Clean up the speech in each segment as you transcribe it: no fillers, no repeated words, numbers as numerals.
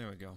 There we go.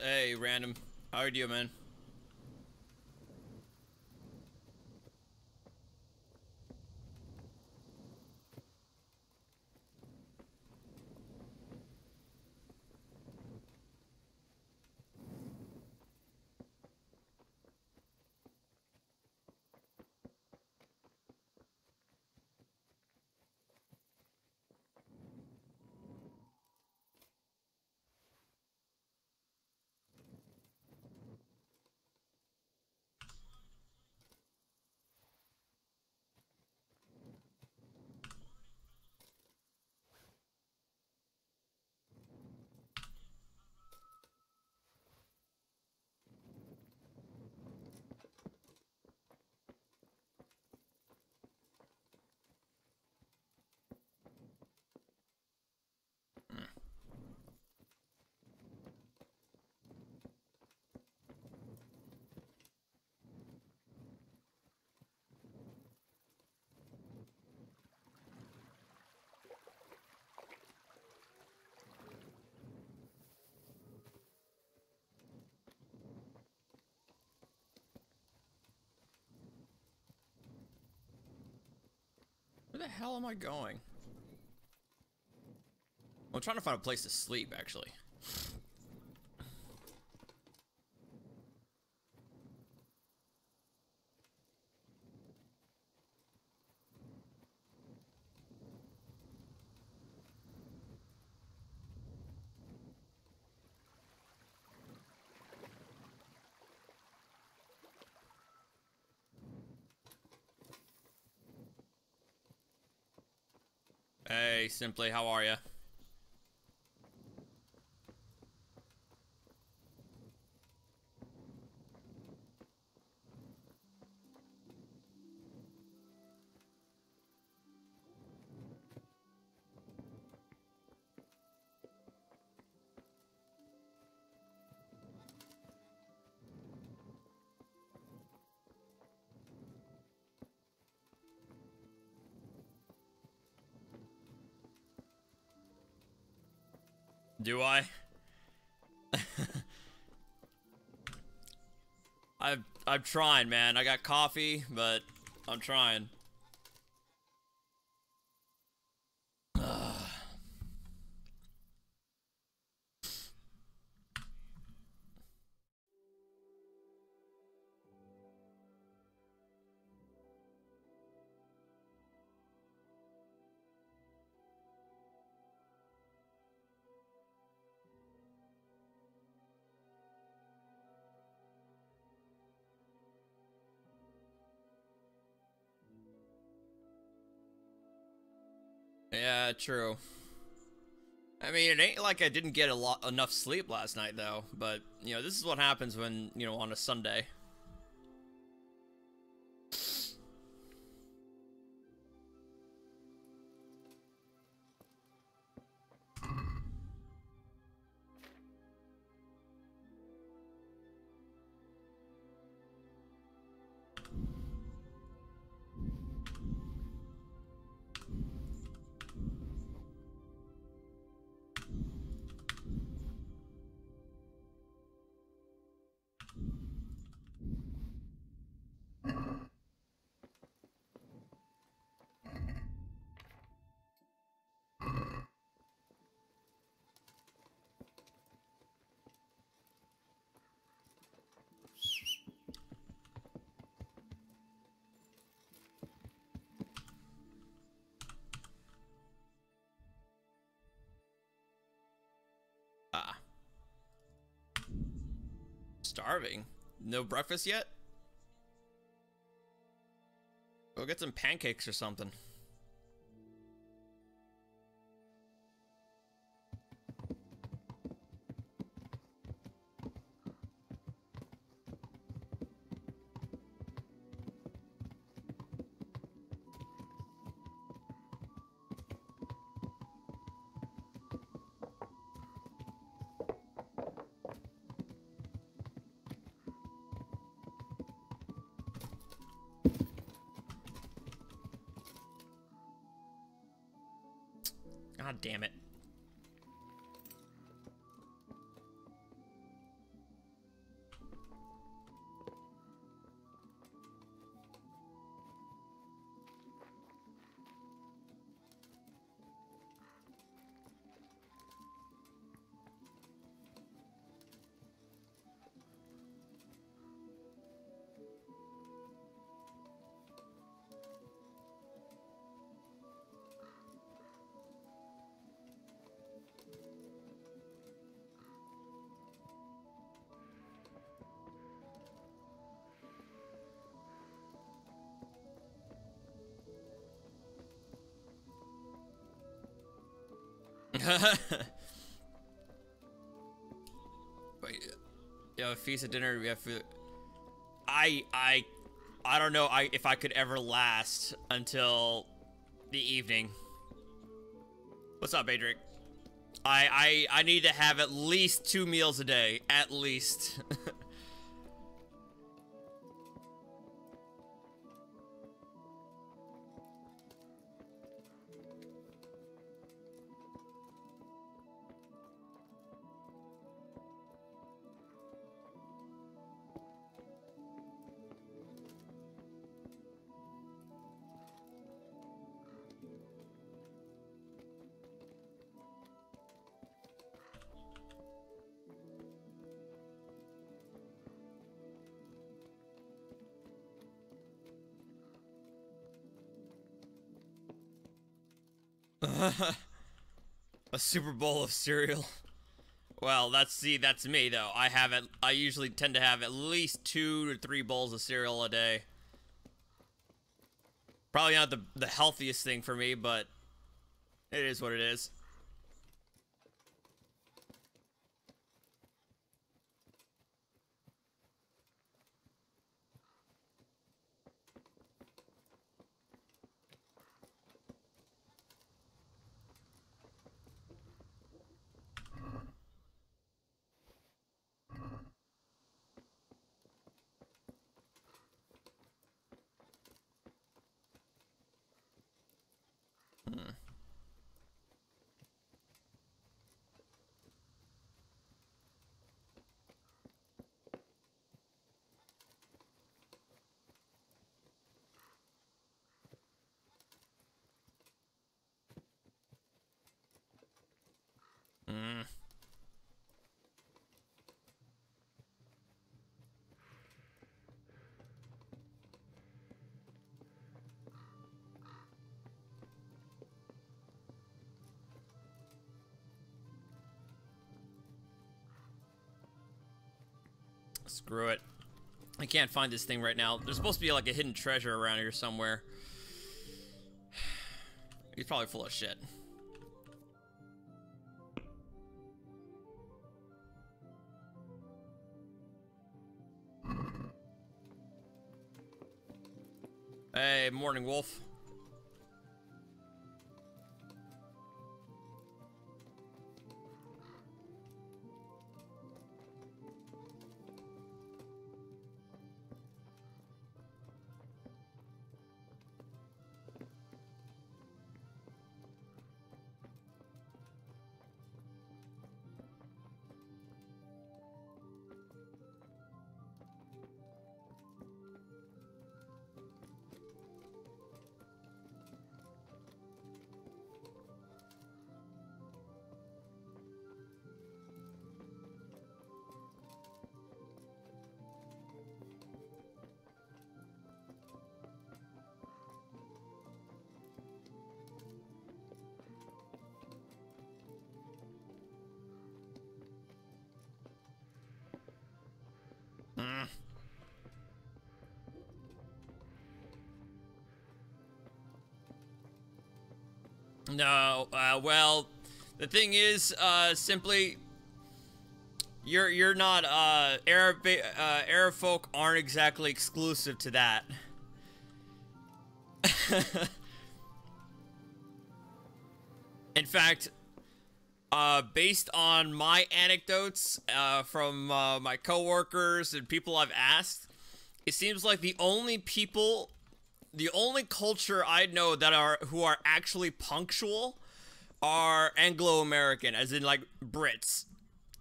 Hey, random. How are you, man? Where the hell am I going? I'm trying to find a place to sleep, actually. Hey, Simply, how are ya? Do I? I'm trying, man. I got coffee, but I'm trying. Yeah, true. I mean, it ain't like I didn't get enough sleep last night, though. But, you know, this is what happens when, you know, on a Sunday. starving. No breakfast yet? Go get some pancakes or something. God damn it. Wait, you have a feast at dinner. We have food. I don't know. If I could ever last until the evening. What's up, Adric? I need to have at least 2 meals a day, at least. A Super Bowl of cereal. Well, that's me though. I usually tend to have at least 2 to 3 bowls of cereal a day. Probably not the healthiest thing for me, but it is what it is. Screw it. I can't find this thing right now. There's supposed to be like a hidden treasure around here somewhere. He's probably full of shit. Hey, morning, Wolf. No, well, the thing is, simply, you're not, Arab folk aren't exactly exclusive to that. In fact, based on my anecdotes, from, my coworkers and people I've asked, it seems like the only culture I know who are actually punctual are Anglo-American, as in like Brits.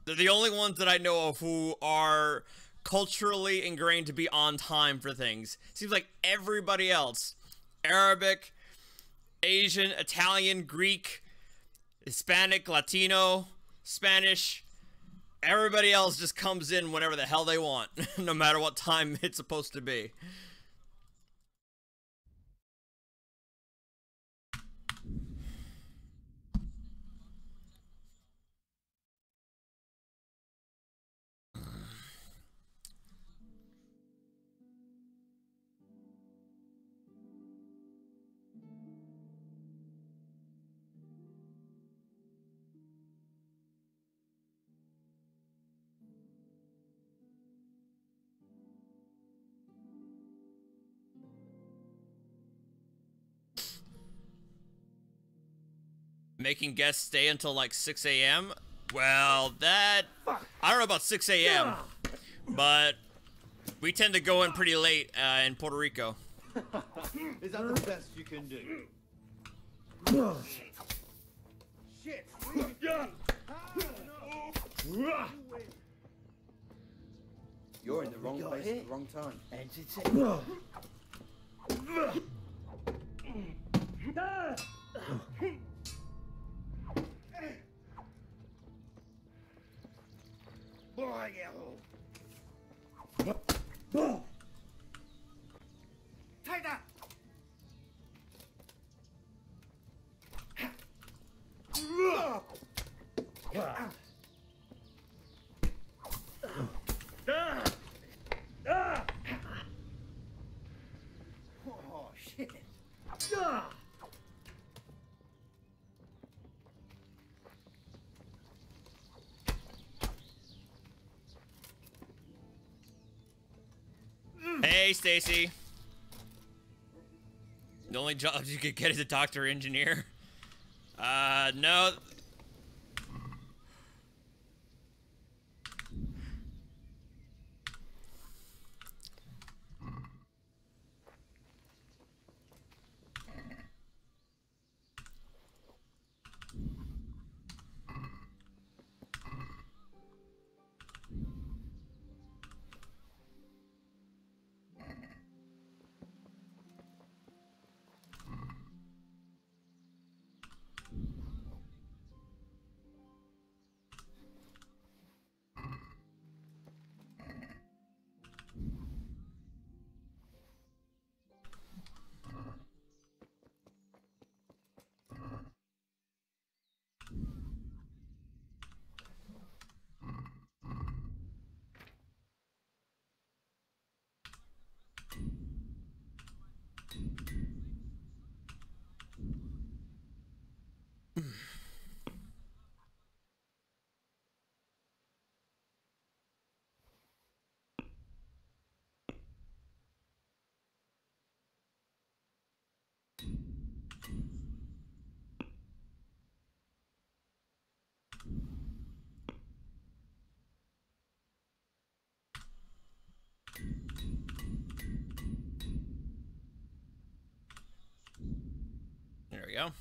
They're the only ones that I know of who are culturally ingrained to be on time for things. Seems like everybody else, Arabic, Asian, Italian, Greek, Hispanic, Latino, Spanish, everybody else just comes in whenever the hell they want, no matter what time it's supposed to be. Making guests stay until like 6 a.m. Well, that... I don't know about 6 a.m., but we tend to go in pretty late in Puerto Rico. Is that the best you can do? Shit! You're in the wrong place at the wrong time. Take that! Oh, shit. Hey, Stacy. The only job you could get is a doctor or engineer. No. There we go.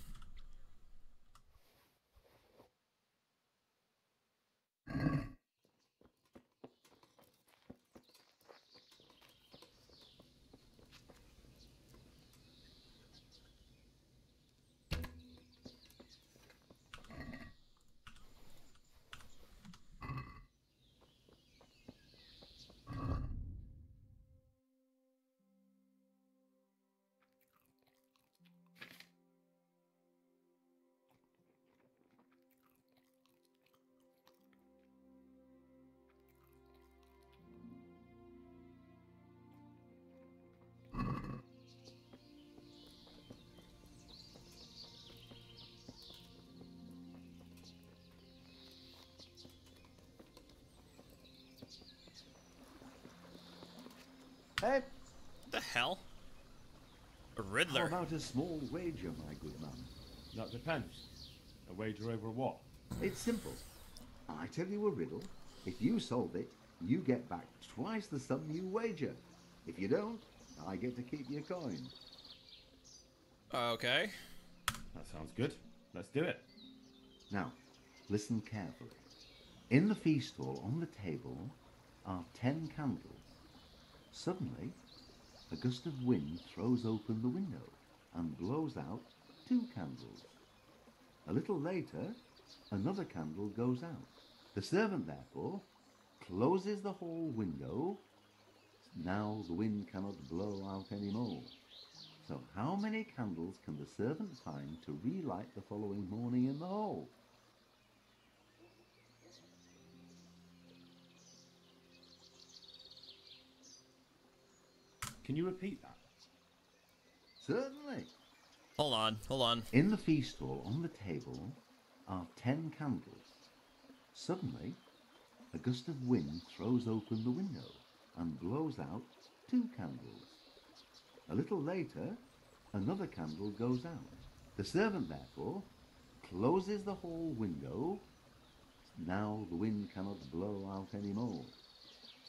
Hey. The hell? A How Riddler. about a small wager, my good man? That depends. A wager over what? It's simple. I tell you a riddle. If you solve it, you get back twice the sum you wager. If you don't, I get to keep your coin. Okay. That sounds good. Let's do it. Now, listen carefully. In the feast hall on the table are 10 candles. Suddenly, a gust of wind throws open the window and blows out 2 candles. A little later, another candle goes out. The servant, therefore, closes the hall window. Now the wind cannot blow out any more. So how many candles can the servant find to relight the following morning in the hall? Can you repeat that? Certainly. Hold on. In the feast hall on the table are 10 candles. Suddenly, a gust of wind throws open the window and blows out 2 candles. A little later, another candle goes out. The servant, therefore, closes the hall window. Now the wind cannot blow out any more.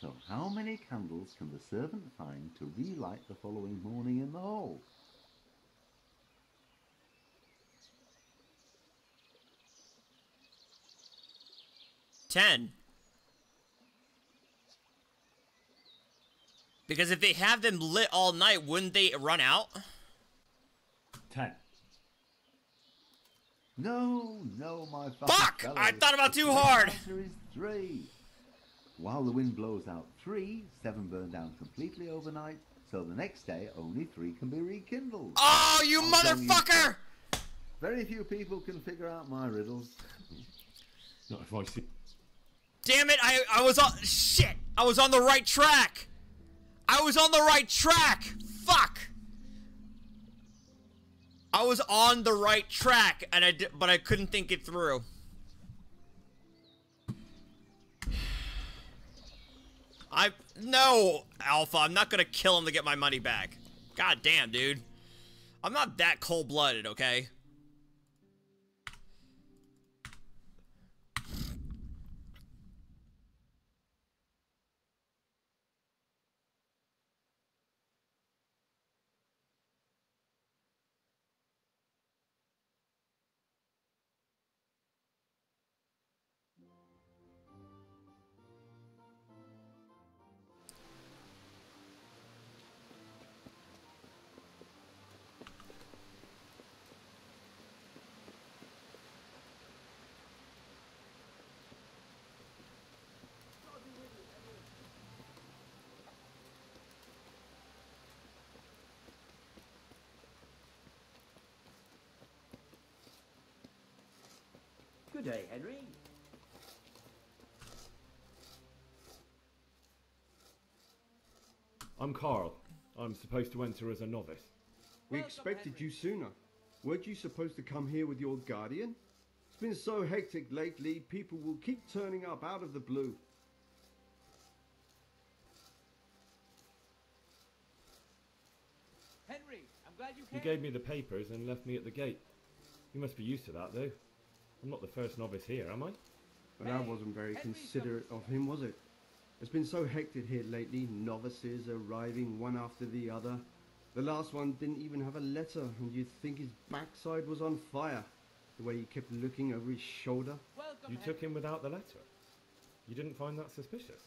So how many candles can the servant find to relight the following morning in the hall? $10. Because if they have them lit all night, wouldn't they run out? 10. No, my fine Fuck! fellow. I thought about The too correct hard. answer is 3. While the wind blows out 3, 7 burn down completely overnight, so the next day only 3 can be rekindled. Oh, you I'll tell you, motherfucker! very few people can figure out my riddles. Not if I see. Damn it, I was on... Shit! I was on the right track! Fuck! I was on the right track, and but I couldn't think it through. No, Alpha, I'm not gonna kill him to get my money back. God damn, dude. I'm not that cold-blooded, okay? Good day, Henry. I'm Carl. I'm supposed to enter as a novice. We expected you sooner. Weren't you supposed to come here with your guardian? It's been so hectic lately, people will keep turning up out of the blue. Henry, I'm glad you He came. gave me the papers and left me at the gate. You must be used to that, though. I'm not the first novice here, am I? But that wasn't very considerate of him, was it? It's been so hectic here lately, novices arriving one after the other. The last one didn't even have a letter, and you'd think his backside was on fire, the way he kept looking over his shoulder. Welcome, You took him without the letter. You didn't find that suspicious?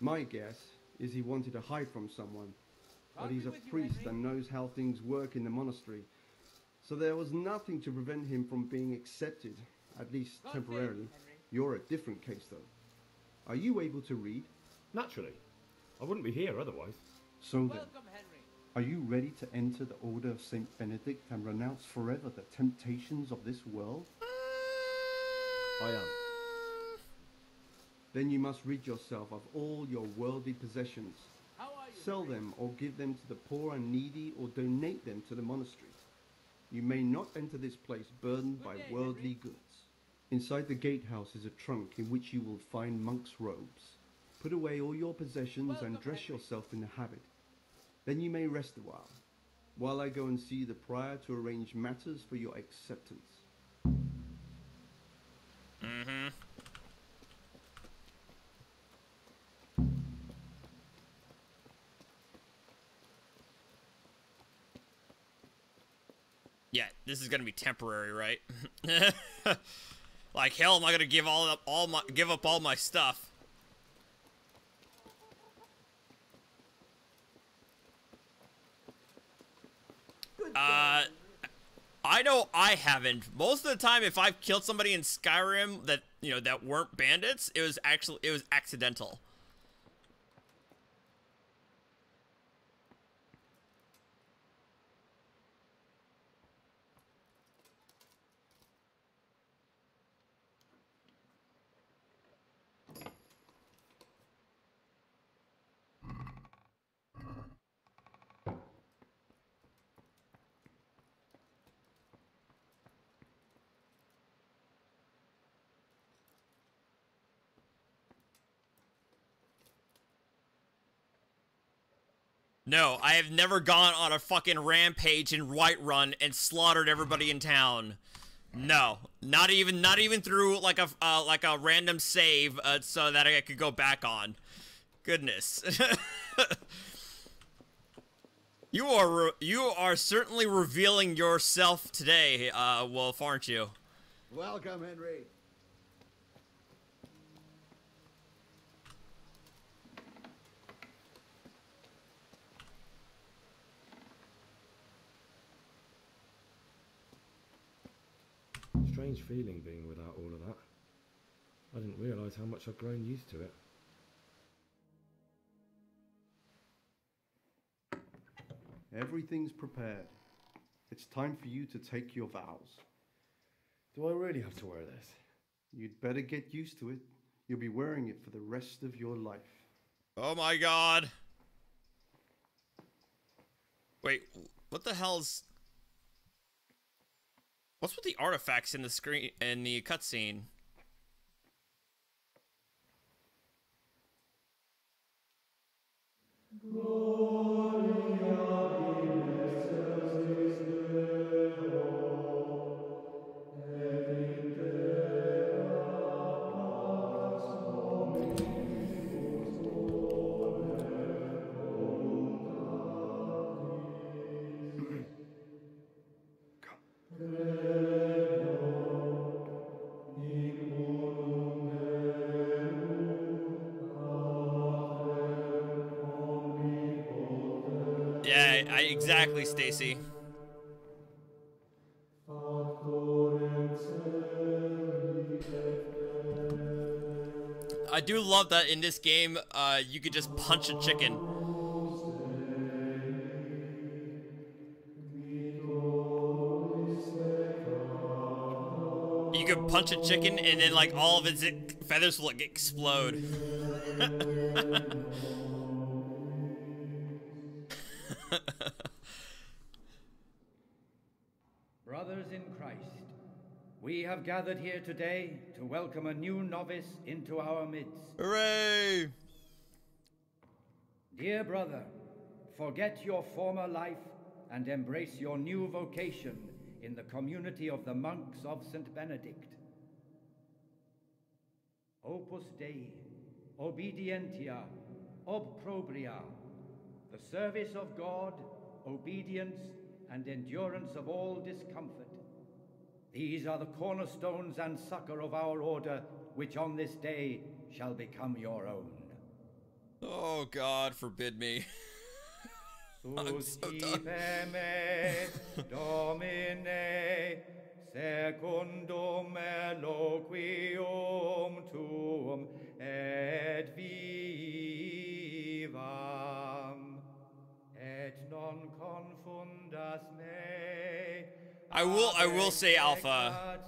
My guess is he wanted to hide from someone, but he's a priest and knows how things work in the monastery. So there was nothing to prevent him from being accepted, at least temporarily. You're a different case, though. Are you able to read? Naturally. I wouldn't be here otherwise. So then, Welcome, Henry. are you ready to enter the Order of Saint Benedict and renounce forever the temptations of this world? I am. Then you must rid yourself of all your worldly possessions. How are you? Sell them or give them to the poor and needy or donate them to the monastery. You may not enter this place burdened by worldly goods. Inside the gatehouse is a trunk in which you will find monk's robes. Put away all your possessions and dress yourself in the habit. Then you may rest a while I go and see the prior to arrange matters for your acceptance. Mm-hmm. Yeah, this is gonna be temporary, right? Like hell, am I gonna give up all my stuff? I know I haven't. Most of the time, if I've killed somebody in Skyrim that that weren't bandits, it was accidental. No, I have never gone on a fucking rampage in Whiterun and slaughtered everybody in town. No, not even through like a random save so that I could go back on. Goodness. You are certainly revealing yourself today, Wolf, aren't you? Welcome, Henry. Strange feeling being without all of that. I didn't realise how much I'd grown used to it. Everything's prepared. It's time for you to take your vows. Do I really have to wear this? You'd better get used to it. You'll be wearing it for the rest of your life. Oh my god. Wait, what the hell's... What's with the artifacts in the screen, in the cutscene? Yeah, exactly, Stacy. I do love that in this game, you could just punch a chicken. You could punch a chicken and then like all of its feathers will like explode. Brothers in Christ, we have gathered here today to welcome a new novice into our midst. Hooray! Dear brother, forget your former life and embrace your new vocation in the community of the monks of St. Benedict. Opus Dei, obedientia, obprobria, the service of God, obedience, and endurance of all discomfort. These are the cornerstones and succor of our order, which on this day shall become your own. Oh God, forbid me. I'm so done. Domine, secundum eloquium tuum et vivam, et non confundas me. I will say, Alpha,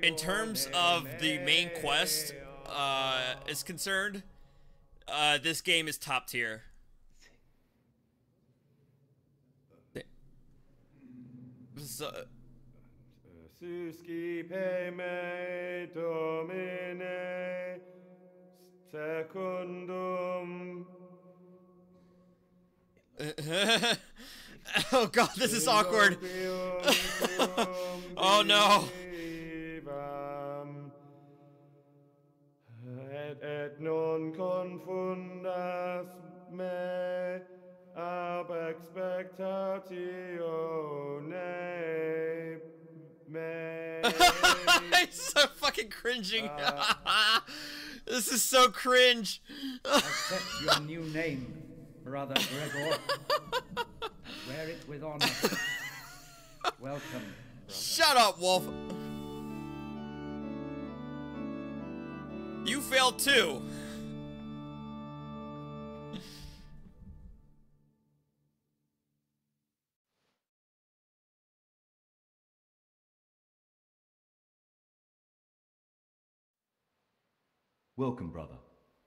in terms of the main quest is concerned, this game is top tier. Suscipe me, Domine, secundum Oh god, this is awkward. Oh no. Et non confundas me ab expectatione me. I'm so fucking cringing. This is so cringe. Accept your new name, Brother Gregor. Wear it with honor. Welcome, brother. Shut up, Wolf. You failed too. Welcome, brother.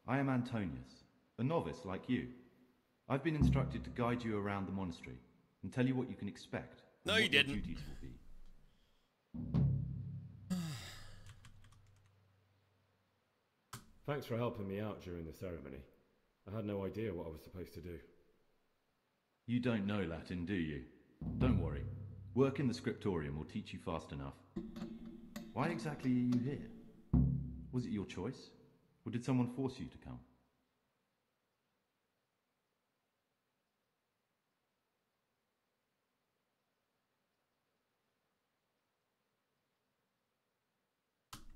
I am Antonius, a novice like you. I've been instructed to guide you around the monastery and tell you what you can expect. No, and you what your didn't. duties will be. Thanks for helping me out during the ceremony. I had no idea what I was supposed to do. You don't know Latin, do you? Don't worry. Work in the scriptorium will teach you fast enough. Why exactly are you here? Was it your choice? Or did someone force you to come?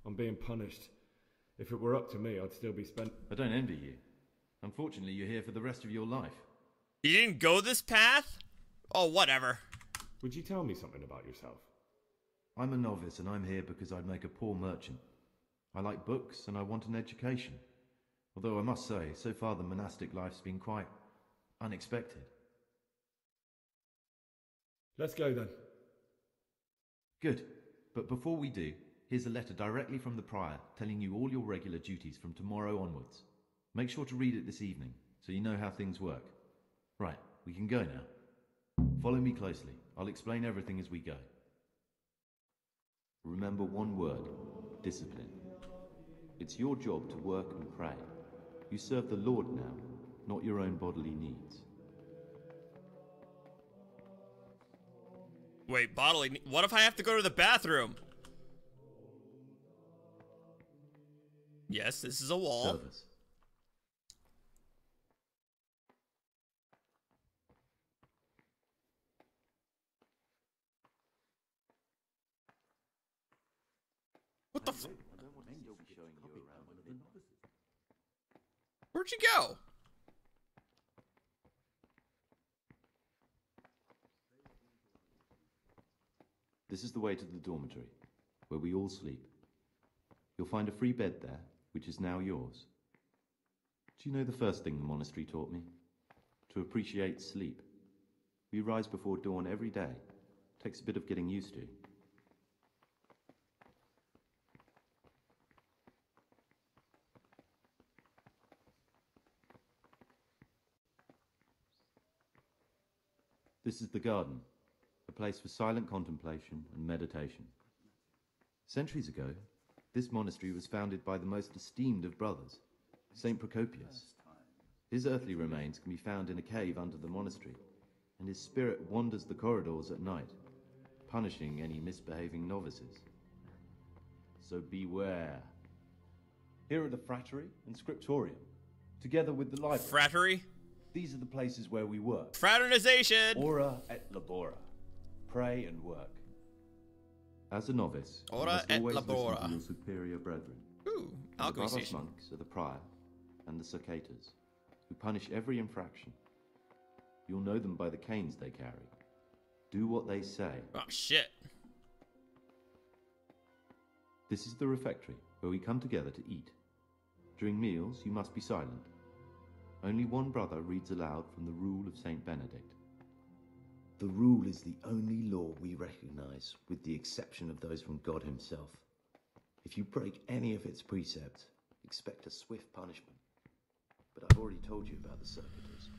I'm being punished. If it were up to me, I'd still be spent... I don't envy you. Unfortunately, you're here for the rest of your life. You didn't go this path? Oh, whatever. Would you tell me something about yourself? I'm a novice and I'm here because I'd make a poor merchant. I like books and I want an education. Although I must say, so far the monastic life's been quite unexpected. Let's go then. Good. But before we do, here's a letter directly from the prior telling you all your regular duties from tomorrow onwards. Make sure to read it this evening so you know how things work. Right, we can go now. Follow me closely. I'll explain everything as we go. Remember one word: discipline. It's your job to work and pray. You serve the Lord now, not your own bodily needs. Wait, bodily. What if I have to go to the bathroom? Yes, this is a wall. Service. What the f- Where'd you go? This is the way to the dormitory, where we all sleep. You'll find a free bed there, which is now yours. Do you know the first thing the monastery taught me? To appreciate sleep. We rise before dawn every day. Takes a bit of getting used to. This is the garden, a place for silent contemplation and meditation. Centuries ago, this monastery was founded by the most esteemed of brothers, Saint Procopius. His earthly remains can be found in a cave under the monastery, and his spirit wanders the corridors at night, punishing any misbehaving novices. So beware. Here are the frattery and scriptorium, together with the library. Frattery? These are the places where we work. Fraternization! Ora et labora. Pray and work. As a novice, you Ora must et always labora. listen to your superior brethren. Ooh, The alchemy Bravos station. monks are the prior and the circators, who punish every infraction. You'll know them by the canes they carry. Do what they say. Oh, shit. This is the refectory, where we come together to eat. During meals, you must be silent. Only one brother reads aloud from the Rule of Saint Benedict. The rule is the only law we recognize, with the exception of those from God himself. If you break any of its precepts, expect a swift punishment. But I've already told you about the circuitous.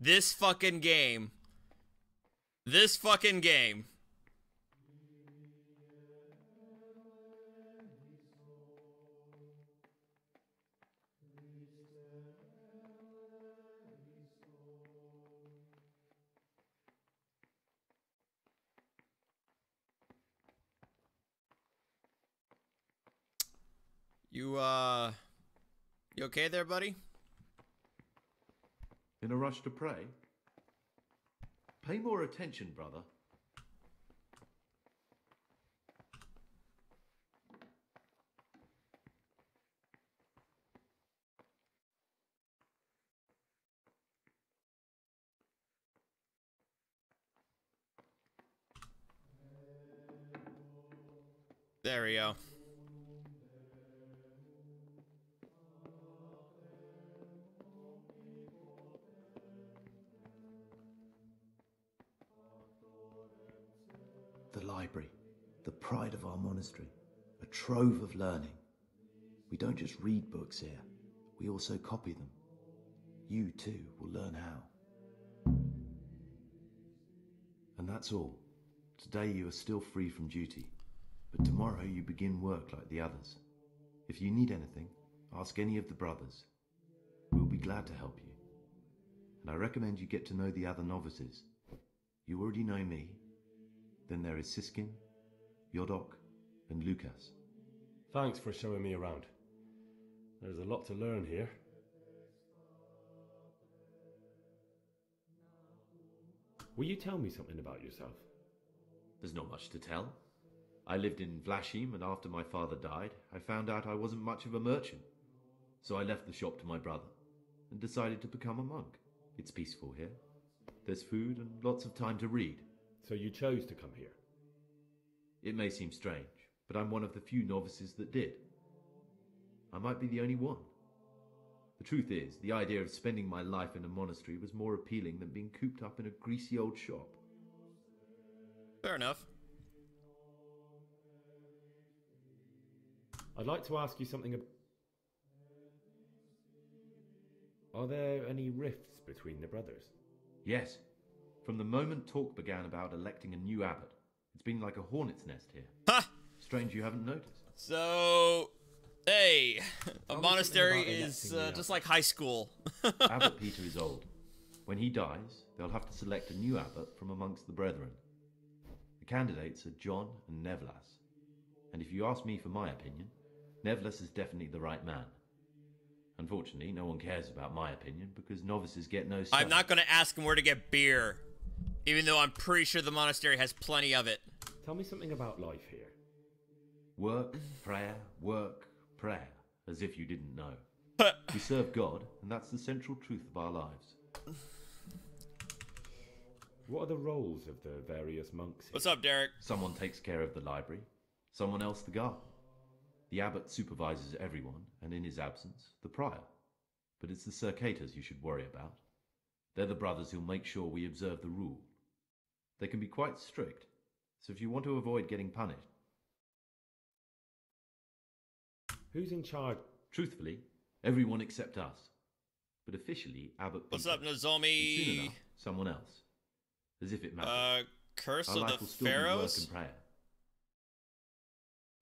This fucking game. This fucking game. You okay there, buddy? In a rush to pray? Pay more attention, brother. There we go. The library, the pride of our monastery, a trove of learning. We don't just read books here, we also copy them. You too will learn how. And that's all. Today you are still free from duty, but tomorrow you begin work like the others. If you need anything, ask any of the brothers. We'll be glad to help you. And I recommend you get to know the other novices. You already know me. Then there is Siskin, Yodok, and Lucas. Thanks for showing me around. There's a lot to learn here. Will you tell me something about yourself? There's not much to tell. I lived in Vlashim, and after my father died, I found out I wasn't much of a merchant. So I left the shop to my brother, and decided to become a monk. It's peaceful here. There's food and lots of time to read. So you chose to come here? It may seem strange, but I'm one of the few novices that did. I might be the only one. The truth is, the idea of spending my life in a monastery was more appealing than being cooped up in a greasy old shop. Fair enough. I'd like to ask you something. Are there any rifts between the brothers? Yes. From the moment talk began about electing a new abbot, it's been like a hornet's nest here. Ha! Strange you haven't noticed. So, hey, a Tell me monastery something about is electing the just like high school. Abbot Peter is old. When he dies, they'll have to select a new abbot from amongst the brethren. The candidates are John and Nevlas. And if you ask me for my opinion, Nevlas is definitely the right man. Unfortunately, no one cares about my opinion because novices get no say. I'm not going to ask him where to get beer, even though I'm pretty sure the monastery has plenty of it. Tell me something about life here. Work, prayer, as if you didn't know. We serve God, and that's the central truth of our lives. What are the roles of the various monks here? What's up, Derek? Someone takes care of the library, someone else the garden. The abbot supervises everyone, and in his absence, the prior. But it's the circators you should worry about. They're the brothers who'll make sure we observe the rule. They can be quite strict, so if you want to avoid getting punished... Who's in charge? Truthfully, everyone except us. But officially, Abbot What's Peter. up, Nozomi? And soon enough, someone else. As if it matters. Curse Our of life the will still be work Pharaohs? and prayer.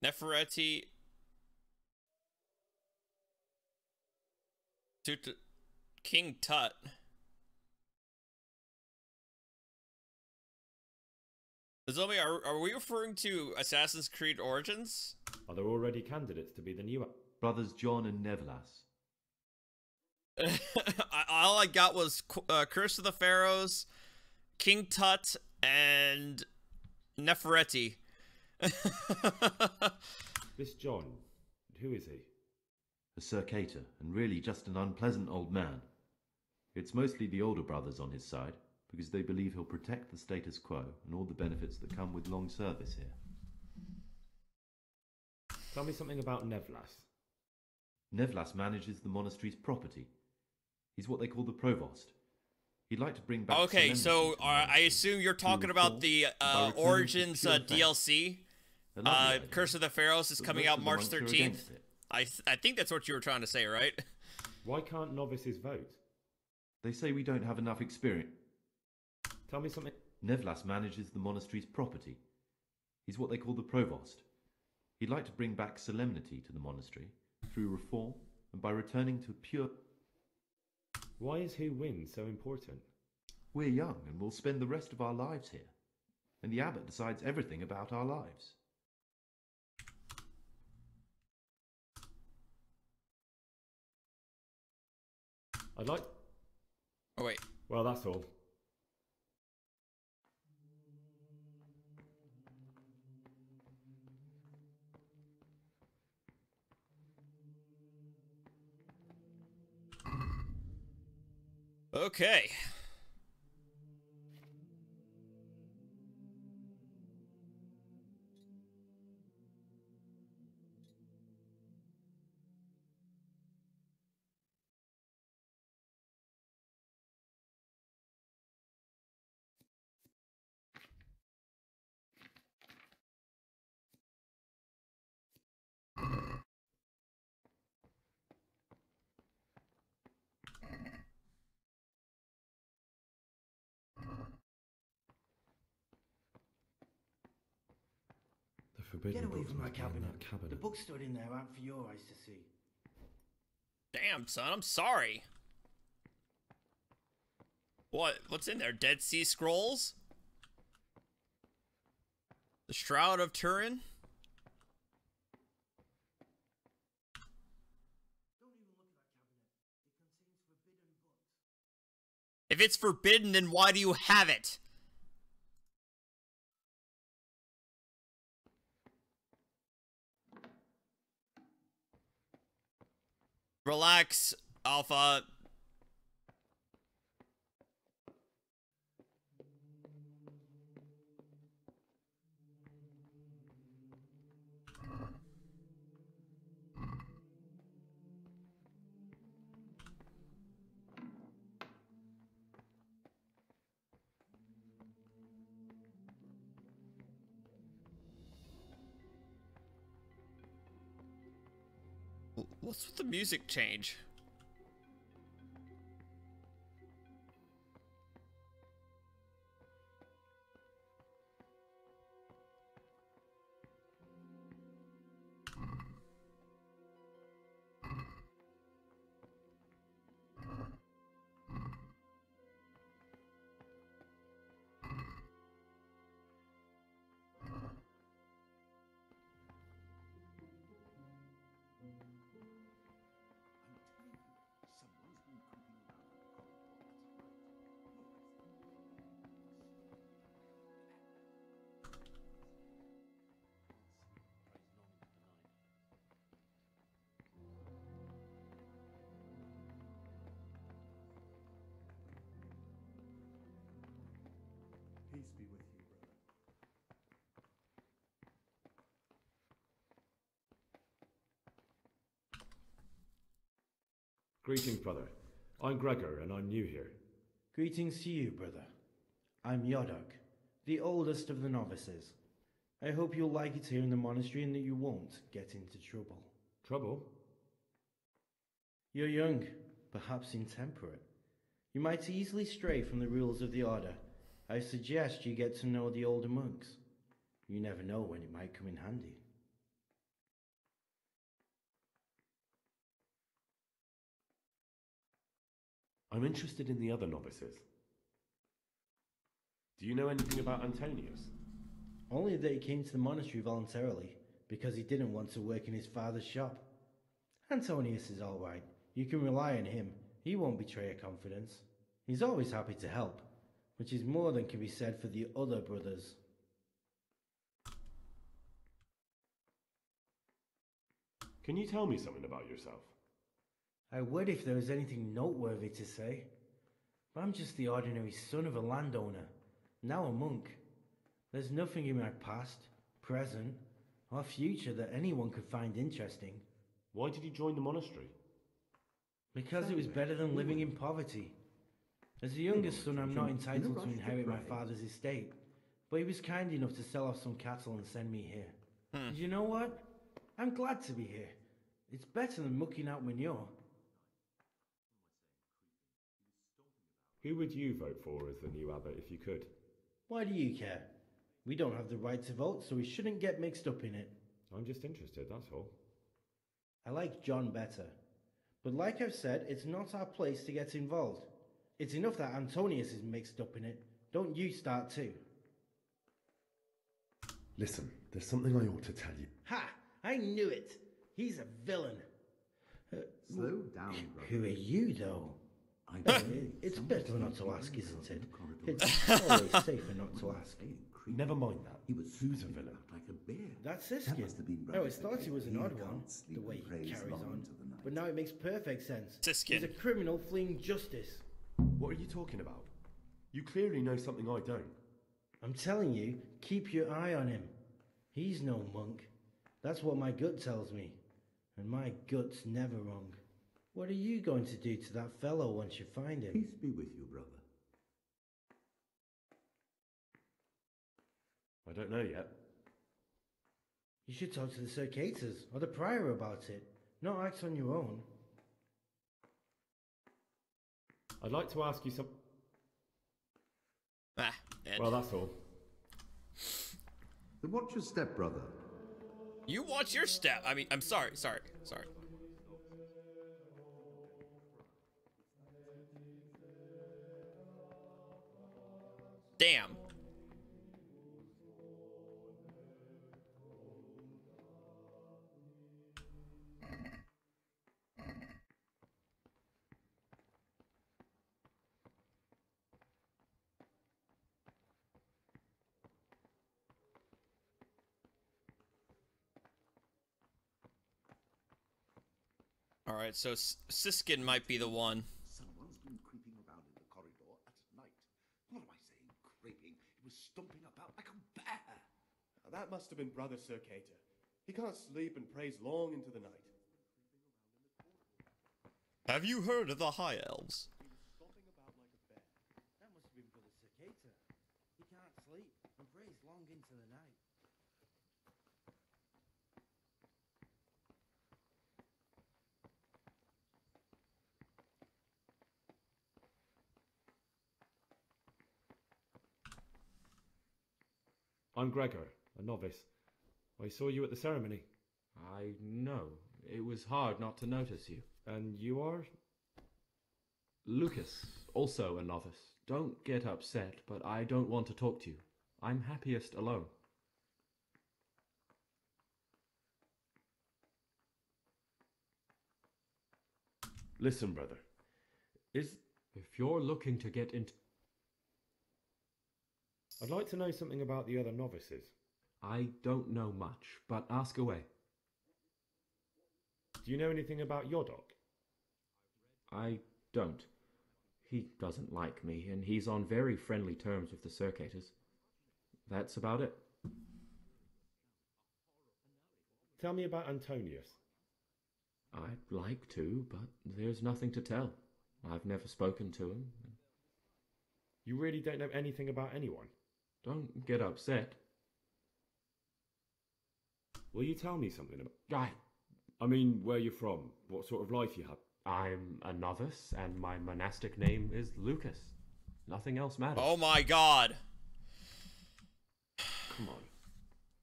Nefereti... King Tut. Nozomi, are we referring to Assassin's Creed Origins? Are there already candidates to be the new... Brothers John and Nevlas. All I got was Curse of the Pharaohs, King Tut, and Nefereti. This John, who is he? A circator, and really just an unpleasant old man. It's mostly the older brothers on his side, because they believe he'll protect the status quo and all the benefits that come with long service here. Tell me something about Nevlas. Nevlas manages the monastery's property. He's what they call the provost. He'd like to bring back... Okay, so solemnity to the I monastery assume you're through talking about reform the and by returning to Origins pure faith. DLC. A lovely idea, Curse of the Pharaohs is but coming most out of the March monks are 13th. against it. I think that's what you were trying to say, right? Why can't novices vote? They say we don't have enough experience. Tell me something... Nevlas manages the monastery's property. He's what they call the provost. He'd like to bring back solemnity to the monastery through reform and by returning to pure... Why is who wins so important? We're young and we'll spend the rest of our lives here. And the abbot decides everything about our lives. I'd like... Oh, wait. Well, that's all. Okay. The forbidden Get away books from my must be in cabinet. that cabinet. The books stood in there out for your eyes to see. Damn, son, I'm sorry. What's in there? Dead Sea Scrolls? The Shroud of Turin? If it's forbidden, then why do you have it? Relax, Alpha. What's with the music change? Peace be with you, brother. Greetings, brother. I'm Gregor, and I'm new here. Greetings to you, brother. I'm Yodok, the oldest of the novices. I hope you'll like it here in the monastery and that you won't get into trouble. Trouble? You're young, perhaps intemperate. You might easily stray from the rules of the order. I suggest you get to know the older monks. You never know when it might come in handy. I'm interested in the other novices. Do you know anything about Antonius? Only that he came to the monastery voluntarily, because he didn't want to work in his father's shop. Antonius is all right. You can rely on him. He won't betray your confidence. He's always happy to help, which is more than can be said for the other brothers. Can you tell me something about yourself? I would if there was anything noteworthy to say. But I'm just the ordinary son of a landowner, now a monk. There's nothing in my past, present, or future that anyone could find interesting. Why did you join the monastery? Because it was better than living in poverty. As the youngest son, I'm not entitled to inherit my father's estate, but he was kind enough to sell off some cattle and send me here. And you know what? I'm glad to be here. It's better than mucking out manure. Who would you vote for as the new abbot if you could? Why do you care? We don't have the right to vote, so we shouldn't get mixed up in it. I'm just interested, that's all. I like John better. But like I've said, it's not our place to get involved. It's enough that Antonius is mixed up in it. Don't you start too. Listen, there's something I ought to tell you. Ha! I knew it! He's a villain. Slow down, brother. Who are you, though? It's better not to ask, isn't it? It's always safer not to ask. Never mind that. Who's a villain? That's Siskin. I always thought he was an odd one, the way he carries on. But now it makes perfect sense. Siskin. He's a criminal fleeing justice. What are you talking about? You clearly know something I don't. I'm telling you, keep your eye on him. He's no monk. That's what my gut tells me. And my gut's never wrong. What are you going to do to that fellow once you find him? Peace be with you, brother. I don't know yet. You should talk to the Circators or the Prior about it. Not act on your own. I'd like to ask you some... Ah, Ed. Well, that's all. Then watch your step, brother. You watch your step. I mean, I'm sorry. Damn. Alright, so Siskin might be the one. Someone's been creeping around in the corridor at night. What am I saying, creeping? He was stomping about like a bear. That must have been Brother Circator. He can't sleep and prays long into the night. Have you heard of the High Elves? Stomping about like a bear. That must have been Brother Circator. He can't sleep and prays long into the night. I'm Gregor, a novice. I saw you at the ceremony. I know. It was hard not to notice you. And you are? Lucas, also a novice. Don't get upset, but I don't want to talk to you. I'm happiest alone. Listen, brother. If you're looking to get into... I'd like to know something about the other novices. I don't know much, but ask away. Do you know anything about Yodok? I don't. He doesn't like me, and he's on very friendly terms with the Circators. That's about it. Tell me about Antonius. I'd like to, but there's nothing to tell. I've never spoken to him. You really don't know anything about anyone? Don't get upset. Will you tell me something about... I mean, where you're from, what sort of life you have? I'm a novice, and my monastic name is Lucas. Nothing else matters. Oh my god! Come on.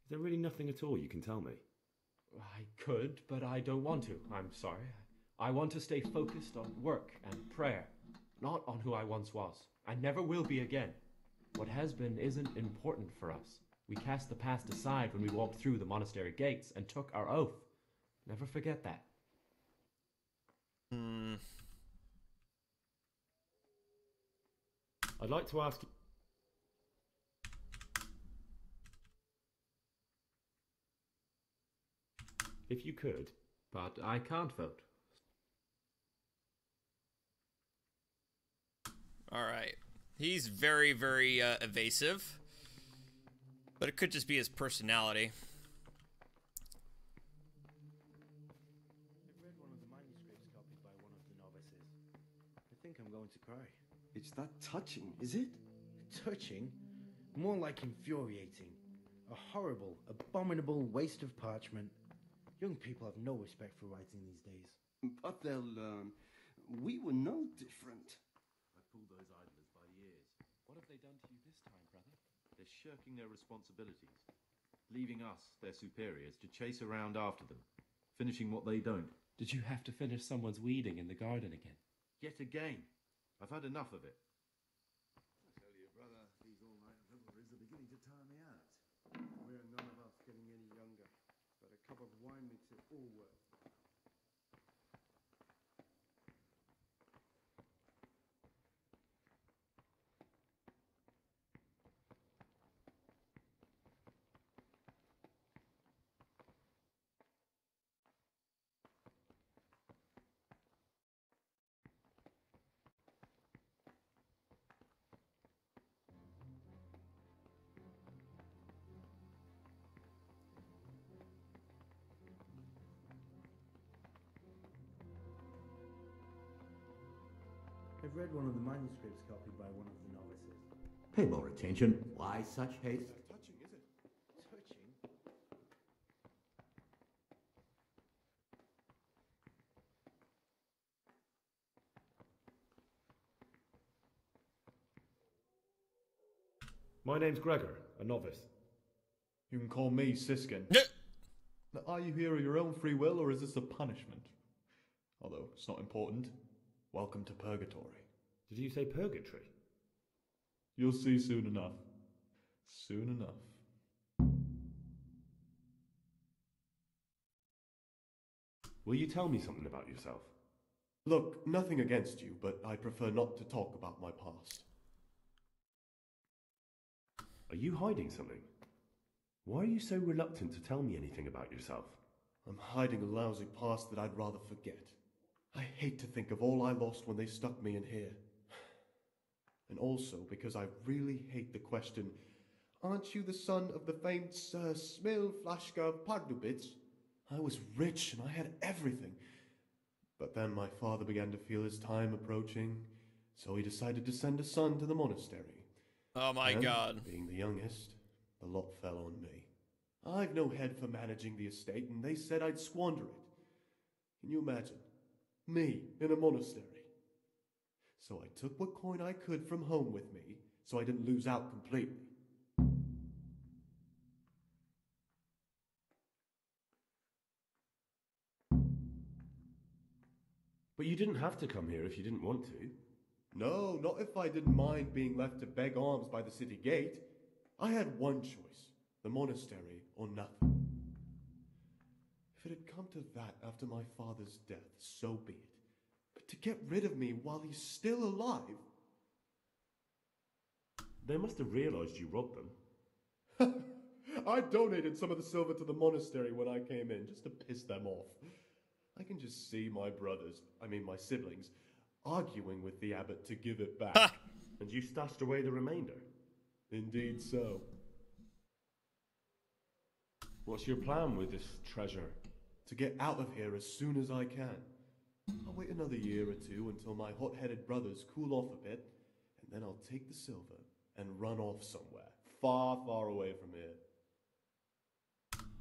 Is there really nothing at all you can tell me? I could, but I don't want to. I'm sorry. I want to stay focused on work and prayer, not on who I once was. I never will be again. What has been isn't important for us. We cast the past aside when we walked through the monastery gates and took our oath. Never forget that. I'd like to ask... If you could. But I can't vote. Alright. He's very, very evasive. But it could just be his personality. I've read one of the manuscripts copied by one of the novices. I think I'm going to cry. It's that touching, is it? Touching? More like infuriating. A horrible, abominable waste of parchment. Young people have no respect for writing these days. But they'll learn. We were no different. I pulled those idlers by the ears. What have they done to you this time, brother? They're shirking their responsibilities, leaving us, their superiors, to chase around after them, finishing what they don't. Did you have to finish someone's weeding in the garden again? Yet again. I've had enough of it. I tell you, brother, these all-night revelries are beginning to tire me out. We're none of us getting any younger, but a cup of wine makes it all worth. I've read one of the manuscripts copied by one of the novices. Pay more attention. Why such haste? Touching, is it? Touching? My name's Gregor, a novice. You can call me Siskin. Now, are you here of your own free will, or is this a punishment? Although it's not important. Welcome to Purgatory. Did you say purgatory? You'll see soon enough. Soon enough. Will you tell me something about yourself? Look, nothing against you, but I prefer not to talk about my past. Are you hiding something? Why are you so reluctant to tell me anything about yourself? I'm hiding a lousy past that I'd rather forget. I hate to think of all I lost when they stuck me in here. And also because I really hate the question, aren't you the son of the famed Sir Smil Flashka Pardubitz? I was rich and I had everything. But then my father began to feel his time approaching, so he decided to send a son to the monastery. Oh my God. Being the youngest, the lot fell on me. I've no head for managing the estate, and they said I'd squander it. Can you imagine? Me in a monastery. So I took what coin I could from home with me, so I didn't lose out completely. But you didn't have to come here if you didn't want to. No, not if I didn't mind being left to beg alms by the city gate. I had one choice, the monastery or nothing. If it had come to that after my father's death, so be it. But to get rid of me while he's still alive... They must have realised you robbed them. I donated some of the silver to the monastery when I came in, just to piss them off. I can just see my my siblings, arguing with the abbot to give it back. And you stashed away the remainder? Indeed so. What's your plan with this treasure? To get out of here as soon as I can. I'll wait another year or two until my hot-headed brothers cool off a bit, and then I'll take the silver and run off somewhere, far, far away from here.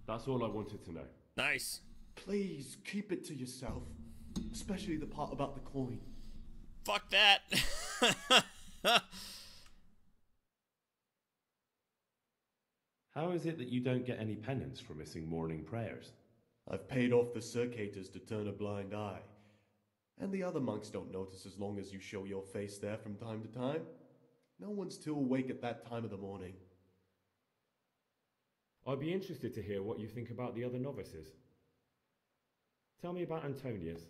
That's all I wanted to know. Nice. Please, keep it to yourself. Especially the part about the coin. Fuck that. How is it that you don't get any penance for missing morning prayers? I've paid off the circators to turn a blind eye. And the other monks don't notice as long as you show your face there from time to time. No one's too awake at that time of the morning. I'd be interested to hear what you think about the other novices. Tell me about Antonius.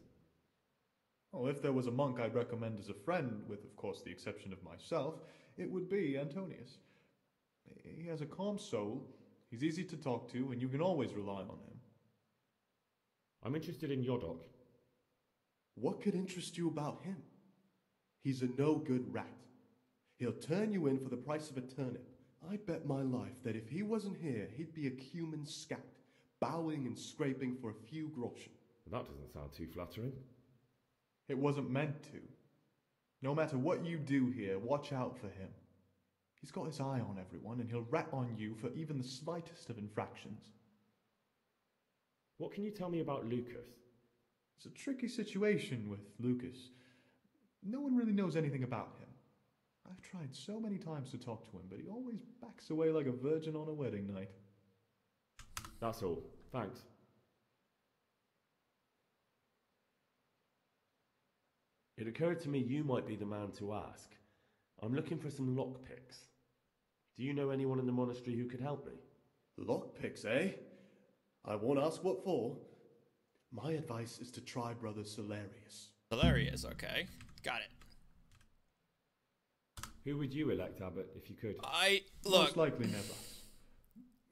Oh, if there was a monk I'd recommend as a friend, with of course the exception of myself, it would be Antonius. He has a calm soul, he's easy to talk to, and you can always rely on him. I'm interested in Yodok. What could interest you about him? He's a no-good rat. He'll turn you in for the price of a turnip. I bet my life that if he wasn't here, he'd be a cumin scout, bowing and scraping for a few groschen. That doesn't sound too flattering. It wasn't meant to. No matter what you do here, watch out for him. He's got his eye on everyone, and he'll rat on you for even the slightest of infractions. What can you tell me about Lucas? It's a tricky situation with Lucas. No one really knows anything about him. I've tried so many times to talk to him, but he always backs away like a virgin on a wedding night. That's all. Thanks. It occurred to me you might be the man to ask. I'm looking for some lockpicks. Do you know anyone in the monastery who could help me? Lockpicks, eh? I won't ask what for. My advice is to try Brother Solarius. Solarius, okay. Got it. Who would you elect, Abbot, if you could? Look. Most likely never.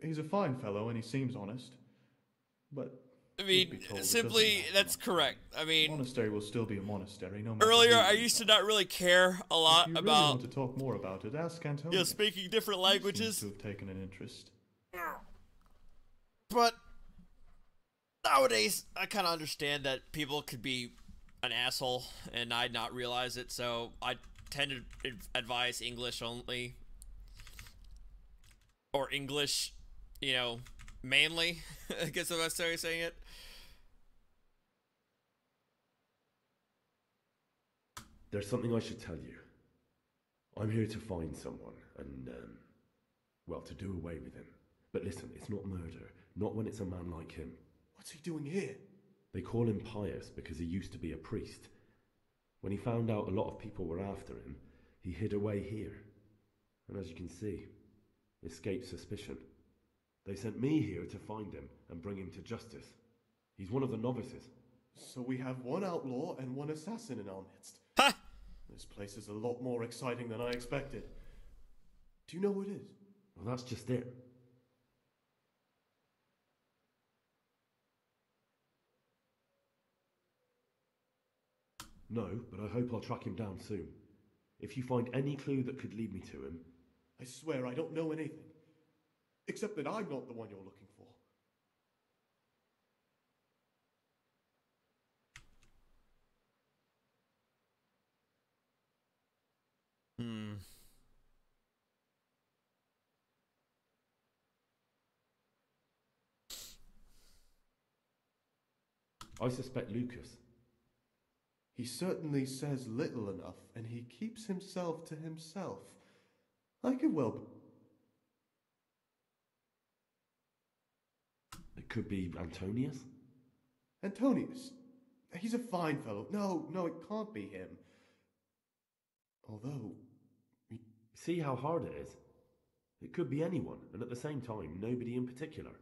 He's a fine fellow and he seems honest. But I mean, simply, that's correct. I mean, monastery will still be a monastery, no matter. Earlier, I used to not really care a lot if you about. Really want to talk more about it? Ask Antonius. Yeah, speaking different languages. Seems to have taken an interest. But nowadays, I kind of understand that people could be an asshole and I'd not realize it, so I tend to advise English only. Or English, you know, mainly, I guess the best way of saying it. There's something I should tell you. I'm here to find someone and, well, to do away with him. But listen, it's not murder. Not when it's a man like him. What's he doing here? They call him pious because he used to be a priest. When he found out a lot of people were after him, he hid away here. And as you can see, escaped suspicion. They sent me here to find him and bring him to justice. He's one of the novices. So we have one outlaw and one assassin in our midst. Ha! This place is a lot more exciting than I expected. Do you know who it is? Well, that's just it. No, but I hope I'll track him down soon. If you find any clue that could lead me to him... I swear I don't know anything. Except that I'm not the one you're looking for. I suspect Lucas. He certainly says little enough, and he keeps himself to himself. I could well... It could be Antonius? Antonius? He's a fine fellow. No, it can't be him. Although... See how hard it is? It could be anyone, and at the same time, nobody in particular.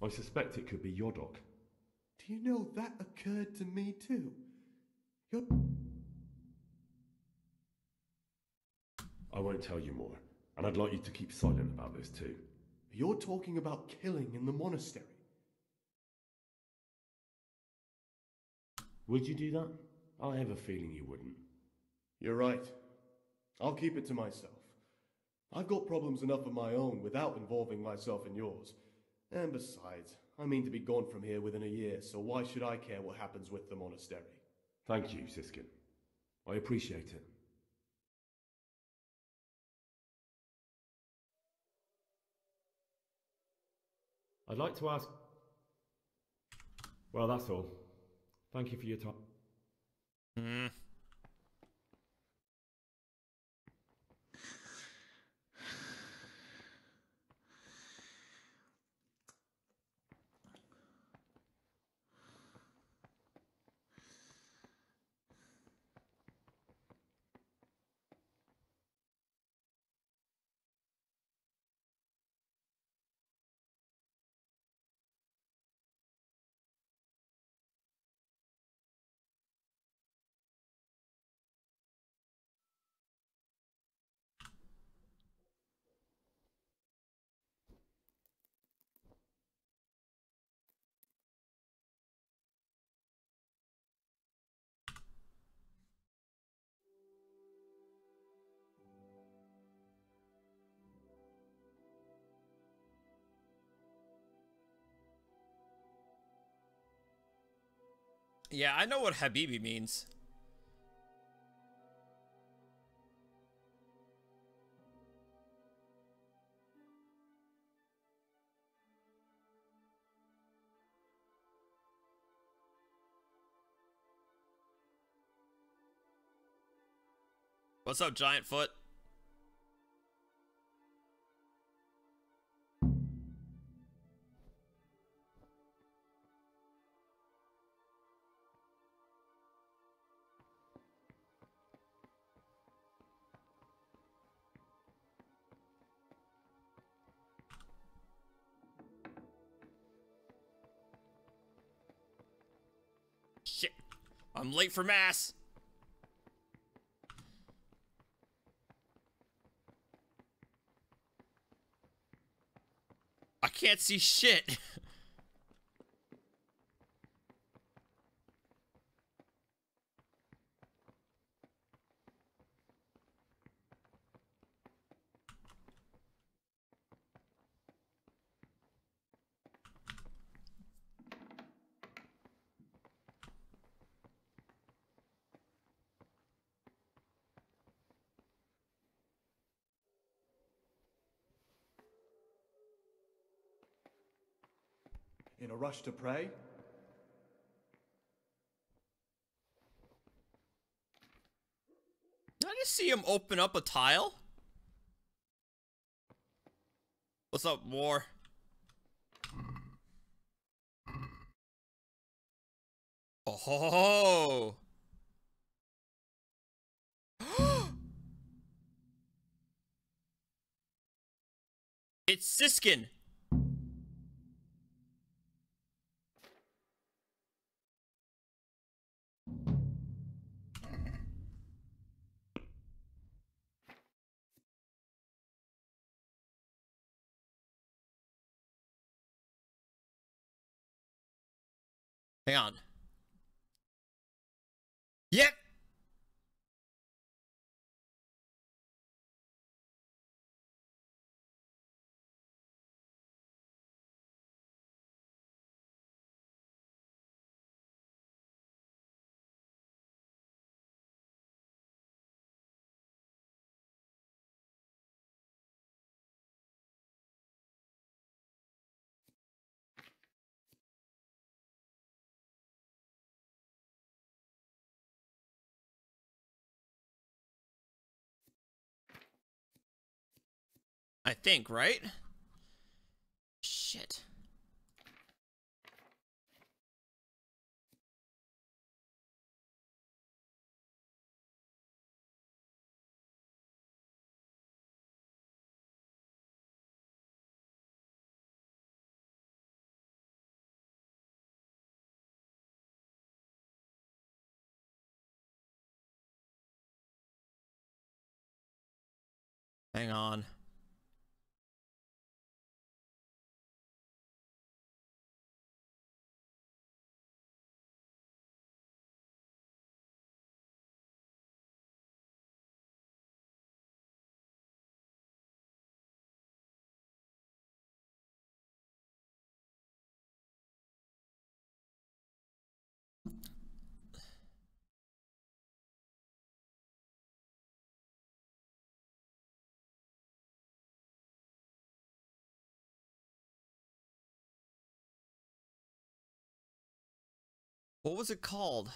I suspect it could be Yodok. Do you know that occurred to me too? I won't tell you more, and I'd like you to keep silent about this too. You're talking about killing in the monastery. Would you do that? I have a feeling you wouldn't. You're right. I'll keep it to myself. I've got problems enough of my own without involving myself in yours. And besides, I mean to be gone from here within a year, so why should I care what happens with the monastery? Thank you, Siskin. I appreciate it. I'd like to ask... Well, that's all. Thank you for your time. Yeah, I know what Habibi means. What's up, Giant Foot? Shit. I'm late for mass. I can't see shit. In a rush to pray? Did I just see him open up a tile? What's up, War? Oh. It's Siskin. Hang on. Yep. I think, right? Shit. Hang on. What was it called?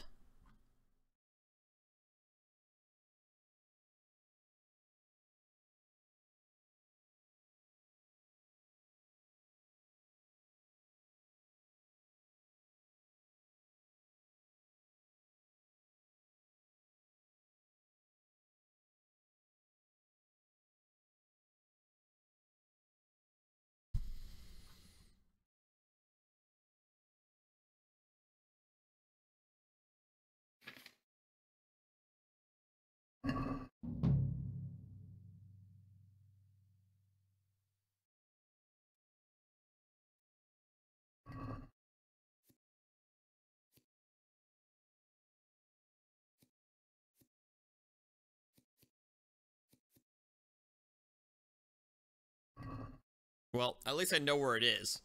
Well, at least I know where it is.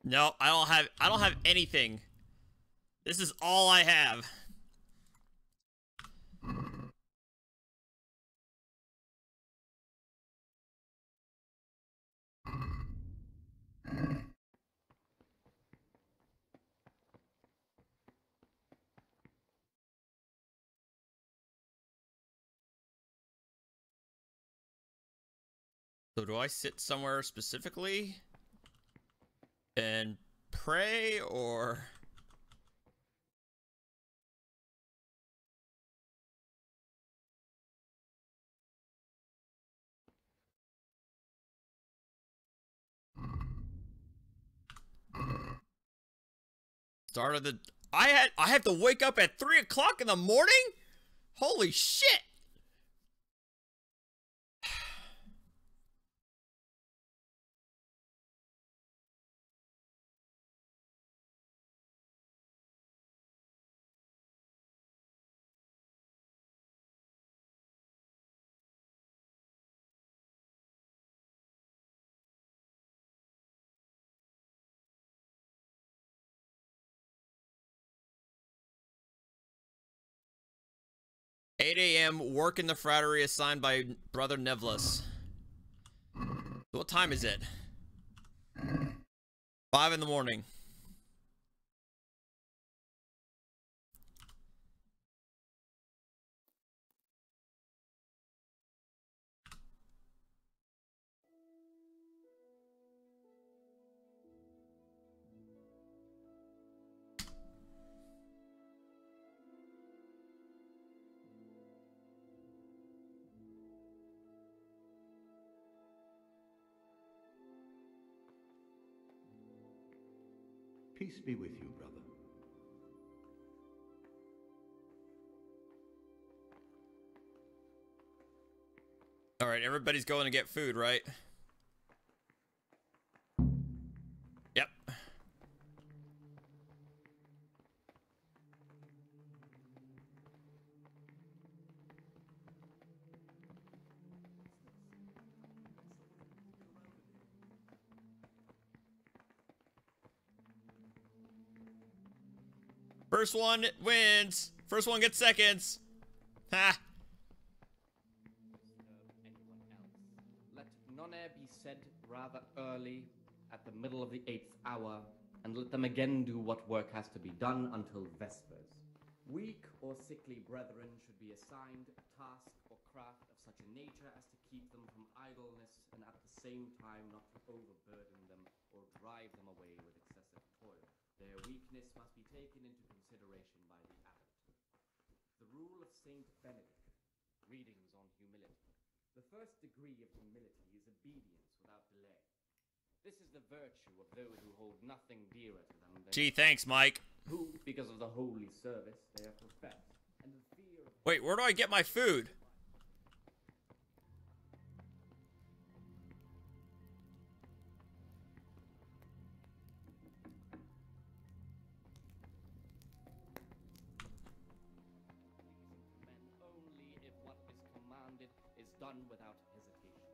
No, I don't have anything. This is all I have. So do I sit somewhere specifically and pray, or start of the I have to wake up at 3 o'clock in the morning? Holy shit. 8 a.m. Work in the frattery assigned by Brother Nevlis. What time is it? 5 in the morning. Peace be with you, brother. All right, everybody's going to get food, right? Yep. First one wins. First one gets seconds. Ha. Let none be said rather early at the middle of the 8th hour, and let them again do what work has to be done until vespers. Weak or sickly brethren should be assigned a task or craft of such a nature as to keep them from idleness, and at the same time not to overburden them or drive them away with excessive toil. Their weakness must be taken into consideration by the abbot. The rule of Saint Benedict, readings on humility. The first degree of humility is obedience without delay. This is the virtue of those who hold nothing dearer to them than Gee, thanks, Mike. who, because of the holy service they have professed, and the fear of... Wait, where do I get my food? Done without hesitation.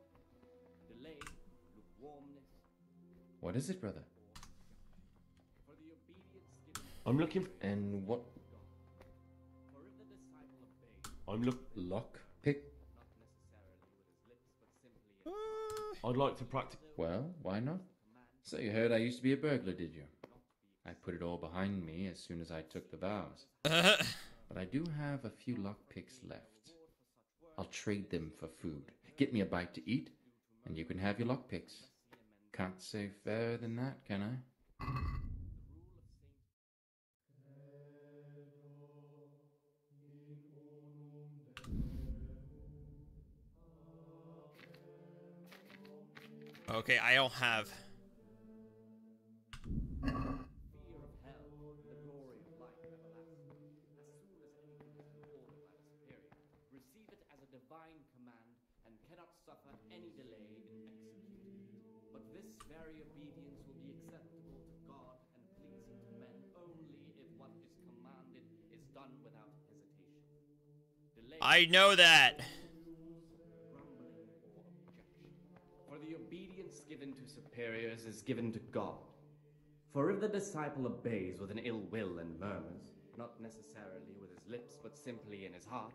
Delay, lukewarmness. What is it, brother? For the obedience given. I'm looking. And what? For if the disciple obeys. Lock pick. Not necessarily with his lips, but simply. I'd like to practice. Well, why not? So you heard I used to be a burglar, did you? I put it all behind me as soon as I took the vows. But I do have a few lock picks left. I'll trade them for food. Get me a bite to eat, and you can have your lockpicks. Can't say fairer than that, can I? Okay, I don't have. Divine command and cannot suffer any delay in executing it. But this very obedience will be acceptable to God and pleasing to men only if what is commanded is done without hesitation. Delay I know that. Grumbling or objection. For the obedience given to superiors is given to God. For if the disciple obeys with an ill will and murmurs, not necessarily with his lips but simply in his heart,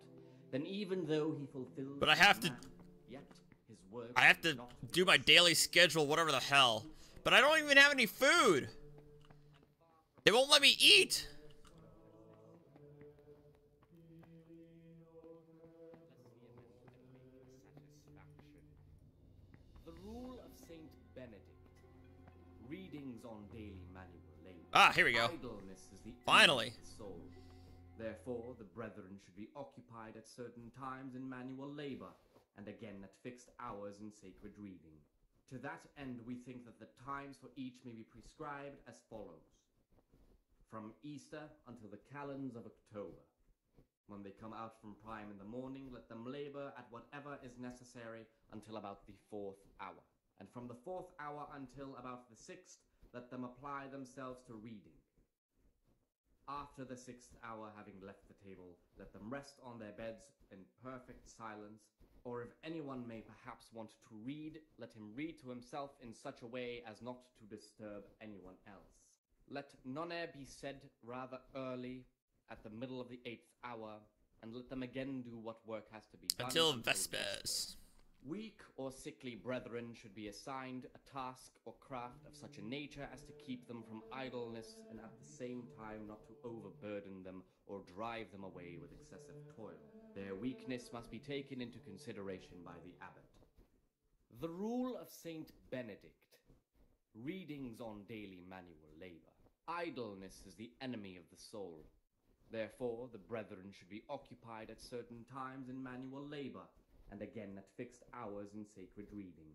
then even though he fulfills But I have to yet his work I have to do my daily schedule, whatever the hell. But I don't even have any food. They won't let me eat. The rule of Saint Benedict. Readings on daily manual labor. Ah, here we go. Idleness is the Finally. enemy of the soul. Therefore, the brethren should be occupied at certain times in manual labor, and again at fixed hours in sacred reading. To that end, we think that the times for each may be prescribed as follows. From Easter until the calends of October. When they come out from prime in the morning, let them labor at whatever is necessary until about the 4th hour. And from the 4th hour until about the 6th, let them apply themselves to reading. After the 6th hour, having left the table, let them rest on their beds in perfect silence, or if anyone may perhaps want to read, let him read to himself in such a way as not to disturb anyone else. Let none be said rather early, at the middle of the 8th hour, and let them again do what work has to be done. Until Vespers. Weak or sickly brethren should be assigned a task or craft of such a nature as to keep them from idleness and at the same time not to overburden them or drive them away with excessive toil. Their weakness must be taken into consideration by the abbot. The rule of Saint Benedict. Readings on daily manual labor. Idleness is the enemy of the soul. Therefore, the brethren should be occupied at certain times in manual labor, and again at fixed hours in sacred reading.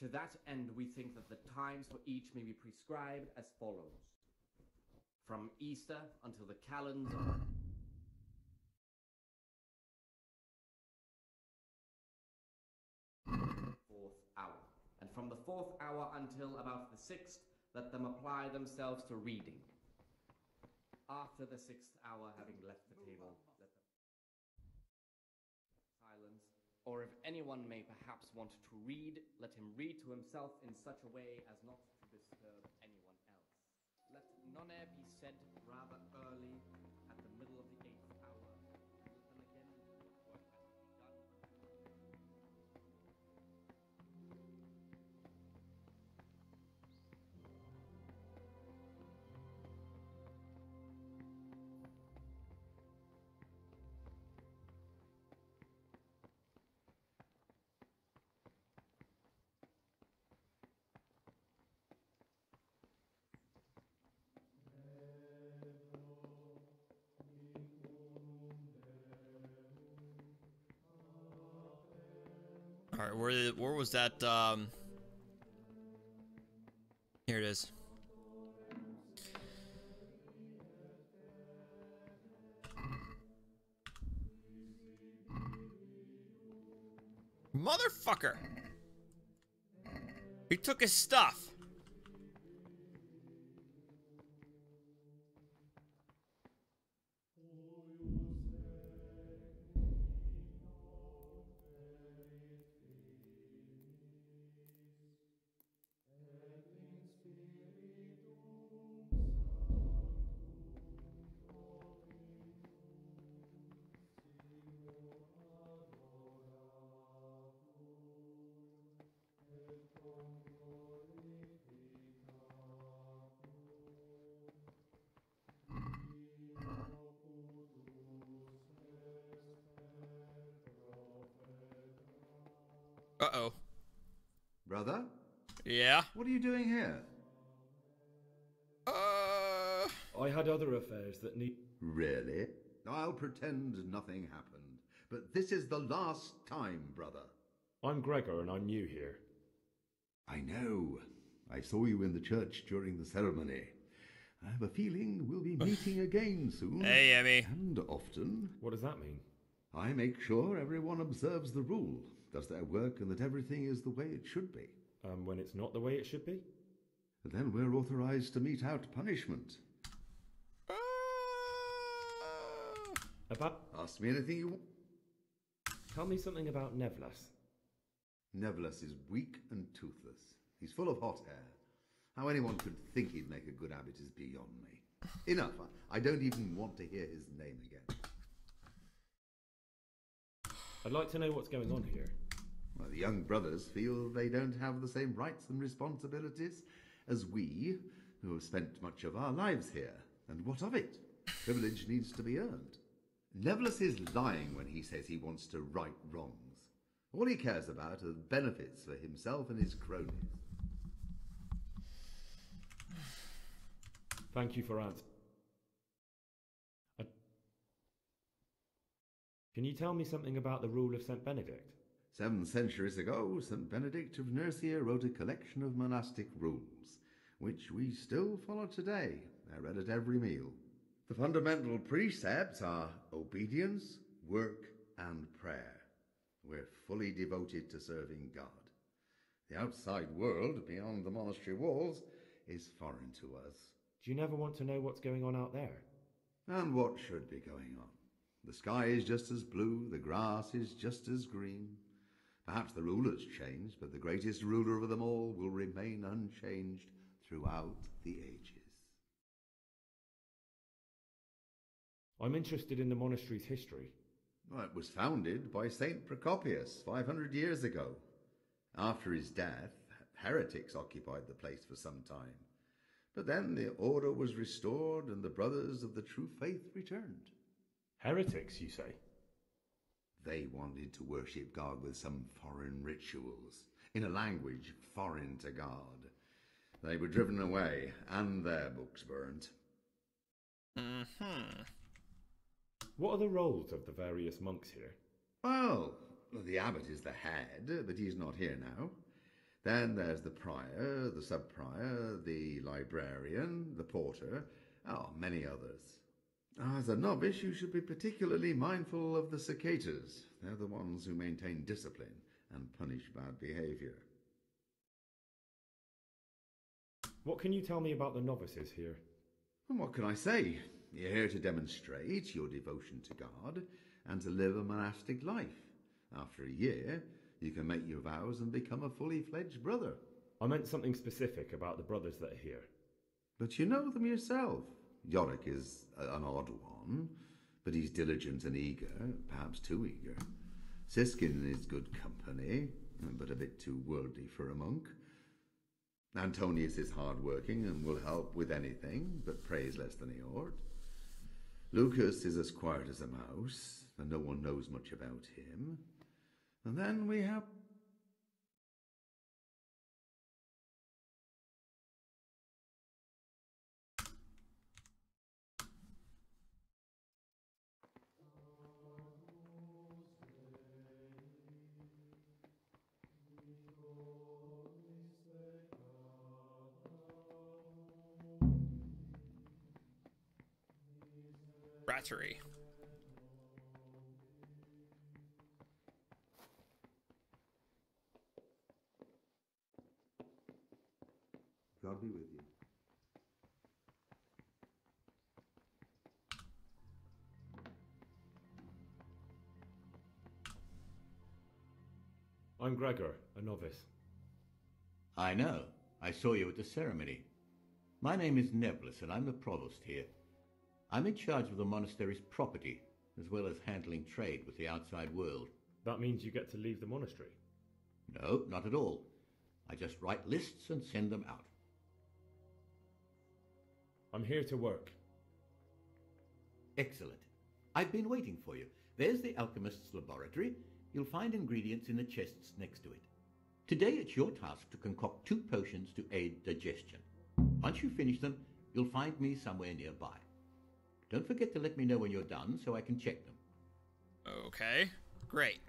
To that end, we think that the times for each may be prescribed as follows. From Easter until the calends of... fourth hour. And from the 4th hour until about the 6th, let them apply themselves to reading. After the 6th hour, having left the table, let them silence. Or if anyone may perhaps want to read, let him read to himself in such a way as not to disturb anyone else. Let none be said rather early at the middle of the 8th hour, and let them again do what work has to be done. All right, where was that? Here it is. Motherfucker! He took his stuff. Uh-oh. Brother? Yeah? What are you doing here? I had other affairs that need... Really? I'll pretend nothing happened. But this is the last time, brother. I'm Gregor and I'm new here. I know. I saw you in the church during the ceremony. I have a feeling we'll be meeting again soon. Hey, Emmy. And often. What does that mean? I make sure everyone observes the rule, does their work, and that everything is the way it should be. When it's not the way it should be? Then we're authorized to mete out punishment. Ask me anything you want. Tell me something about Nevlas. Nevlas is weak and toothless. He's full of hot hair. How anyone could think he'd make a good abbot is beyond me. Enough. I don't even want to hear his name again. I'd like to know what's going on here. Well, the young brothers feel they don't have the same rights and responsibilities as we, who have spent much of our lives here. And what of it? Privilege needs to be earned. Nevlas is lying when he says he wants to right wrongs. All he cares about are benefits for himself and his cronies. Thank you for answering. Can you tell me something about the rule of St. Benedict? 7 centuries ago, St. Benedict of Nursia wrote a collection of monastic rules, which we still follow today. They're read at every meal. The fundamental precepts are obedience, work, and prayer. We're fully devoted to serving God. The outside world, beyond the monastery walls, is foreign to us. Do you never want to know what's going on out there? And what should be going on? The sky is just as blue, the grass is just as green. Perhaps the ruler's changed, but the greatest ruler of them all will remain unchanged throughout the ages. I'm interested in the monastery's history. Well, it was founded by Saint Procopius 500 years ago. After his death, heretics occupied the place for some time. But then the order was restored and the brothers of the true faith returned. Heretics, you say? They wanted to worship God with some foreign rituals, in a language foreign to God. They were driven away, and their books burnt. Mm-hmm. What are the roles of the various monks here? Well, the abbot is the head, but he's not here now. Then there's the prior, the sub-prior, the librarian, the porter, many others. As a novice, you should be particularly mindful of the cicadas. They're the ones who maintain discipline and punish bad behavior. What can you tell me about the novices here? And what can I say? You're here to demonstrate your devotion to God and to live a monastic life. After a year, you can make your vows and become a fully fledged brother. I meant something specific about the brothers that are here. But you know them yourself. Yorick is an odd one, but he's diligent and eager, perhaps too eager. Siskin is good company, but a bit too worldly for a monk. Antonius is hard-working and will help with anything, but prays less than he ought. Lucas is as quiet as a mouse, and no one knows much about him. And then we have... Rattery. God be with you. I'm Gregor, a novice. I know. I saw you at the ceremony. My name is Nebulus, and I'm the provost here. I'm in charge of the monastery's property, as well as handling trade with the outside world. That means you get to leave the monastery? No, not at all. I just write lists and send them out. I'm here to work. Excellent. I've been waiting for you. There's the alchemist's laboratory. You'll find ingredients in the chests next to it. Today it's your task to concoct 2 potions to aid digestion. Once you finish them, you'll find me somewhere nearby. Don't forget to let me know when you're done so I can check them. Okay, great.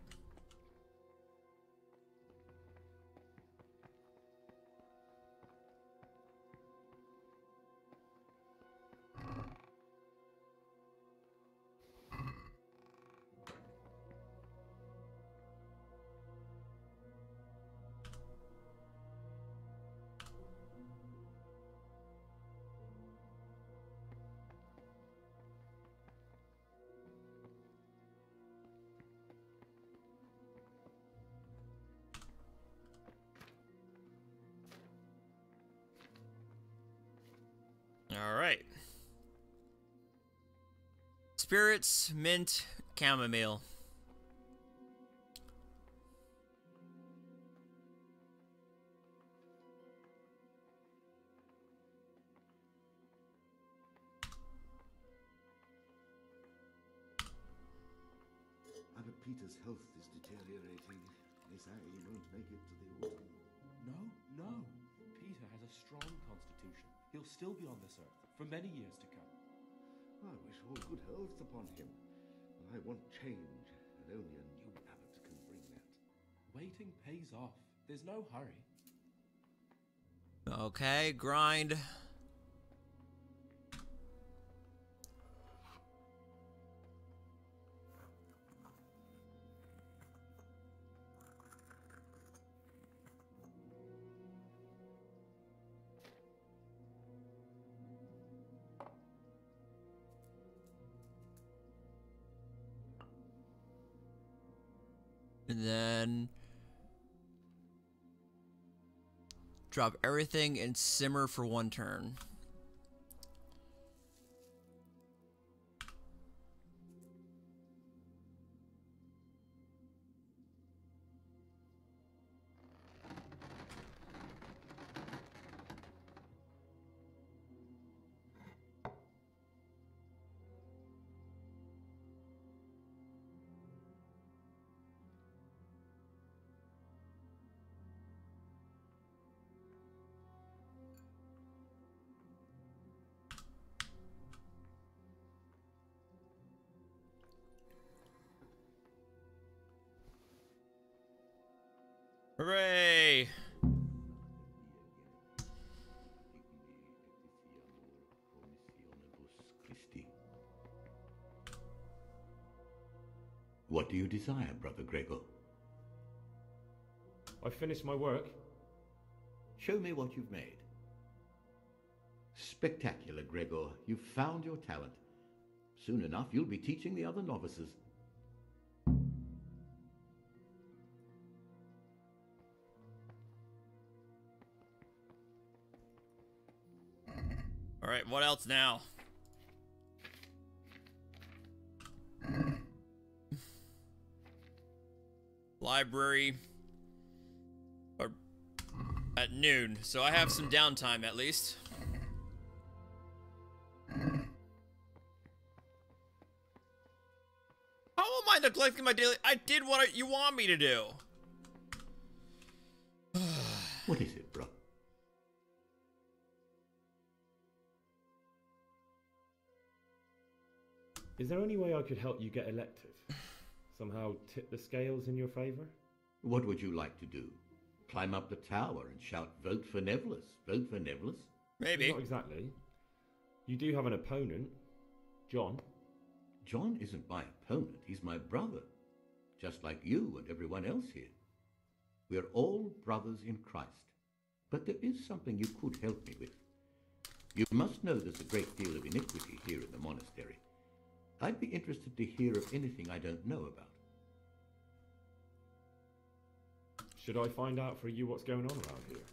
All right. Spirits, mint, chamomile. Abbot Peter's health is deteriorating. They say he won't make it to the autumn. No. Peter has a strong constitution. He'll still be on this earth for many years to come. I wish all good health upon him. I want change, and only a new abbot can bring that. Waiting pays off. There's no hurry. Okay, grind. And then drop everything and simmer for 1 turn. Hooray! What do you desire, Brother Gregor? I've finished my work. Show me what you've made. Spectacular, Gregor. You've found your talent. Soon enough, you'll be teaching the other novices. All right, what else now? Library. Or at noon, so I have some downtime at least. How am I neglecting my daily? I did what you want me to do. What is it, bro? Is there any way I could help you get elected? Somehow tip the scales in your favour? What would you like to do? Climb up the tower and shout, "Vote for Nevillus, vote for Nevillus"? Maybe. Not exactly. You do have an opponent, John. John isn't my opponent, he's my brother. Just like you and everyone else here. We're all brothers in Christ. But there is something you could help me with. You must know there's a great deal of iniquity here in the monastery. I'd be interested to hear of anything I don't know about. Should I find out for you what's going on around here?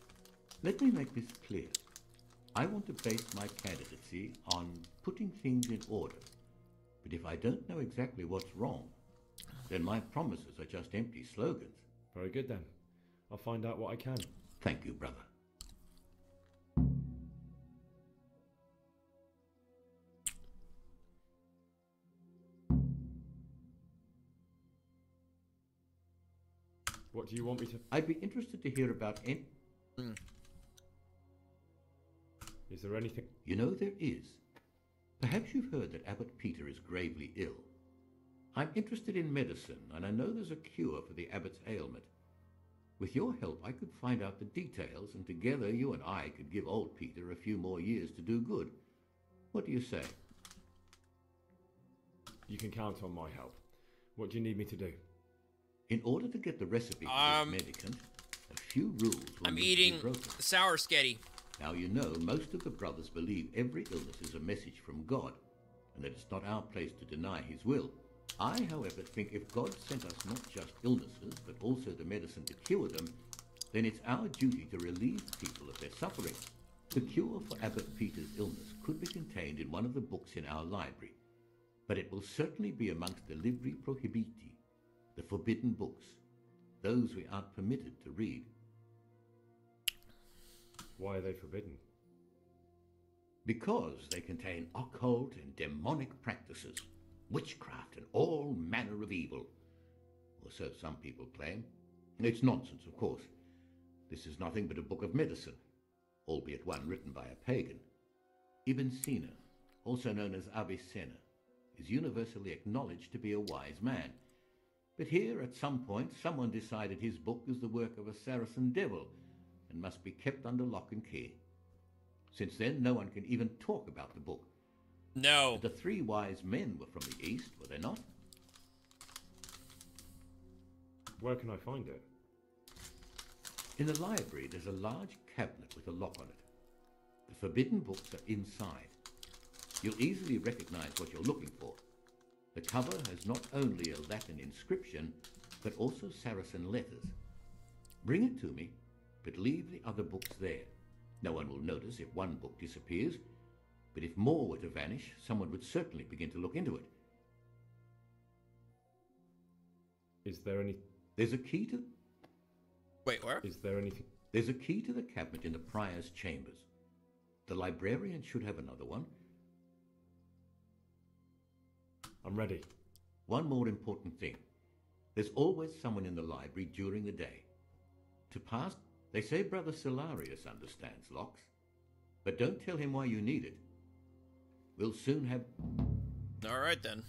Let me make this clear. I want to base my candidacy on putting things in order. But if I don't know exactly what's wrong, then my promises are just empty slogans. Very good then. I'll find out what I can. Thank you, brother. What do you want me to... I'd be interested to hear about Is there anything... You know, there is. Perhaps you've heard that Abbot Peter is gravely ill. I'm interested in medicine, and I know there's a cure for the abbot's ailment. With your help, I could find out the details, and together you and I could give old Peter a few more years to do good. What do you say? You can count on my help. What do you need me to do? In order to get the recipe for this medicament, a few rules will I'm need to be eating broken. sour sketty. Now you know most of the brothers believe every illness is a message from God, and that it's not our place to deny his will. I, however, think if God sent us not just illnesses, but also the medicine to cure them, then it's our duty to relieve people of their suffering. The cure for Abbot Peter's illness could be contained in one of the books in our library, but it will certainly be amongst the Libri Prohibiti, the forbidden books, those we aren't permitted to read. Why are they forbidden? Because they contain occult and demonic practices, witchcraft and all manner of evil. Or so some people claim. It's nonsense, of course. This is nothing but a book of medicine, albeit one written by a pagan. Ibn Sina, also known as Avicenna, is universally acknowledged to be a wise man. But here, at some point, someone decided his book is the work of a Saracen devil and must be kept under lock and key. Since then, no one can even talk about the book. No. The three wise men were from the East, were they not? Where can I find it? In the library, there's a large cabinet with a lock on it. The forbidden books are inside. You'll easily recognize what you're looking for. The cover has not only a Latin inscription, but also Saracen letters. Bring it to me, but leave the other books there. No one will notice if one book disappears, but if more were to vanish, someone would certainly begin to look into it. Is there any... There's a key to... Wait, where? Is there anything... There's a key to the cabinet in the prior's chambers. The librarian should have another one. I'm ready. One more important thing. There's always someone in the library during the day. To pass, they say Brother Solarius understands locks. But don't tell him why you need it. We'll soon have... All right, then.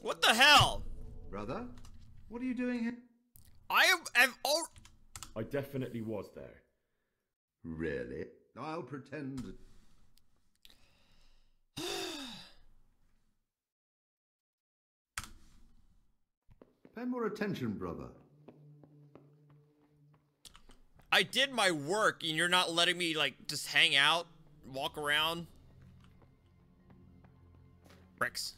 What the hell? Brother, what are you doing here? I have all. I definitely was there. Really? I'll pretend. Pay more attention, brother. I did my work, and you're not letting me, like, just hang out, walk around. Bricks.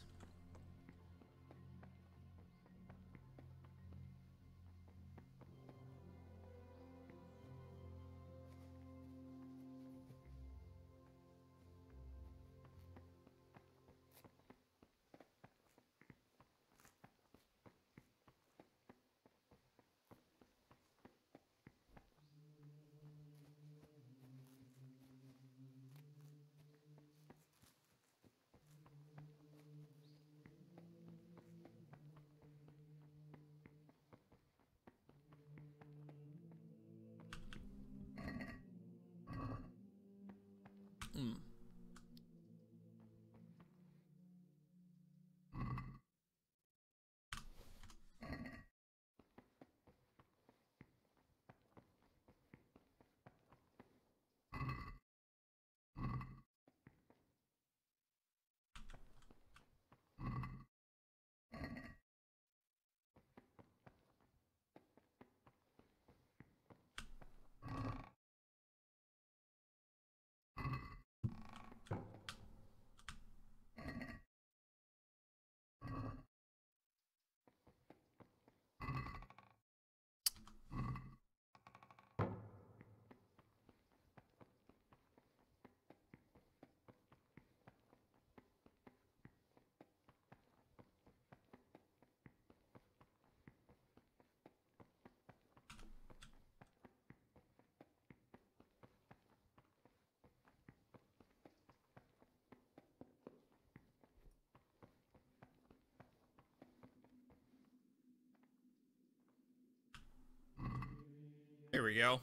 Here we go.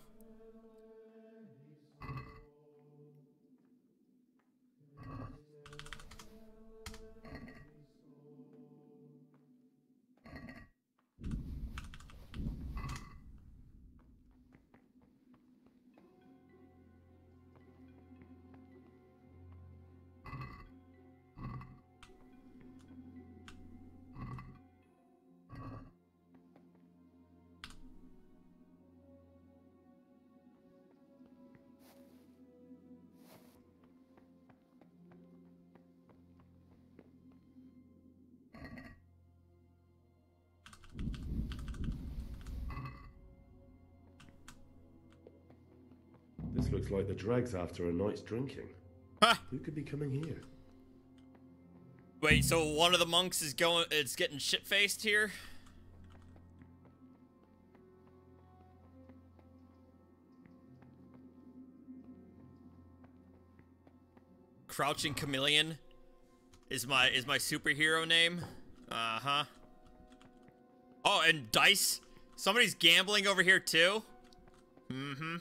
This looks like the dregs after a night's drinking. Huh. Who could be coming here? Wait, so one of the monks is getting shit-faced here? Crouching Chameleon is my superhero name. Uh-huh. Oh, and dice? Somebody's gambling over here too? Mm-hmm.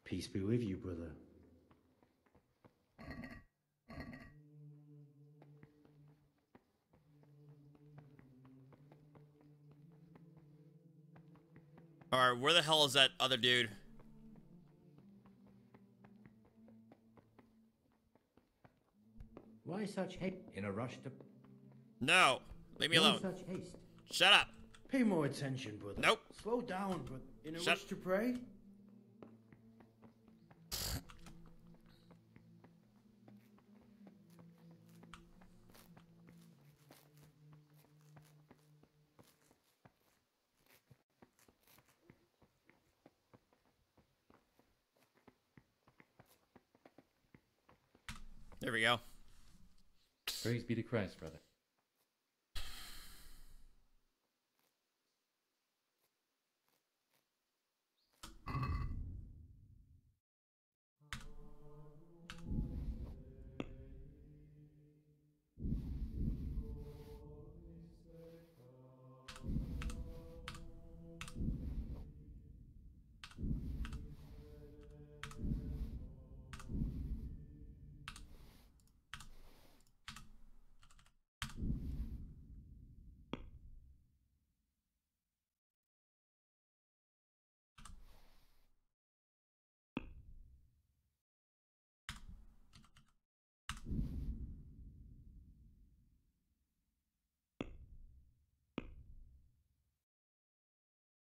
Peace be with you, brother. Alright, where the hell is that other dude? Why such haste? In a rush to... No! Leave me alone. Such haste. Shut up! Pay more attention, brother. Nope. Slow down, brother. In a Shut- rush to pray? There we go. Praise be to Christ, brother.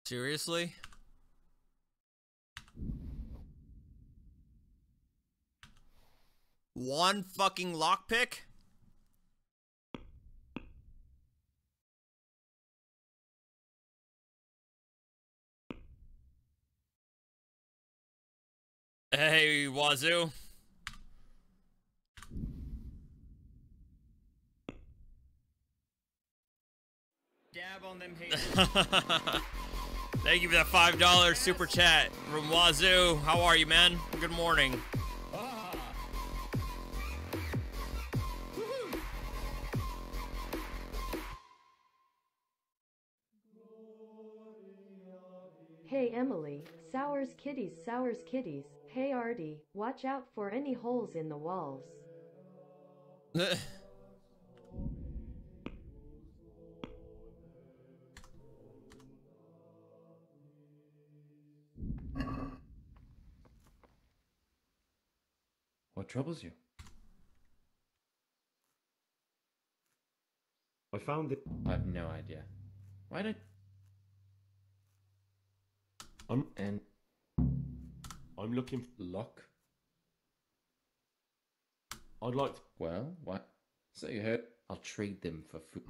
Seriously? One fucking lockpick? Hey, Wazoo. Dab on them haters. Thank you for that $5 super chat from Wazoo. How are you, man? Good morning. Hey Emily, Sours kitties, Sours kitties. Hey Artie, watch out for any holes in the walls. What troubles you? I found it. I have no idea. Why don't... And... I'm looking for luck. I'd like to... Well, what? So you heard? I'll trade them for food.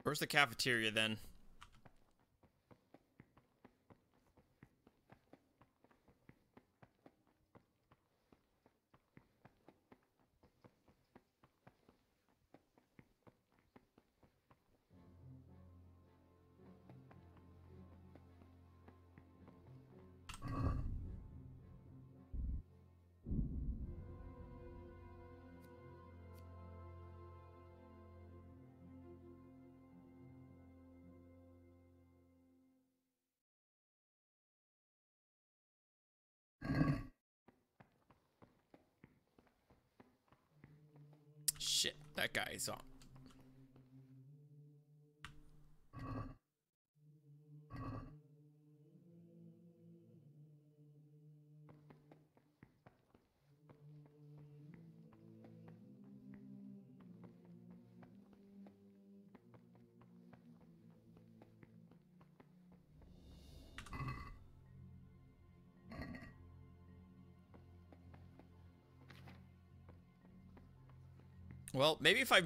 Where's the cafeteria then? Shit, that guy is on. Well, maybe if I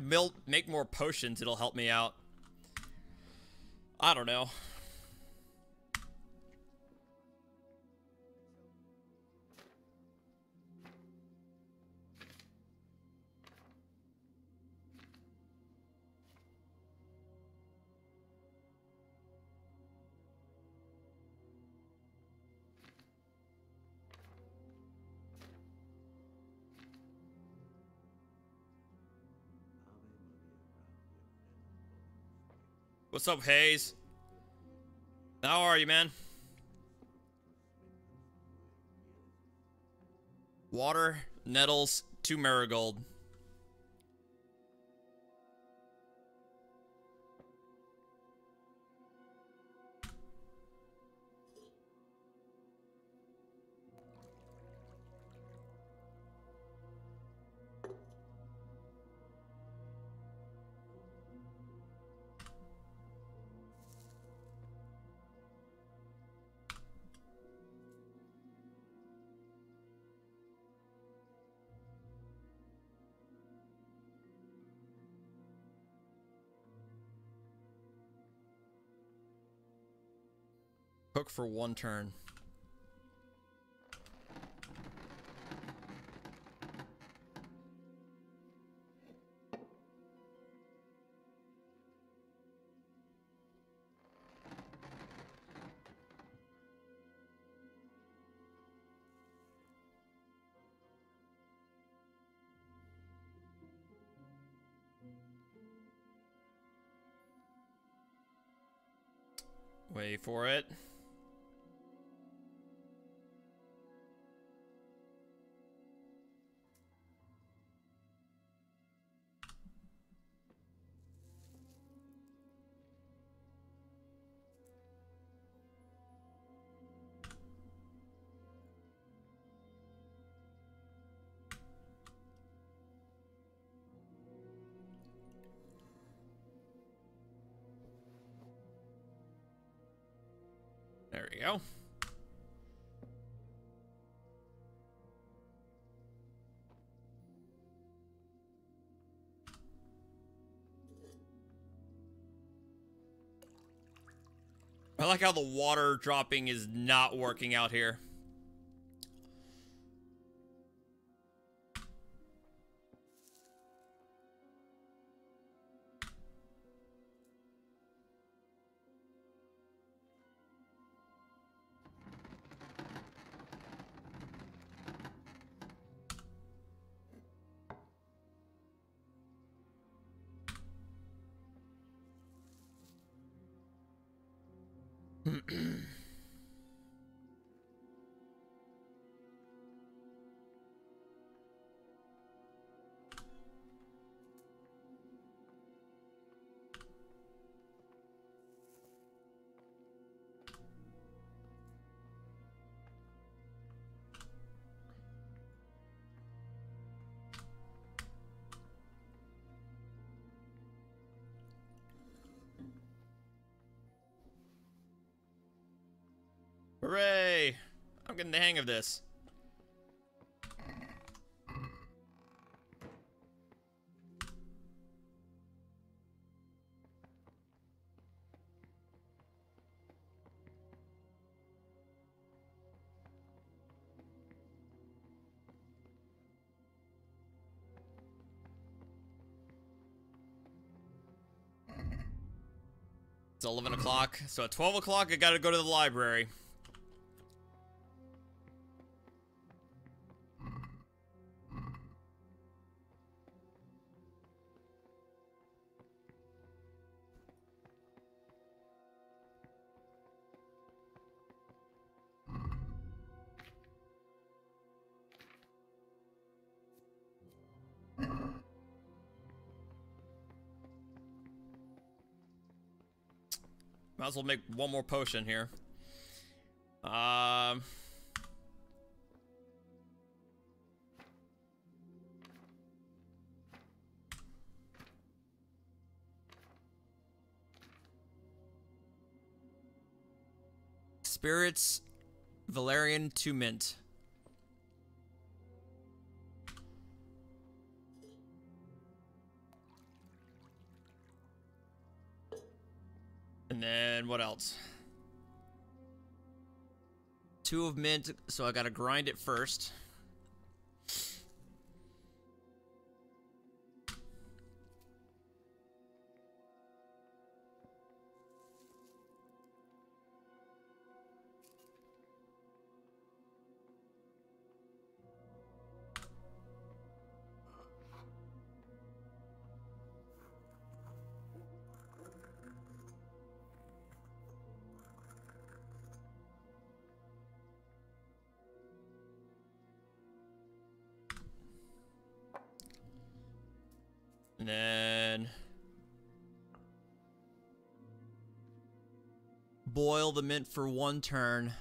make more potions, it'll help me out. I don't know. What's up, Hayes? How are you, man? Water, nettles, 2 marigold. Cook for 1 turn. Wait for it. There we go. I like how the water dropping is not working out here. Hooray! I'm getting the hang of this. It's 11 o'clock, so at 12 o'clock I gotta go to the library. Might as well make one more potion here. Spirits, Valerian, 2 mint. And then what else? 2 of mint, so I gotta grind it first. And then boil the mint for 1 turn.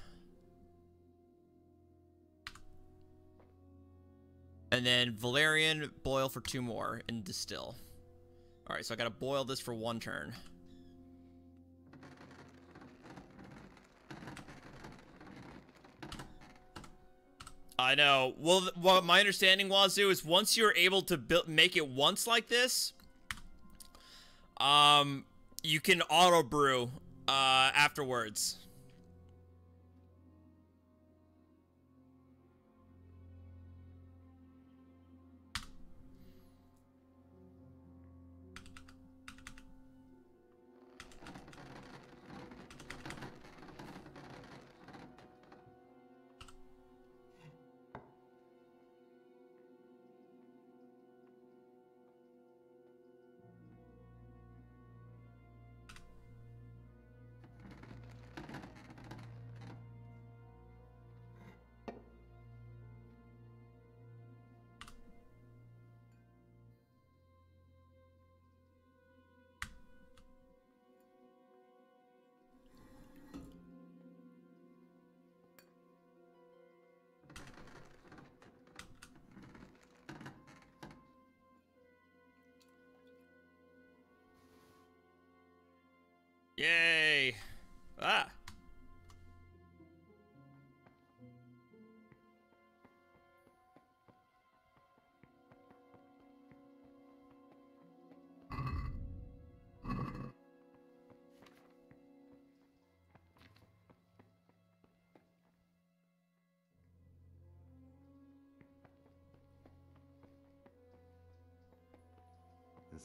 And then Valerian, boil for 2 more and distill. Alright, so I gotta boil this for 1 turn. I know. Well, what my understanding, Wazoo, is once you're able to make it once like this, you can auto brew afterwards. Yay! Ah!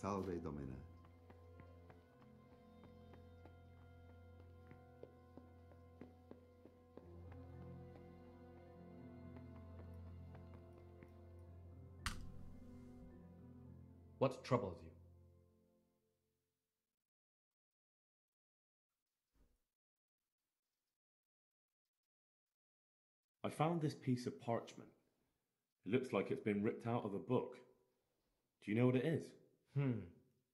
Salve Domine. What troubles you? I found this piece of parchment. It looks like it's been ripped out of a book. Do you know what it is?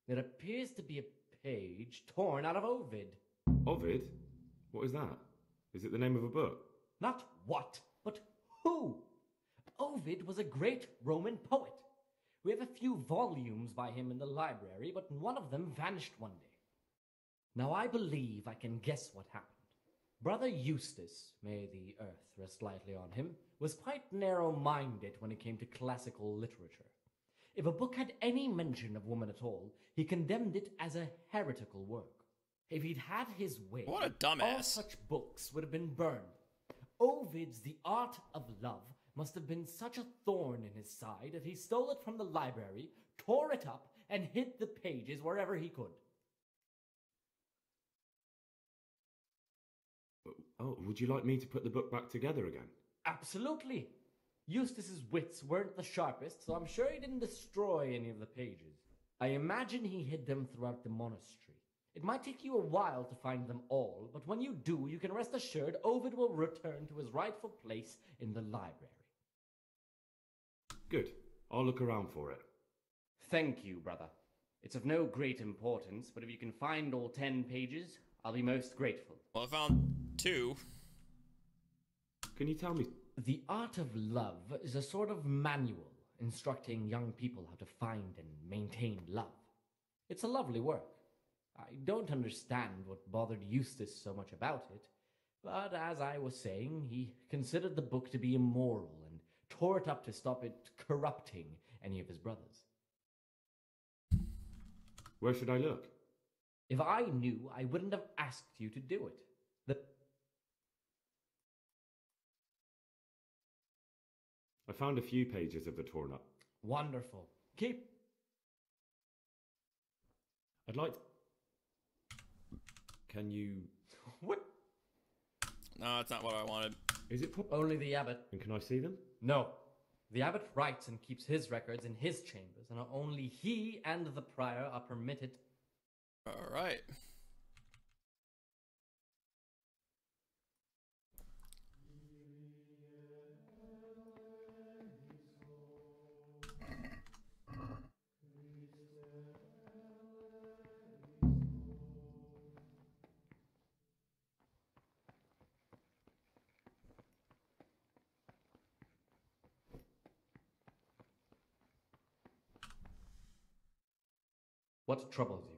It appears to be a page torn out of Ovid. Ovid? What is that? Is it the name of a book? Not what, but who. Ovid was a great Roman poet. We have a few volumes by him in the library, but one of them vanished one day. Now I believe I can guess what happened. Brother Eustace, may the earth rest lightly on him, was quite narrow-minded when it came to classical literature. If a book had any mention of woman at all, he condemned it as a heretical work. If he'd had his way, what a dumbass. all such books would have been burned. Ovid's The Art of Love must have been such a thorn in his side that he stole it from the library, tore it up, and hid the pages wherever he could. Oh, would you like me to put the book back together again? Absolutely. Eustace's wits weren't the sharpest, so I'm sure he didn't destroy any of the pages. I imagine he hid them throughout the monastery. It might take you a while to find them all, but when you do, you can rest assured Ovid will return to his rightful place in the library. Good. I'll look around for it. Thank you, brother. It's of no great importance, but if you can find all 10 pages, I'll be most grateful. Well, I found 2. Can you tell me? The Art of Love is a sort of manual instructing young people how to find and maintain love. It's a lovely work. I don't understand what bothered Eustace so much about it, but as I was saying, he considered the book to be immoral and tore it up to stop it corrupting any of his brothers. Where should I look? If I knew, I wouldn't have asked you to do it. I found a few pages of the torn up. Wonderful. Keep. I'd like... Can you... What? No, that's not what I wanted. Is it... Only the abbot. And can I see them? No. The abbot writes and keeps his records in his chambers, and only he and the prior are permitted. All right. What troubles you?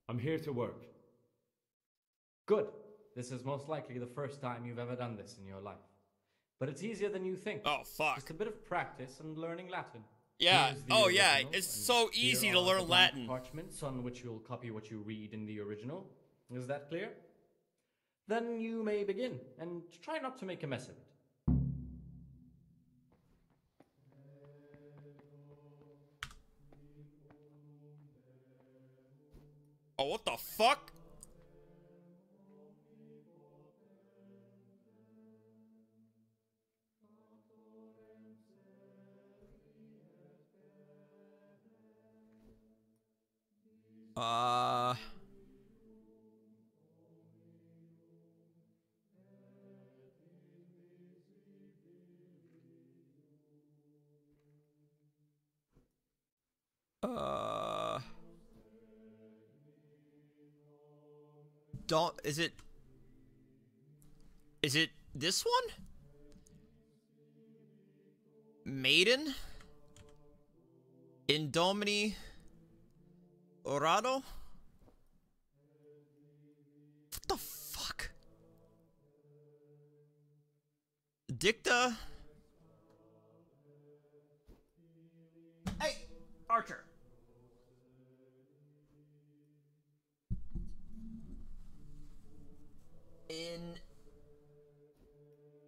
I'm here to work. Good. This is most likely the first time you've ever done this in your life. But it's easier than you think. Oh, fuck. Just a bit of practice and learning Latin. Yeah. Oh, yeah. It's so easy to learn Latin. Parchments on which you'll copy what you read in the original. Is that clear? Then you may begin, and try not to make a mess of it. Oh, what the fuck? Is it this one? Maiden? In Domini Orado? Dicta. Hey, Archer.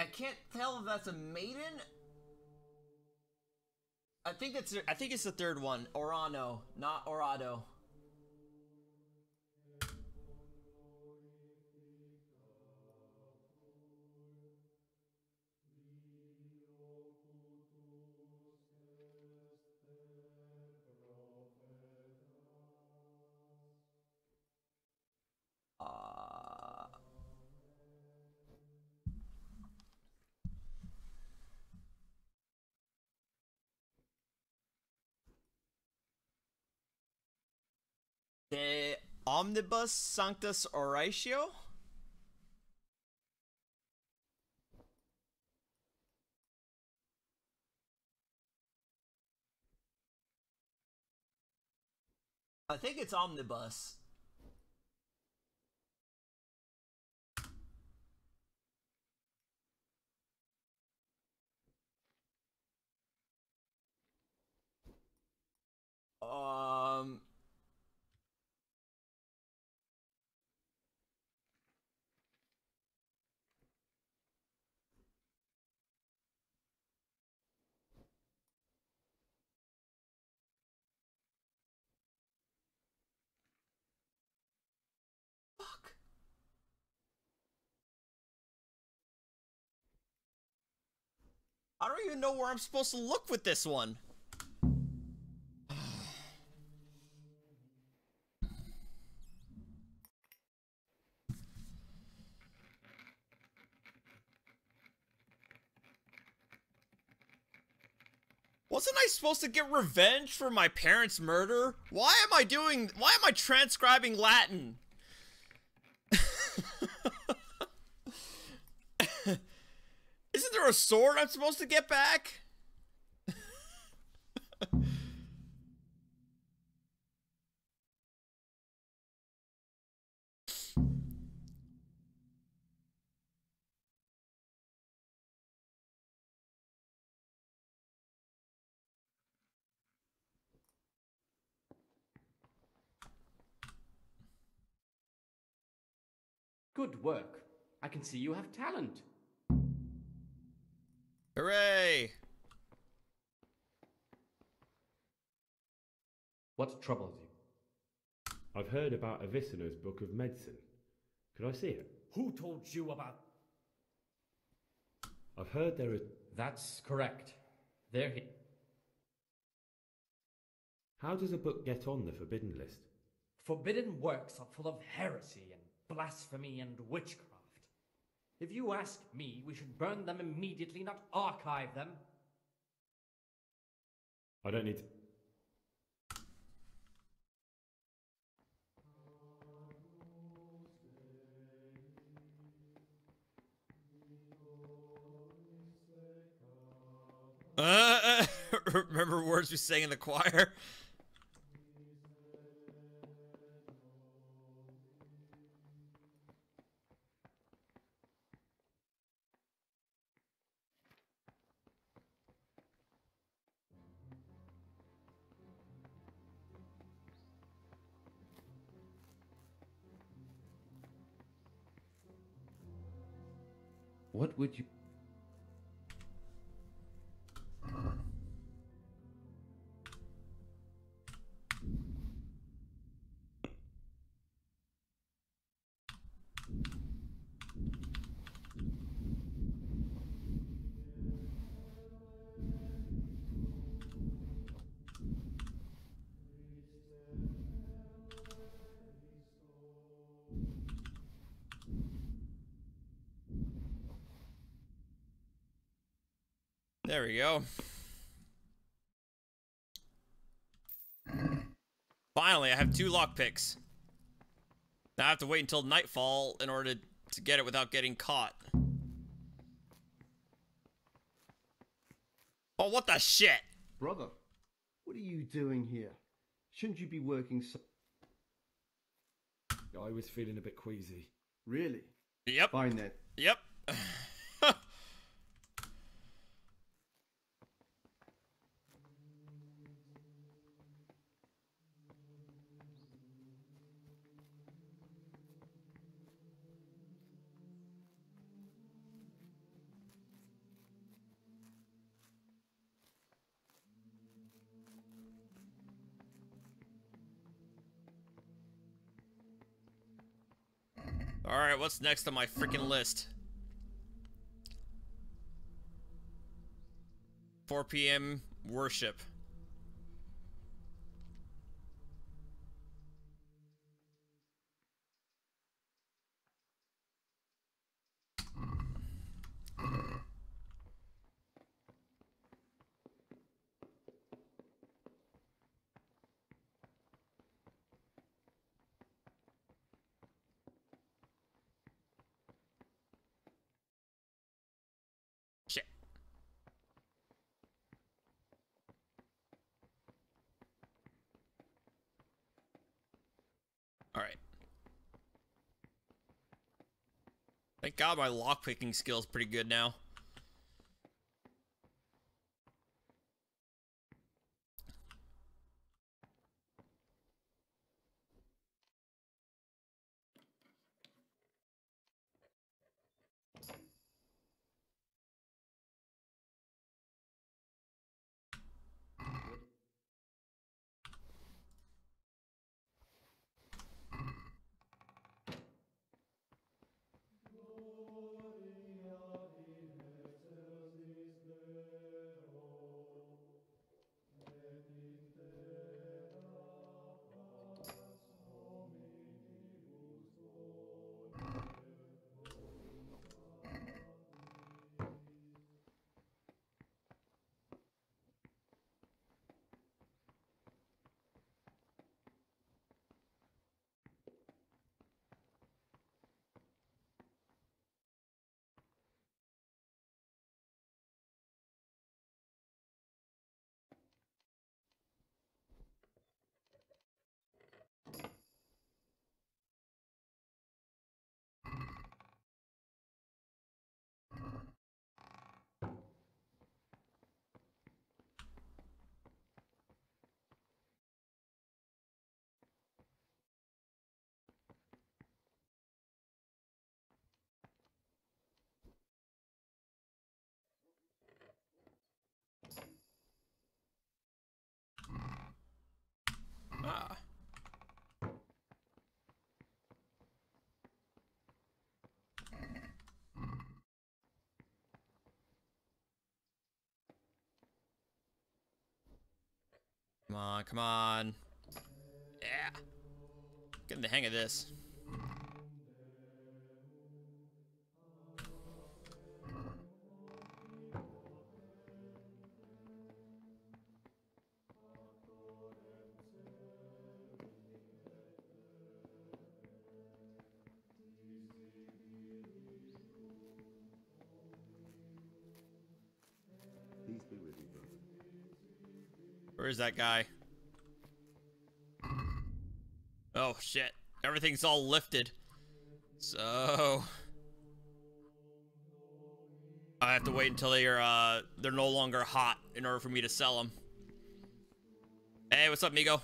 I can't tell if that's a maiden. I think it's the third one. Orano, not Orado. De Omnibus Sanctus Oratio? I think it's Omnibus. Fuck. I don't even know where I'm supposed to look with this one. Wasn't I supposed to get revenge for my parents' murder? Why am I transcribing Latin? Isn't there a sword I'm supposed to get back? Good work. I can see you have talent. Hooray! What troubles you? I've heard about Avicenna's Book of Medicine. Could I see it? Who told you about... I've heard there are... That's correct. They're here. How does a book get on the forbidden list? Forbidden works are full of heresy and blasphemy and witchcraft. If you ask me, we should burn them immediately, not archive them. I don't need to... Remember words we sang in the choir? What would you... There we go. Finally, I have 2 lockpicks. Now I have to wait until nightfall in order to get it without getting caught. Oh, what the shit? Brother, what are you doing here? Shouldn't you be working so... I was feeling a bit queasy. Really? Yep. Fine then. Yep. Alright, what's next on my freaking list? 4 p.m. worship. Shit. Alright. Thank God my lockpicking skill's pretty good now. Ah. Come on, come on. Yeah. Getting the hang of this. Peace be with you, brother. Where is that guy? Oh shit. Everything's all lifted. So I have to wait until they're no longer hot in order for me to sell them. Hey, what's up, Migo?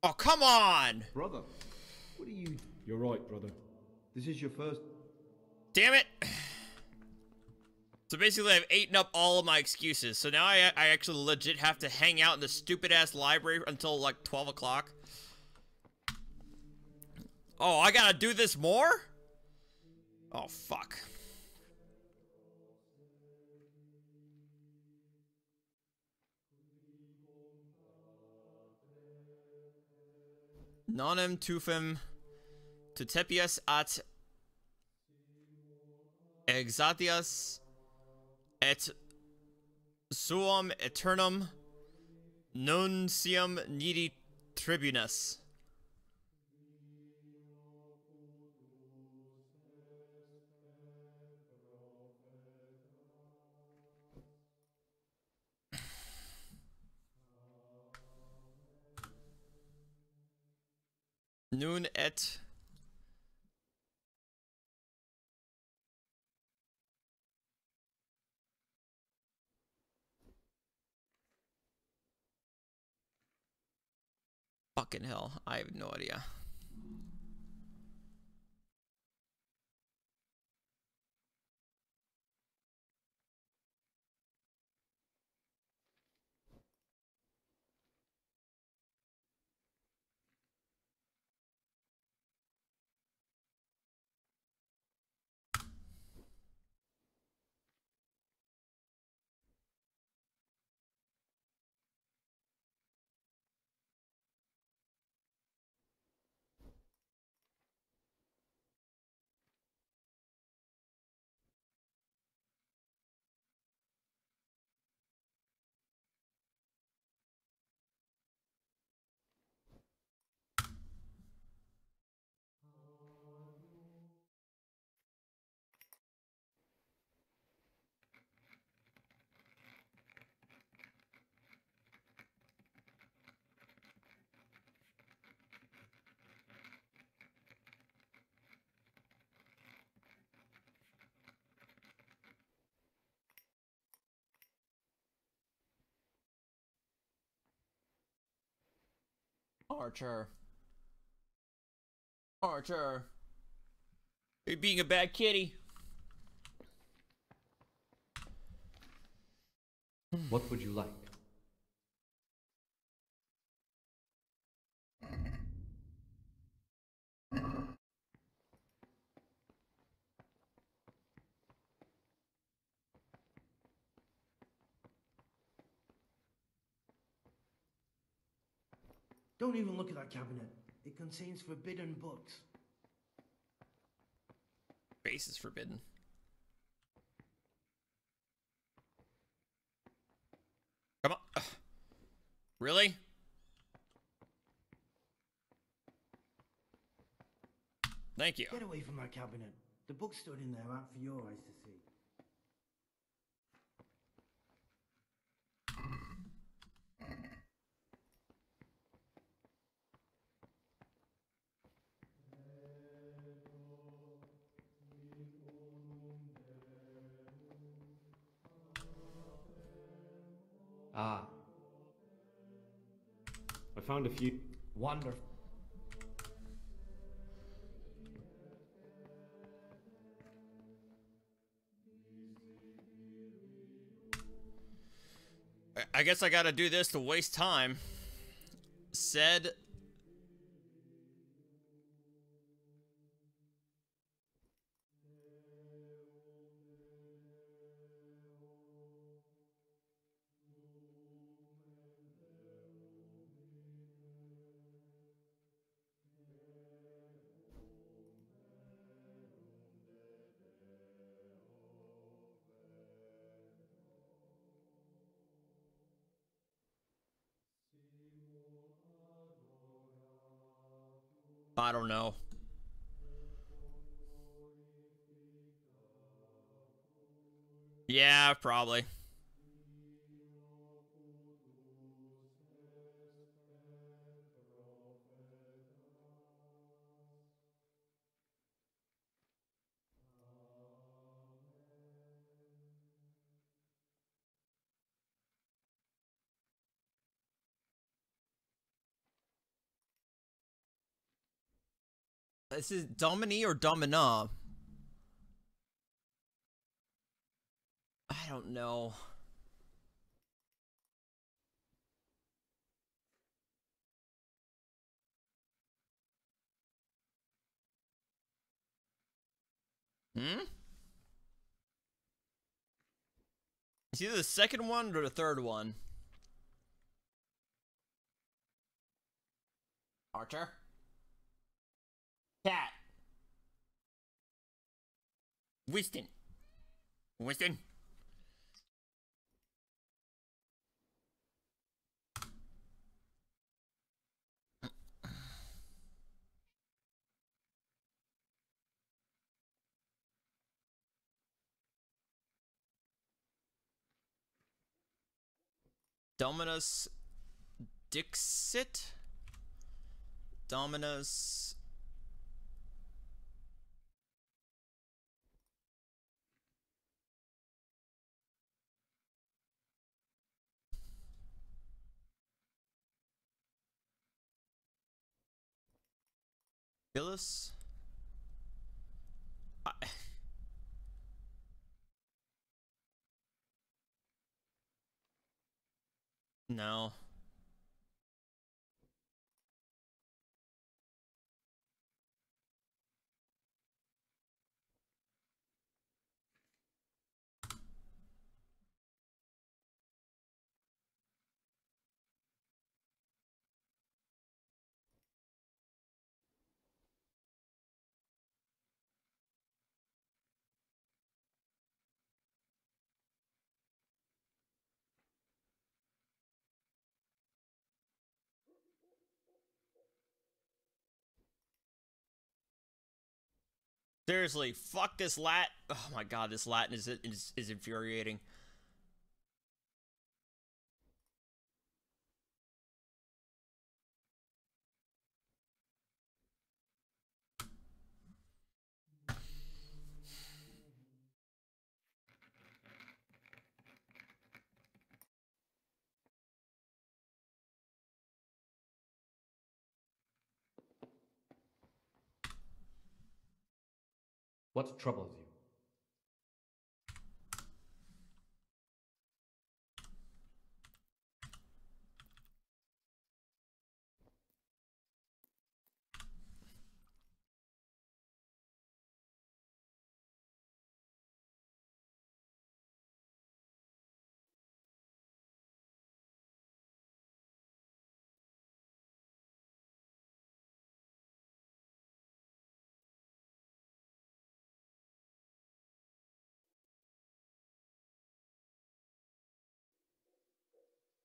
Oh, come on! Brother, what are you... You're right, brother. This is your first... Damn it! So basically, I've eaten up all of my excuses. So now I actually legit have to hang out in the stupid-ass library until, like, 12 o'clock. Oh, I gotta do this more? Oh, fuck. Nonem tufem tutepias at exatias et suam aeternum nuncium nidi tribunus. Noon et. Fucking hell, I have no idea. Archer. Archer. You're being a bad kitty. What would you like? Don't even look at that cabinet. It contains forbidden books. Space is forbidden. Come on. Ugh. Really? Thank you. Get away from that cabinet. The books stood in there out for your eyes to see. Ah. I found a few. Wonderful. I guess I gotta do this to waste time. Said. I don't know. Yeah, probably. This is Domini or Domina? I don't know. Hmm? It's either the second one or the third one. Archer? Cat. Winston. Winston. Dominus Dixit? Dominus. Gillis? No. Seriously, fuck this Lat. Oh my god, this Latin is infuriating. What troubles you?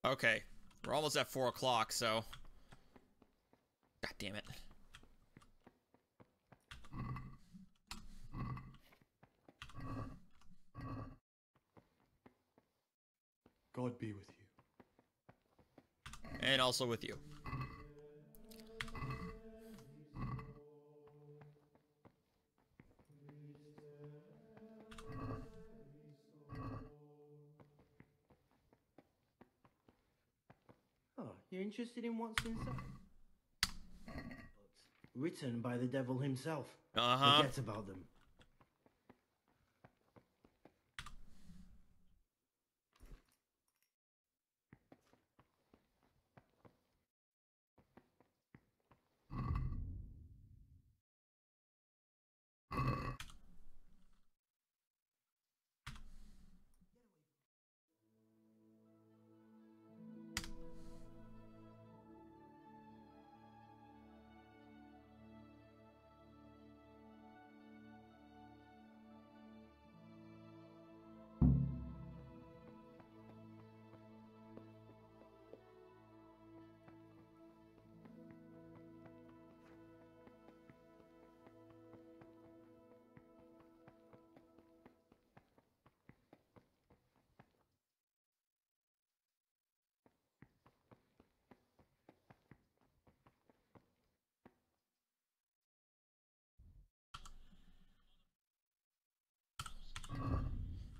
Okay, we're almost at 4 o'clock, so... God damn it. God be with you. And also with you. Oh, you're interested in what's inside? But written by the devil himself. Uh-huh. Forget about them.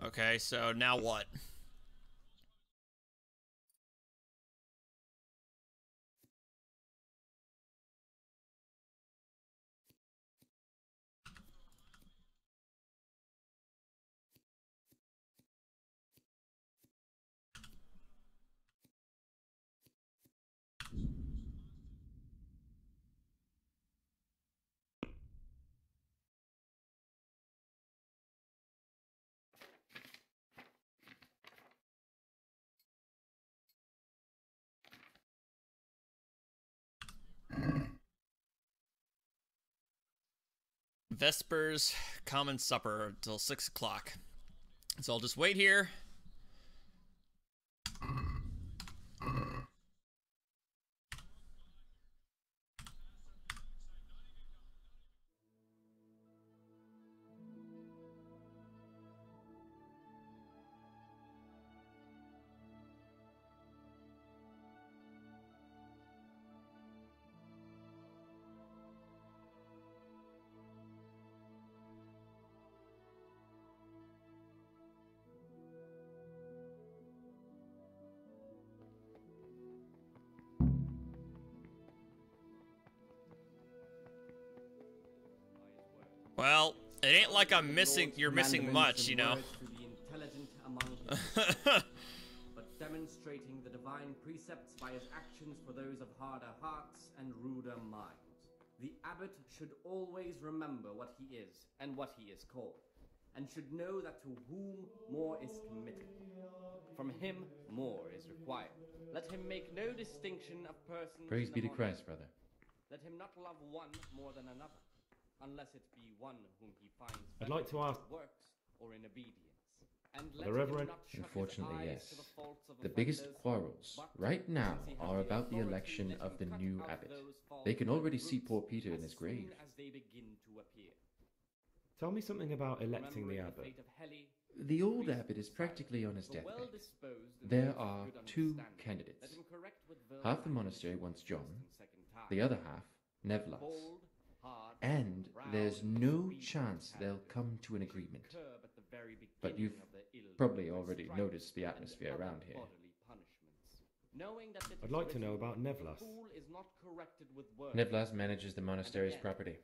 Okay, so now what? Vespers common supper until 6 o'clock. So I'll just wait here. Well, it ain't like I'm missing. You're missing much, you know. But demonstrating the divine precepts by his actions for those of harder hearts and ruder minds. The abbot should always remember what he is and what he is called, and should know that to whom more is committed, from him more is required. Let him make no distinction of persons. Praise be to Christ, brother. Let him not love one more than another, unless it be one whom he finds I'd like to ask, works or in obedience. And the Reverend? Unfortunately, yes. The biggest quarrels right now are about the election of the new abbot. They can already see poor Peter in his grave. Tell me something about electing the abbot. The old abbot is practically on his deathbed. There are two candidates. Half the monastery wants John, the other half, Nevlas. And there's no chance they'll come to an agreement. But you've probably already noticed the atmosphere around here. I'd like to know about Nevlas. Nevlas manages the monastery's property.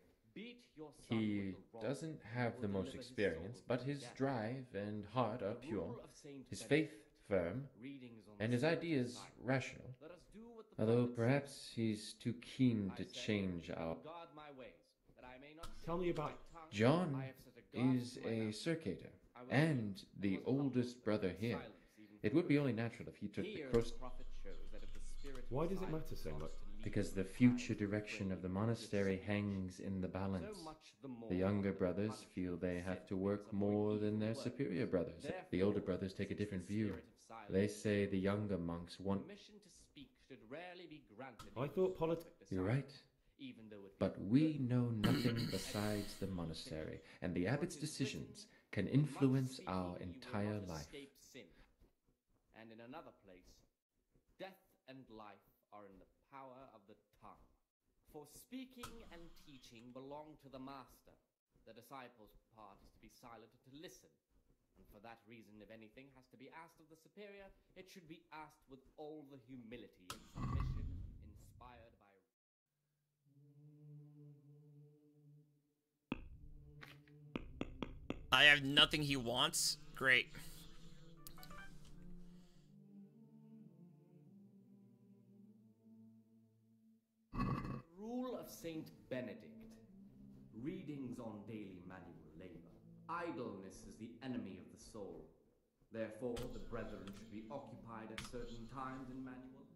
He doesn't have the most experience, but his drive and heart are pure, his faith firm, and his ideas rational. Although perhaps he's too keen to change our... Tell me about... John is a circator, and the oldest brother here. It would be only natural if he took the cross... Why does it matter so much? Because the future direction of the monastery hangs in the balance. The younger brothers feel they have to work more than their superior brothers. The older brothers take a different view. They say the younger monks want... I thought politics... You're right. But we know nothing besides the monastery, and the abbot's decisions can influence our entire life. And in another place, death and life are in the power of the tongue. For speaking and teaching belong to the master. The disciple's part is to be silent and to listen. And for that reason, if anything has to be asked of the superior, it should be asked with all the humility and submission inspired by... I have nothing he wants? Great. Rule of Saint Benedict. Readings on daily manual labor. Idleness is the enemy of the soul. Therefore, the brethren should be occupied at certain times in manual.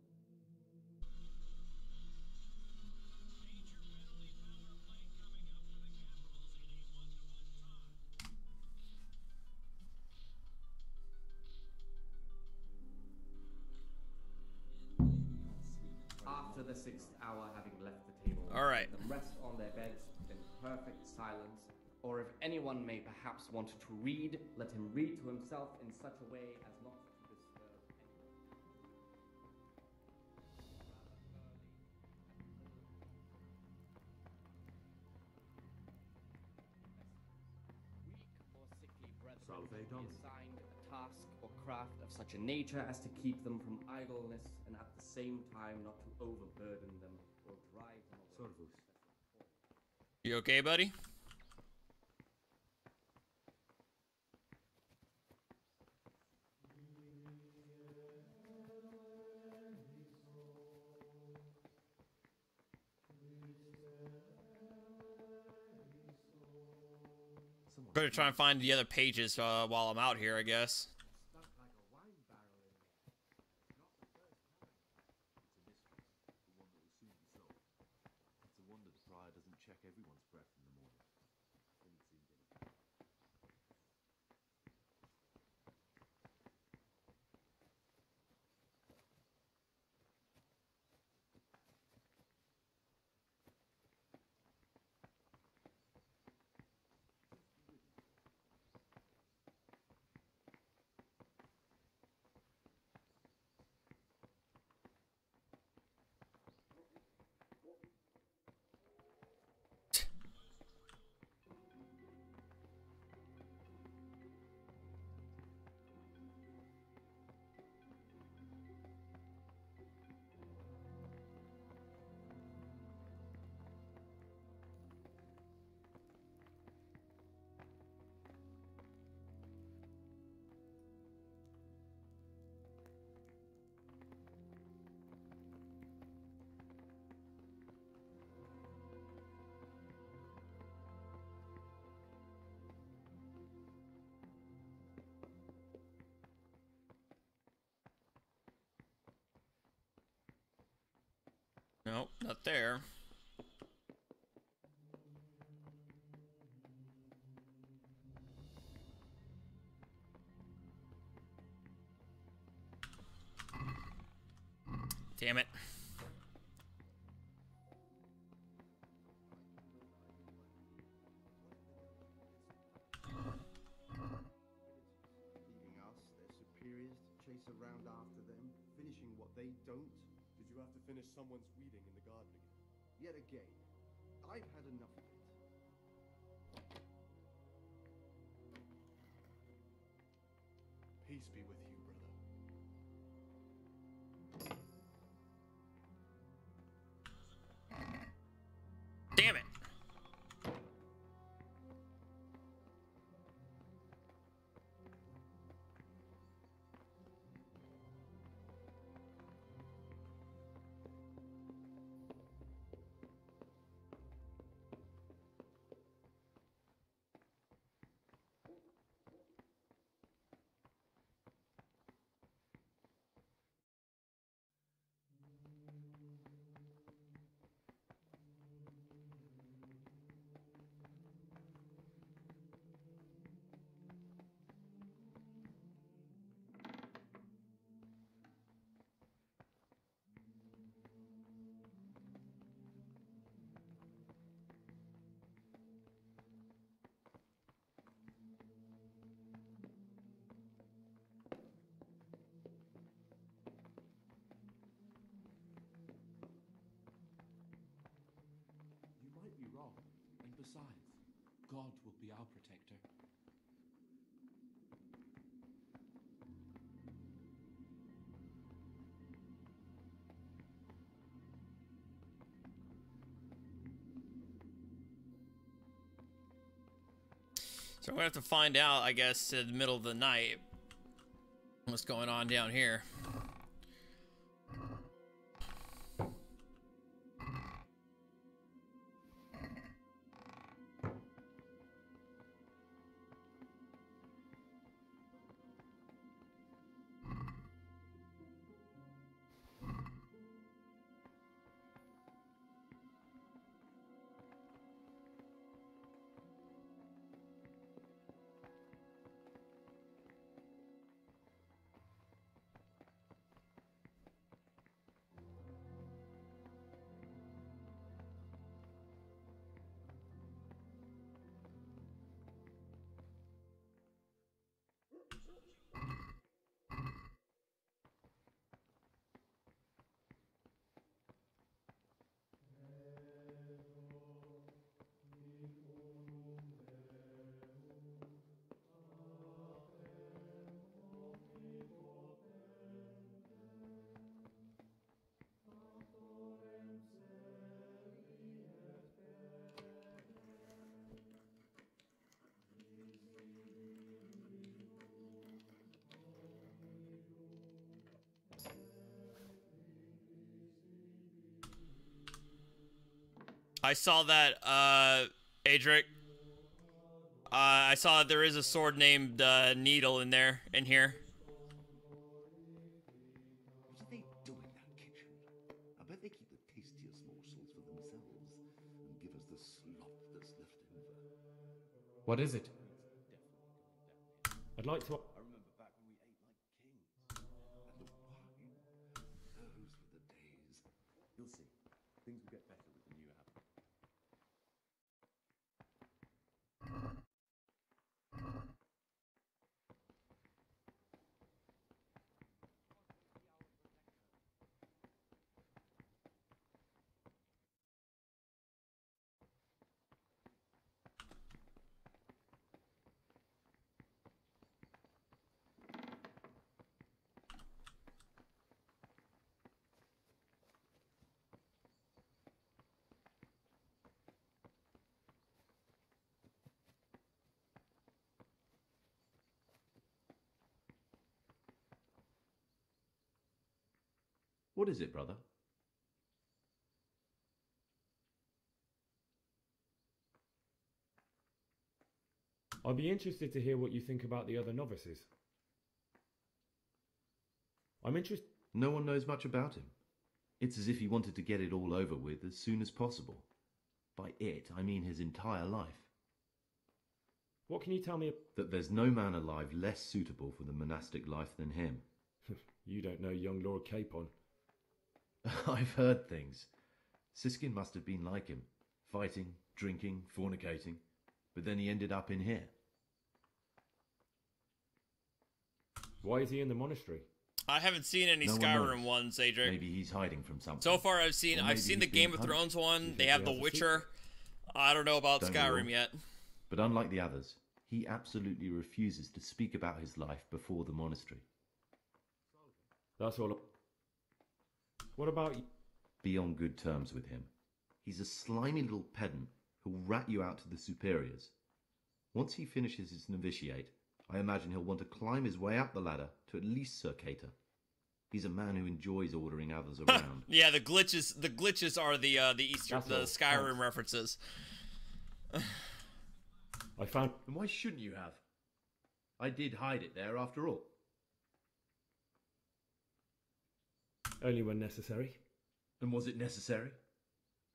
After the 6th hour, having left the table, all right, let them rest on their beds in perfect silence. Or if anyone may perhaps want to read, let him read to himself in such a way as not to disturb anyone. Weak or sickly brethren be assigned a task or craft of such a nature as to keep them from idleness, and at the same time not to overburden them or drive them away. You okay, buddy? Gonna try and find the other pages while I'm out here, I guess. Not there. Damn it. Leaving us, their superiors, to chase around after them, finishing what they don't. Did you have to finish someone's weeding in the garden again? Yet again, I've had enough of it. Peace be with you, brother. Damn it. You might be wrong, and besides, God will be our protector. So we're gonna have to find out, I guess, in the middle of the night what's going on down here. I saw that, Adric. I saw that there is a sword named Needle in here. What are they doing in that kitchen? I bet they keep the tastiest morsels for themselves and give us the slop that's left over. What is it? I'd like to... I remember back when we ate like kings. And the wine. Those were the days. You'll see. Things will get better with the new app. What is it, brother? I'd be interested to hear what you think about the other novices. I'm interested... No one knows much about him. It's as if he wanted to get it all over with as soon as possible. By it, I mean his entire life. What can you tell me? That there's no man alive less suitable for the monastic life than him. You don't know young Lord Capon. I've heard things. Siskin must have been like him. Fighting, drinking, fornicating. But then he ended up in here. Why is he in the monastery? I haven't seen any Skyrim ones, Adric. Maybe he's hiding from something. So far, I've seen the Game of Thrones one. They have The Witcher. I don't know about Skyrim yet. But unlike the others, he absolutely refuses to speak about his life before the monastery. That's all. What about you? Be on good terms with him. He's a slimy little pedant who'll rat you out to the superiors. Once he finishes his novitiate, I imagine he'll want to climb his way up the ladder to at least Sir Cater. He's a man who enjoys ordering others around. Yeah, the glitches are the Skyrim references. I found. And why shouldn't you have? I did hide it there after all. Only when necessary. And was it necessary?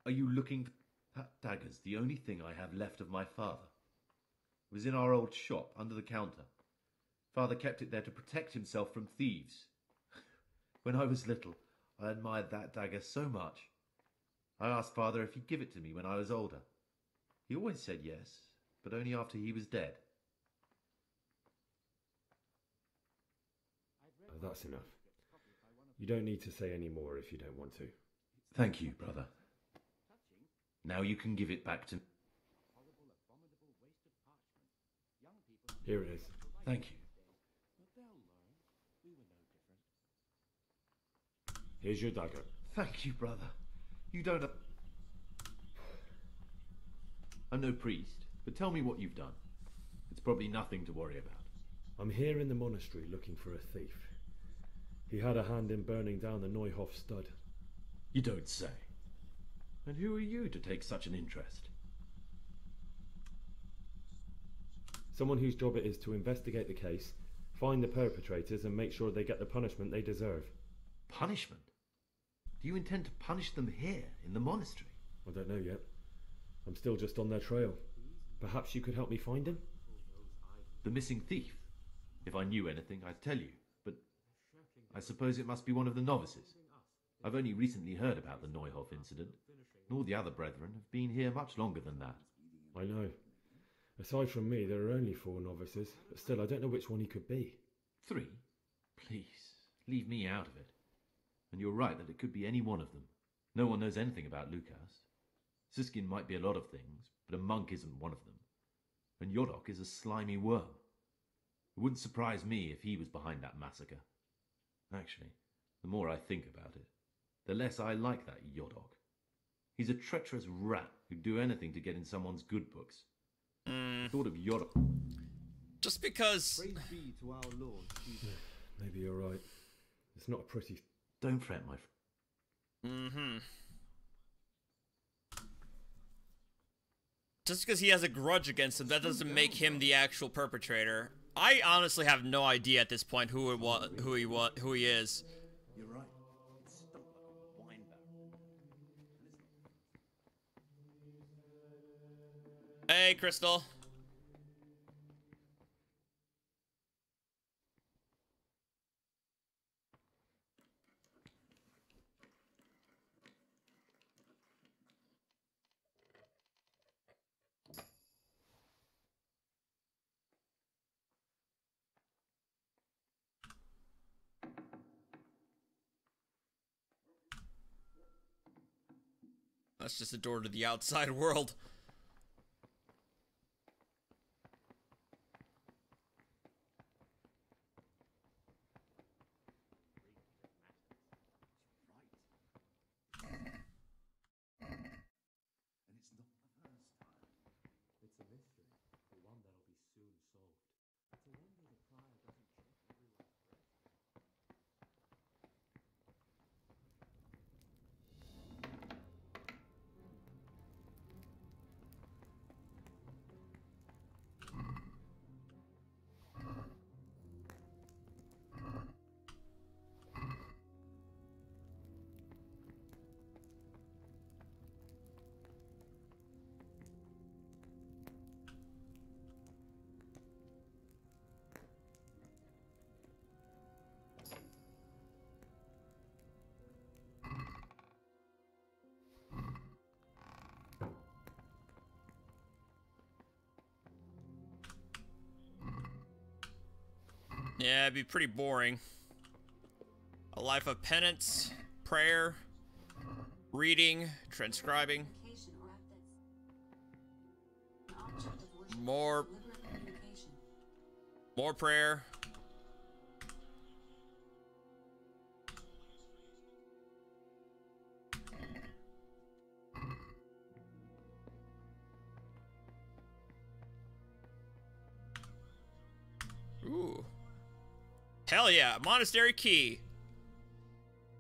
Are you looking for that dagger's the only thing I have left of my father? It was in our old shop under the counter. Father kept it there to protect himself from thieves. When I was little, I admired that dagger so much. I asked Father if he'd give it to me when I was older. He always said yes, but only after he was dead. That's enough. You don't need to say any more if you don't want to. Thank you, brother. Now you can give it back to me. Here it is. Thank you. Here's your dagger. Thank you, brother. You don't... I'm no priest, but tell me what you've done. It's probably nothing to worry about. I'm here in the monastery looking for a thief. He had a hand in burning down the Neuhof stud. You don't say. And who are you to take such an interest? Someone whose job it is to investigate the case, find the perpetrators and make sure they get the punishment they deserve. Punishment? Do you intend to punish them here, in the monastery? I don't know yet. I'm still just on their trail. Perhaps you could help me find him? The missing thief? If I knew anything, I'd tell you, but I suppose it must be one of the novices. I've only recently heard about the Neuhof incident, and all the other brethren have been here much longer than that. I know. Aside from me, there are only 4 novices, but still, I don't know which one he could be. 3? Please, leave me out of it. And you're right that it could be any one of them. No one knows anything about Lukas. Siskin might be a lot of things, but a monk isn't one of them. And Yodok is a slimy worm. It wouldn't surprise me if he was behind that massacre. Actually, the more I think about it, the less I like that Yodok. He's a treacherous rat who'd do anything to get in someone's good books. I thought of Yodok. Just because... Praise be to our Lord Jesus. Maybe you're right. It's not a pretty... Don't fret, my friend. Just because he has a grudge against him, that doesn't make him the actual perpetrator. I honestly have no idea at this point who he is. You're right. It stunk like a wine barrel. Hey, Crystal. That's just a door to the outside world. It's a mystery, but one that'll be soon solved. It's a wonder the prior doesn't check everyone's breath. Yeah, it'd be pretty boring. A life of penance, prayer, reading, transcribing. More prayer. Ooh. Hell yeah, monastery key.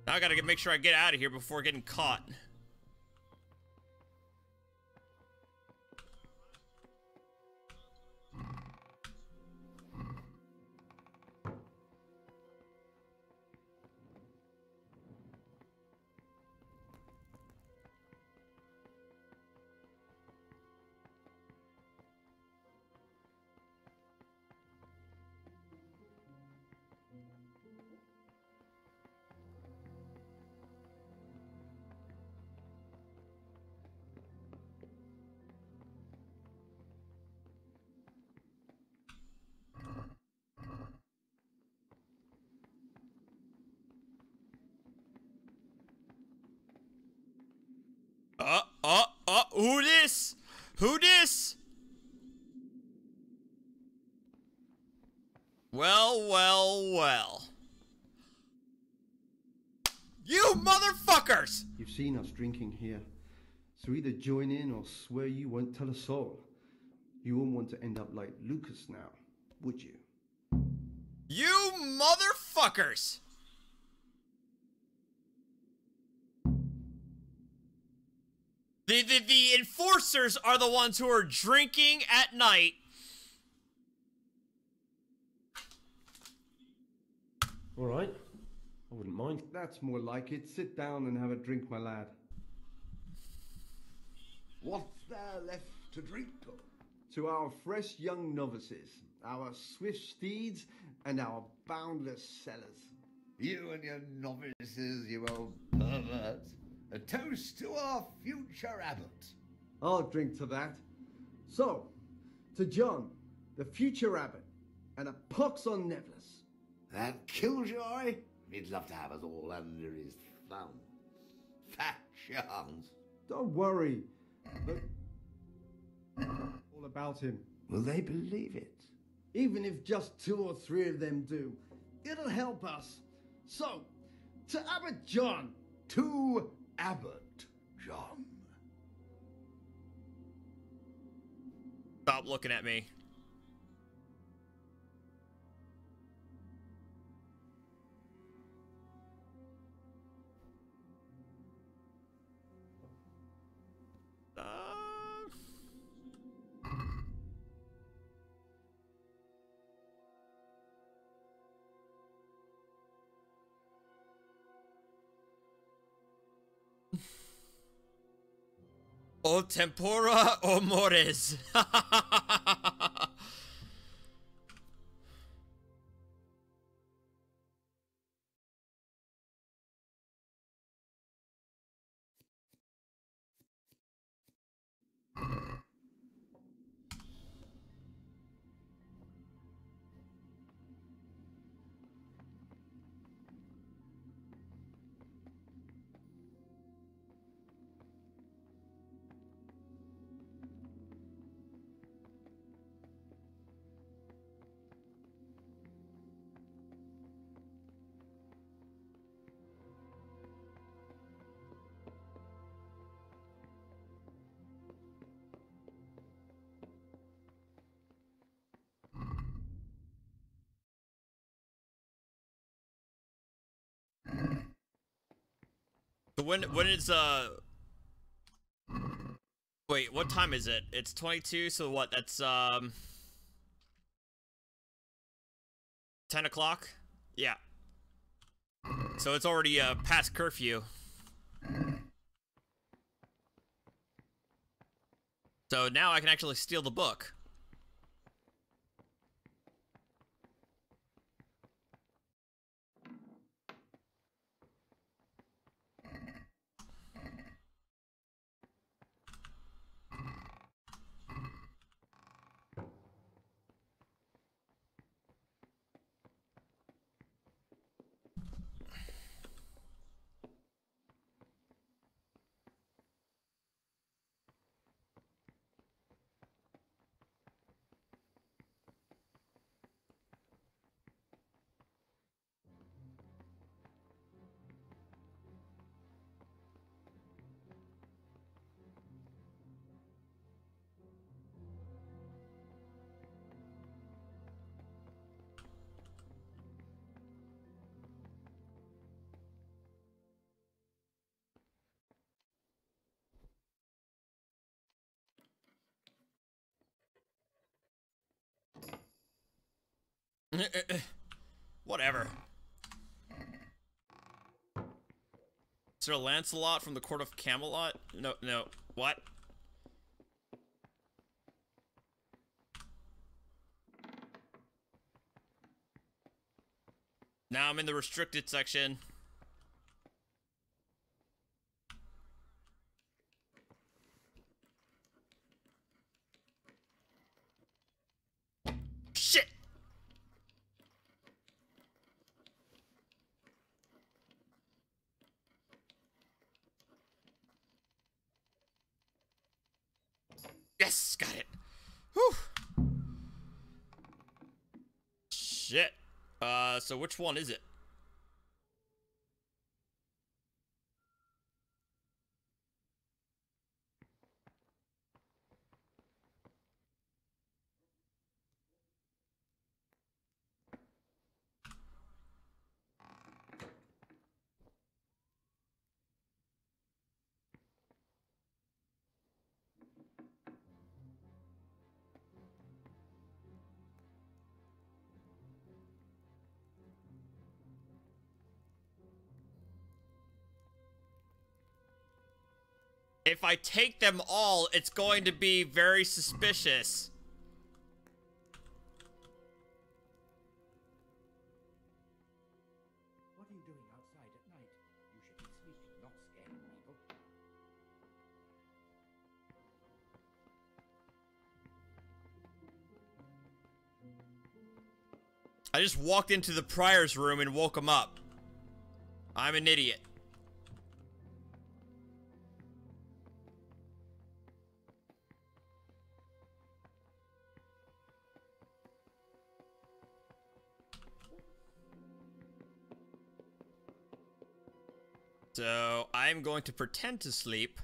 Now I gotta make sure I get out of here before getting caught. Who this? Who this? Well. You motherfuckers! You've seen us drinking here, so either join in or swear you won't tell a soul. You wouldn't want to end up like Lucas now, would you? You motherfuckers! The enforcers are the ones who are drinking at night. All right. I wouldn't mind. That's more like it. Sit down and have a drink, my lad. What's there left to drink of? To our fresh young novices, our swift steeds, and our boundless cellars. You and your novices, you old pervert. A toast to our future abbot. I'll drink to that. So, to John, the future abbot, and a pox on Nevlis. That killjoy? He'd love to have us all under his thumb. Fat chance. Don't worry. Look, all about him. Will they believe it? Even if just 2 or 3 of them do, it'll help us. So, to Abbot John. To Abbot John. Stop looking at me. O tempora o mores. So when is wait, what time is it? It's 22, so what, that's 10 o'clock? Yeah. So it's already past curfew. So now I can actually steal the book. Whatever. Sir Lancelot from the Court of Camelot? No, no. What? Now I'm in the restricted section. Shit! Yes, got it. Whew. Shit. So which one is it? If I take them all, it's going to be very suspicious. What are you doing outside at night? You should be sleeping, not scaring people. I just walked into the prior's room and woke him up. I'm an idiot. So, I'm going to pretend to sleep.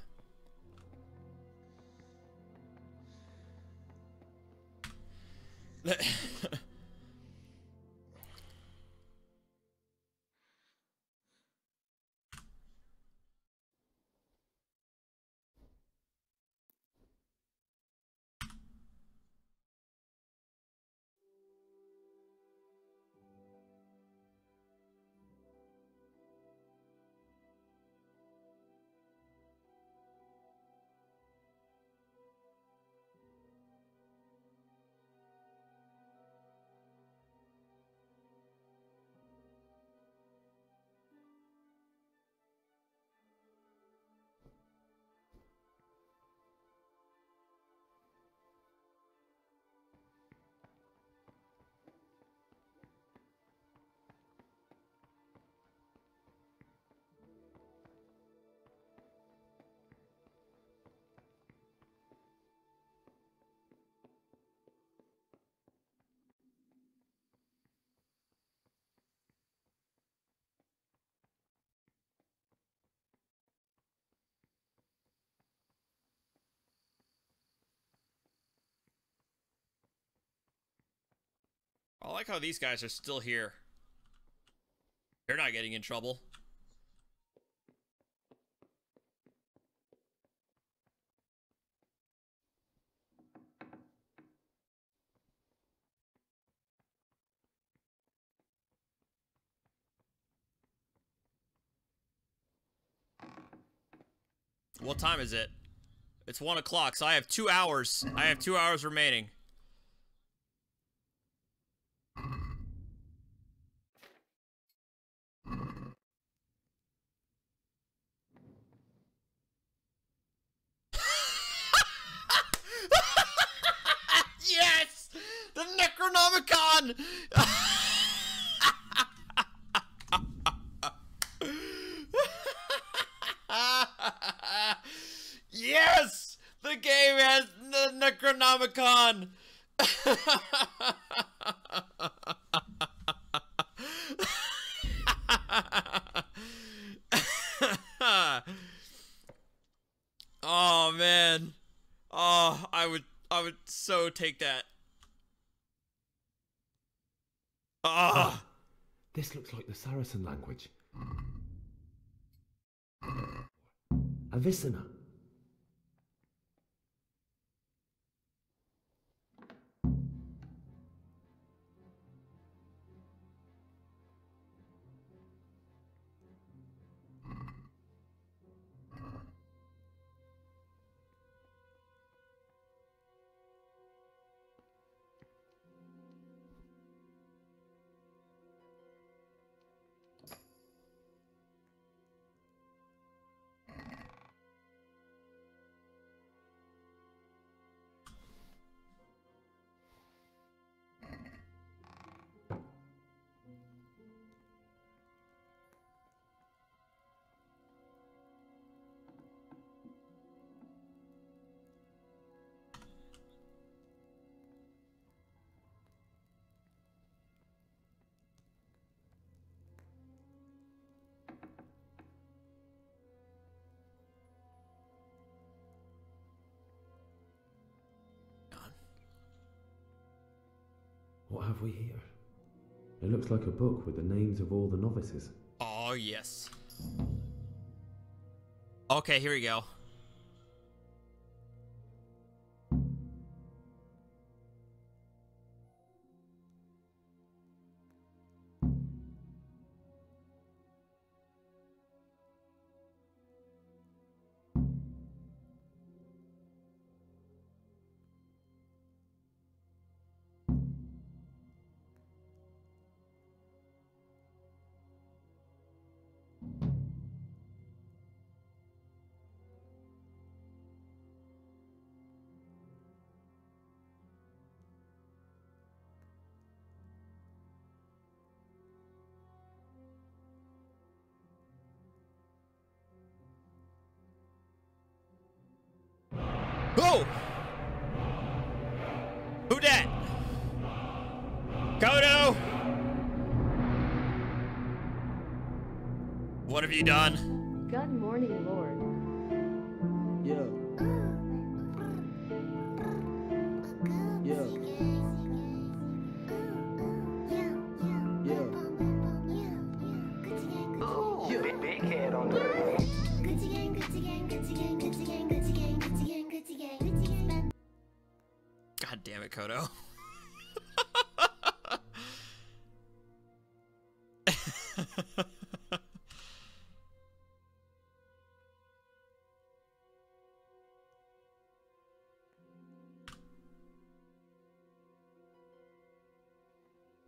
I like how these guys are still here. They're not getting in trouble. What time is it? It's 1 o'clock, so I have 2 hours. I have 2 hours remaining. Yes! The Necronomicon! Yes! The game has the Necronomicon! Oh man. Oh, I would so take that. Ah, this looks like the Saracen language. Avicenna. What have we here? It looks like a book with the names of all the novices. Oh, yes. Okay, here we go. Oh! Who dat? Kodo! What have you done? Good morning, Lord. Yeah. Yeah. Ooh, big head on the God damn it, Kodo.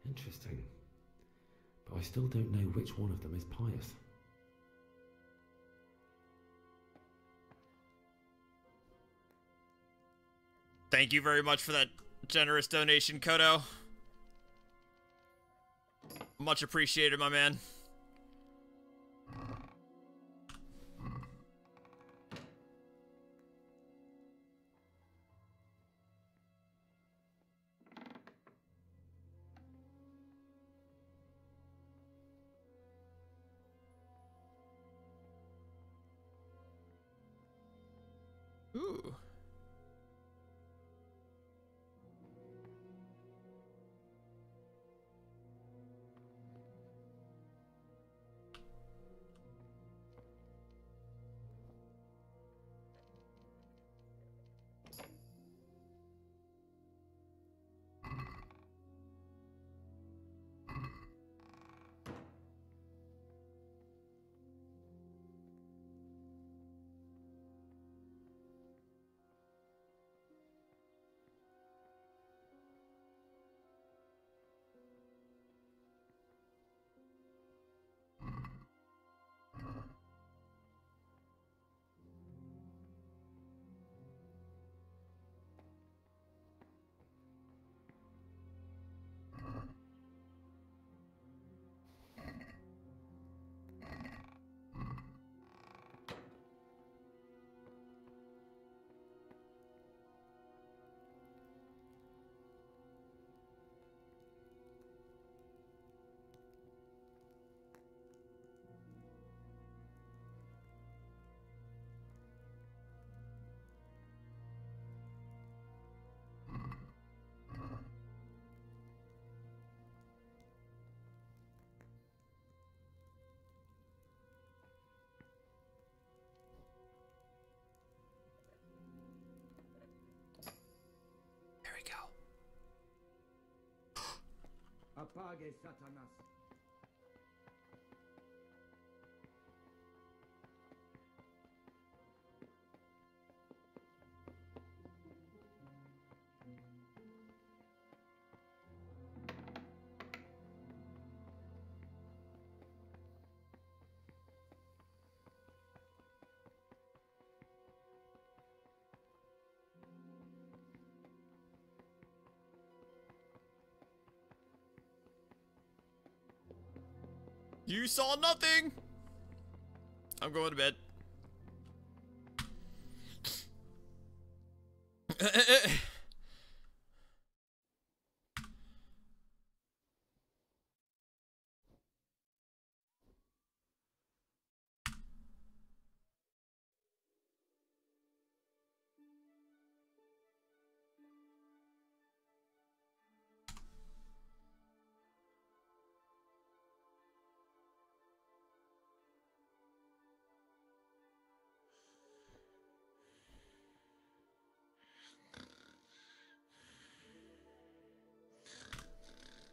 Interesting. But I still don't know which one of them is pious. Thank you very much for that generous donation, Kodo. Much appreciated, my man. Ooh. There we go. Apague Satanas. You saw nothing! I'm going to bed.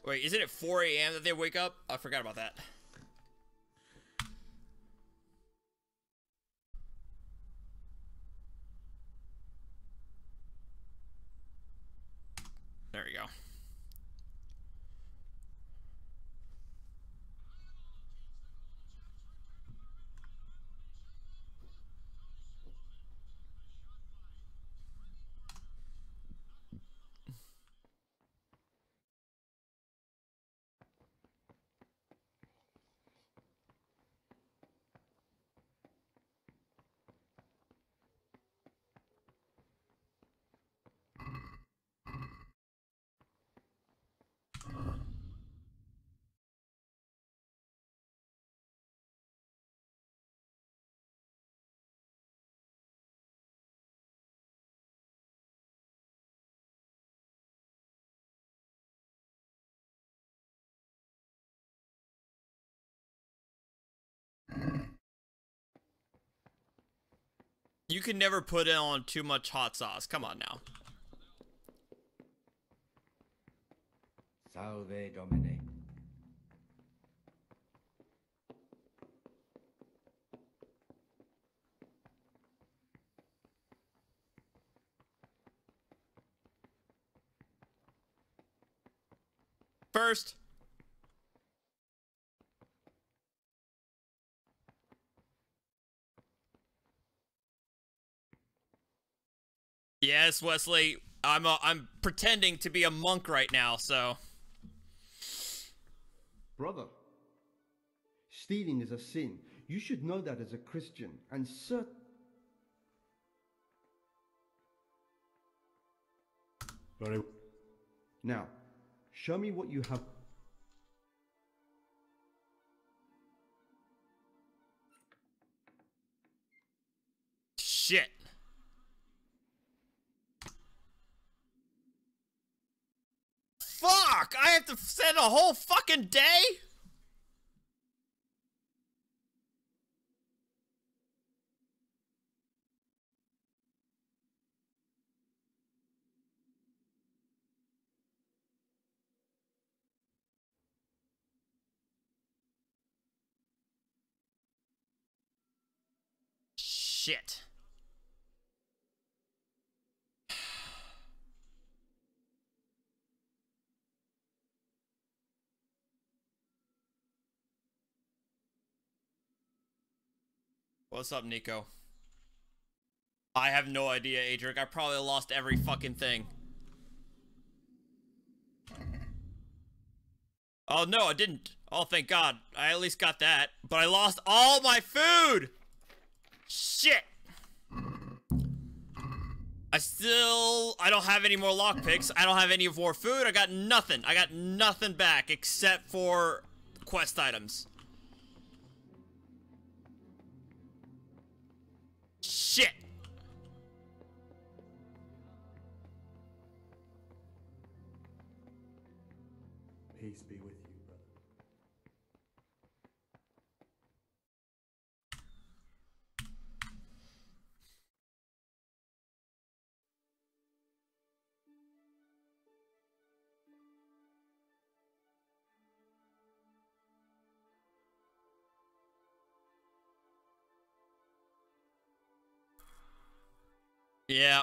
Wait, isn't it 4 a.m. that they wake up? I forgot about that. There we go. You can never put on too much hot sauce. Come on now. Salve Domine. First. Yes, Wesley. I'm pretending to be a monk right now, so. Brother, stealing is a sin. You should know that as a Christian, and Now, show me what you have. Shit. Fuck! I have to spend a whole fucking day? Shit. What's up, Nico? I have no idea, Adric. I probably lost every fucking thing. Oh, no, I didn't. Oh, thank God. I at least got that. But I lost all my food! Shit! I don't have any more lockpicks. I don't have any more food. I got nothing. I got nothing back except for quest items. Shit! Peace be with you, brother. Yeah.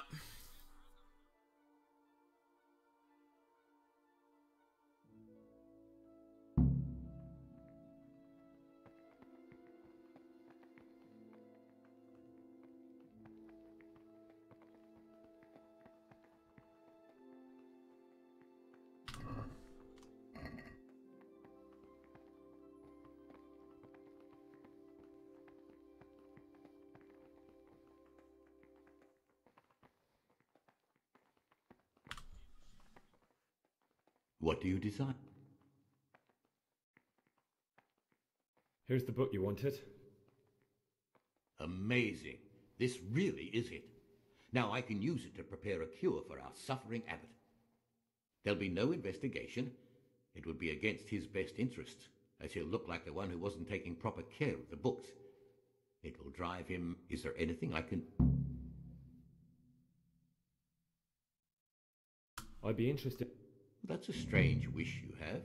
What do you decide? Here's the book you wanted. Amazing. This really is it. Now I can use it to prepare a cure for our suffering abbot. There'll be no investigation. It would be against his best interests, as he'll look like the one who wasn't taking proper care of the books. It will drive him... Is there anything I can... I'd be interested... That's a strange wish you have.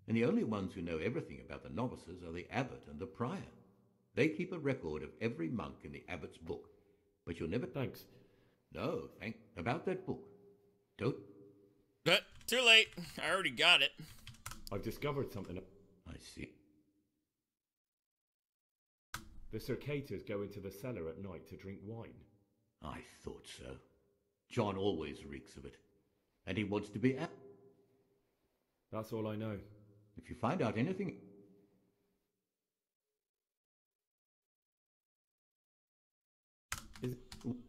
And the only ones who know everything about the novices are the abbot and the prior. They keep a record of every monk in the abbot's book. But you'll never... Thanks. No, about that book. Don't... But too late. I already got it. I've discovered something. I see. The circators go into the cellar at night to drink wine. I thought so. John always reeks of it. And he wants to be... That's all I know. If you find out anything...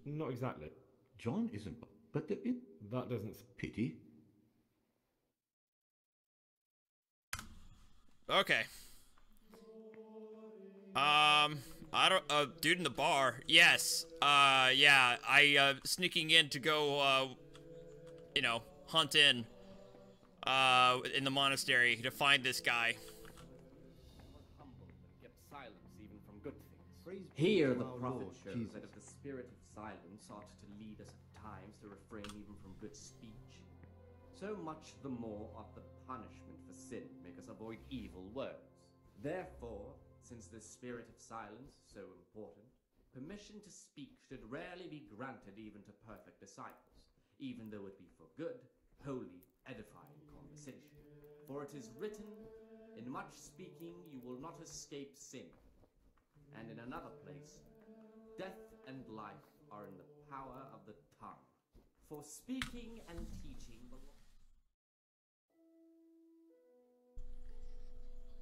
Not exactly. John isn't... But there is... That doesn't... Pity. Okay. I don't, dude in the bar. Yes. Yeah, sneaking in to go, you know, hunt in the monastery to find this guy. Here the prophet shows that if the spirit of silence ought to lead us at times to refrain even from good speech, so much the more ought the punishment for sin make us avoid evil words. Therefore, since the spirit of silence is so important, permission to speak should rarely be granted even to perfect disciples, even though it be for good, holy, edifying conversation. For it is written, in much speaking you will not escape sin. And in another place, death and life are in the power of the tongue. For speaking and teaching belong.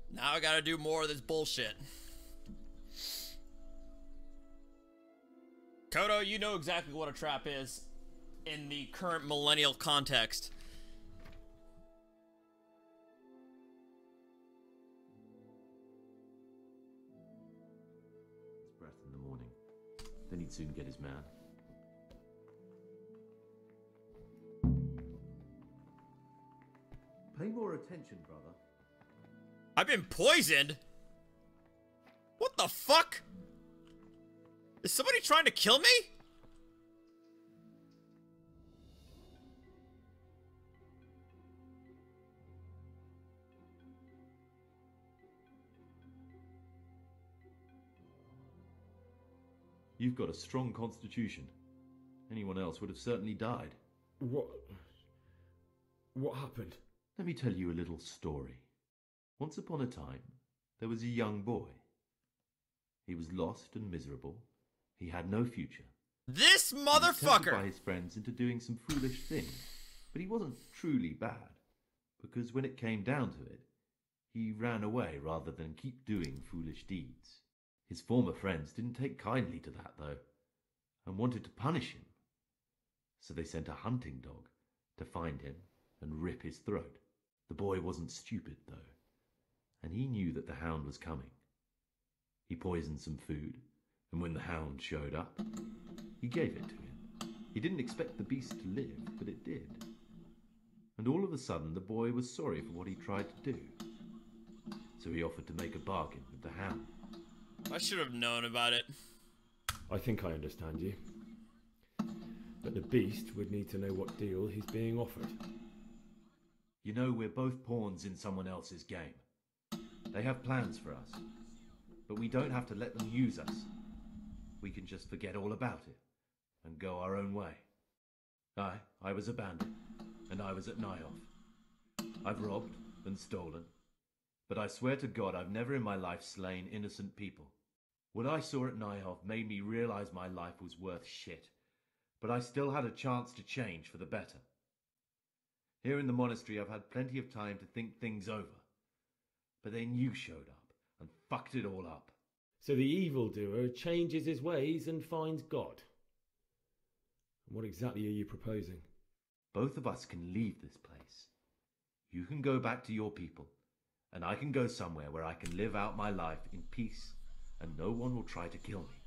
Now I gotta do more of this bullshit. Kodo, you know exactly what a trap is in the current millennial context. Then he'd soon get his man. Pay more attention, brother. I've been poisoned? What the fuck? Is somebody trying to kill me? You've got a strong constitution. Anyone else would have certainly died. What happened? Let me tell you a little story. Once upon a time, there was a young boy. He was lost and miserable. He had no future. This He was tempted motherfucker! by his friends into doing some foolish things, but he wasn't truly bad, because when it came down to it, he ran away rather than keep doing foolish deeds. His former friends didn't take kindly to that, though, and wanted to punish him. So they sent a hunting dog to find him and rip his throat. The boy wasn't stupid, though, and he knew that the hound was coming. He poisoned some food, and when the hound showed up, he gave it to him. He didn't expect the beast to live, but it did. And all of a sudden, the boy was sorry for what he tried to do. So he offered to make a bargain with the hound. I should have known about it. I think I understand you. But the beast would need to know what deal he's being offered. You know, we're both pawns in someone else's game. They have plans for us, but we don't have to let them use us. We can just forget all about it and go our own way. I was a bandit, and I was at Nyhoff. I've robbed and stolen, but I swear to God I've never in my life slain innocent people. What I saw at Nyhoff made me realize my life was worth shit, but I still had a chance to change for the better. Here in the monastery I've had plenty of time to think things over, but then you showed up and fucked it all up. So the evildoer changes his ways and finds God. What exactly are you proposing? Both of us can leave this place. You can go back to your people, and I can go somewhere where I can live out my life in peace and no one will try to kill me.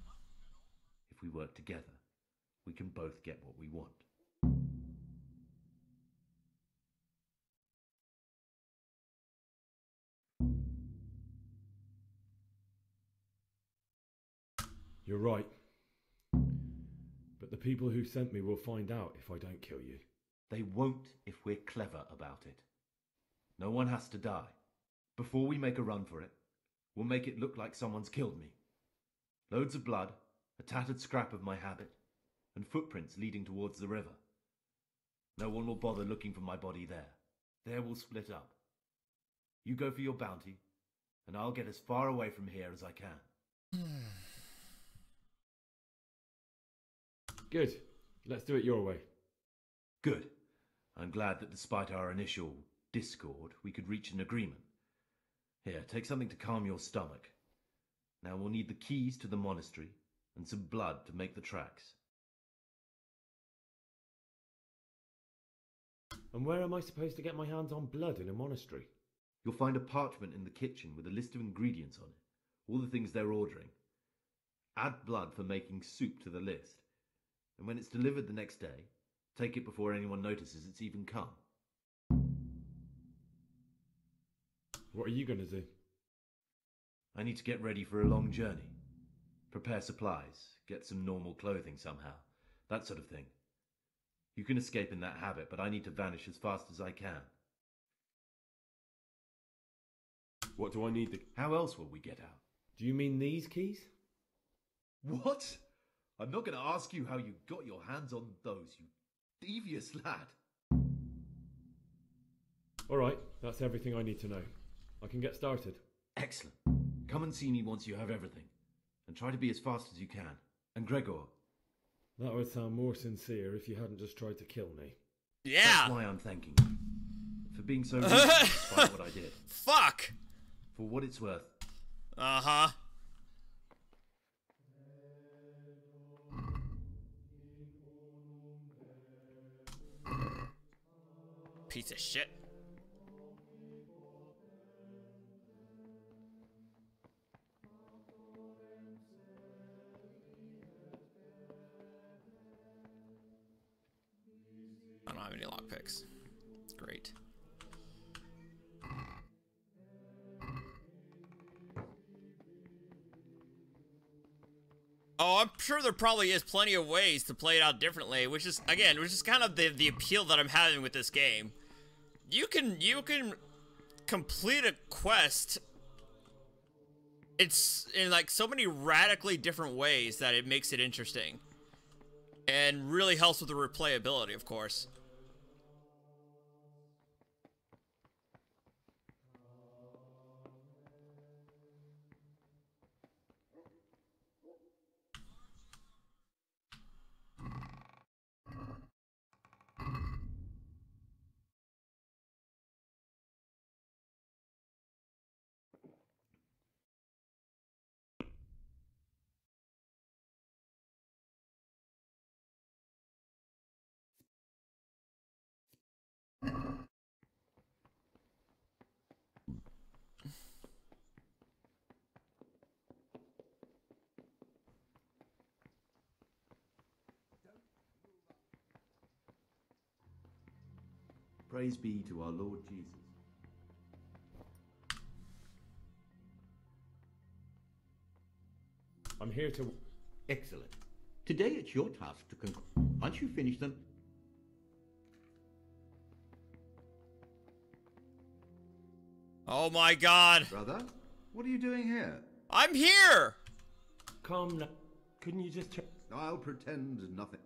If we work together, we can both get what we want. You're right. But the people who sent me will find out if I don't kill you. They won't if we're clever about it. No one has to die. Before we make a run for it, we'll make it look like someone's killed me. Loads of blood, a tattered scrap of my habit, and footprints leading towards the river. No one will bother looking for my body there. There we'll split up. You go for your bounty, and I'll get as far away from here as I can. Good. Let's do it your way. Good. I'm glad that despite our initial discord, we could reach an agreement. Here, take something to calm your stomach. Now we'll need the keys to the monastery and some blood to make the tracks. And where am I supposed to get my hands on blood in a monastery? You'll find a parchment in the kitchen with a list of ingredients on it, all the things they're ordering. Add blood for making soup to the list, and when it's delivered the next day, take it before anyone notices it's even come. What are you going to do? I need to get ready for a long journey. Prepare supplies, get some normal clothing somehow, that sort of thing. You can escape in that habit, but I need to vanish as fast as I can. What do I need to... How else will we get out? Do you mean these keys? What? I'm not going to ask you how you got your hands on those, you devious lad. Alright, that's everything I need to know. I can get started. Excellent. Come and see me once you have everything. And try to be as fast as you can. And Gregor... That would sound more sincere if you hadn't just tried to kill me. Yeah! That's why I'm thanking you. For being so rude despite what I did. Fuck! For what it's worth. Uh-huh. Piece of shit. I don't have any lockpicks. Great. Oh, I'm sure there probably is plenty of ways to play it out differently, which is kind of the appeal that I'm having with this game. You can complete a quest. It's in like so many radically different ways that it makes it interesting. And really helps with the replayability, of course. Praise be to our Lord Jesus. I'm here to... Excellent. Today it's your task to conclude. Once you finish them... Oh my god. Brother, what are you doing here? I'm here! Calm now. Couldn't you just... I'll pretend nothing.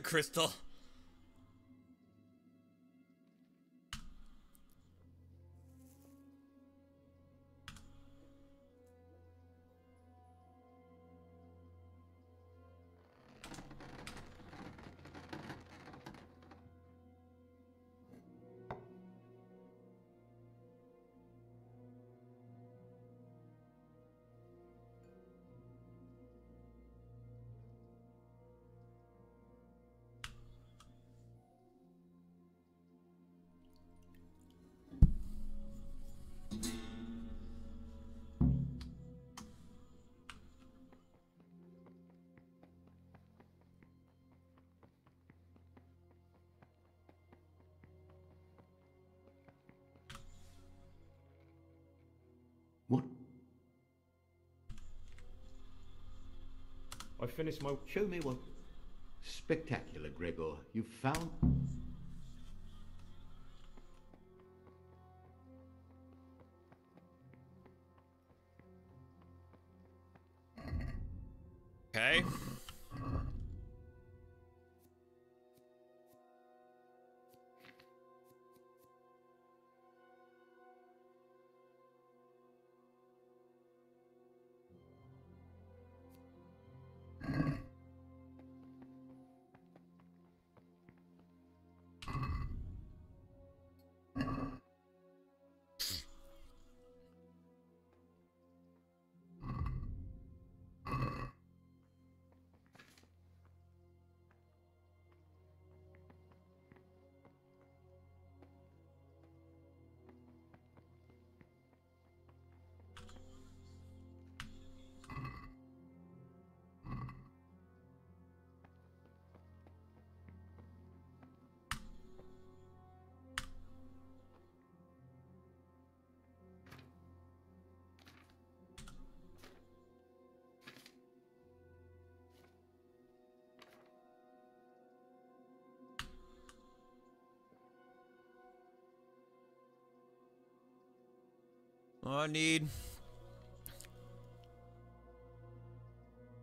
Crystal. What? I finished my... Show me what... Spectacular, Gregor. You found... Okay. I need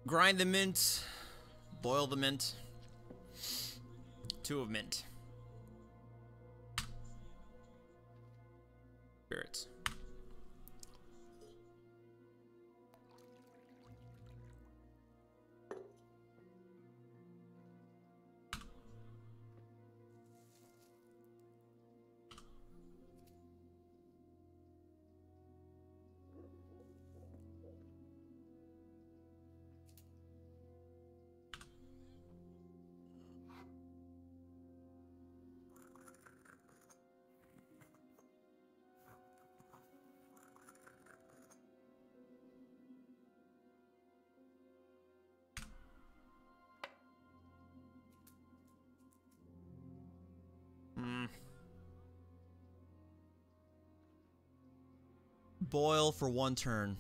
grind the mint, boil the mint, 2 of mint. Spirits. Boil for 1 turn.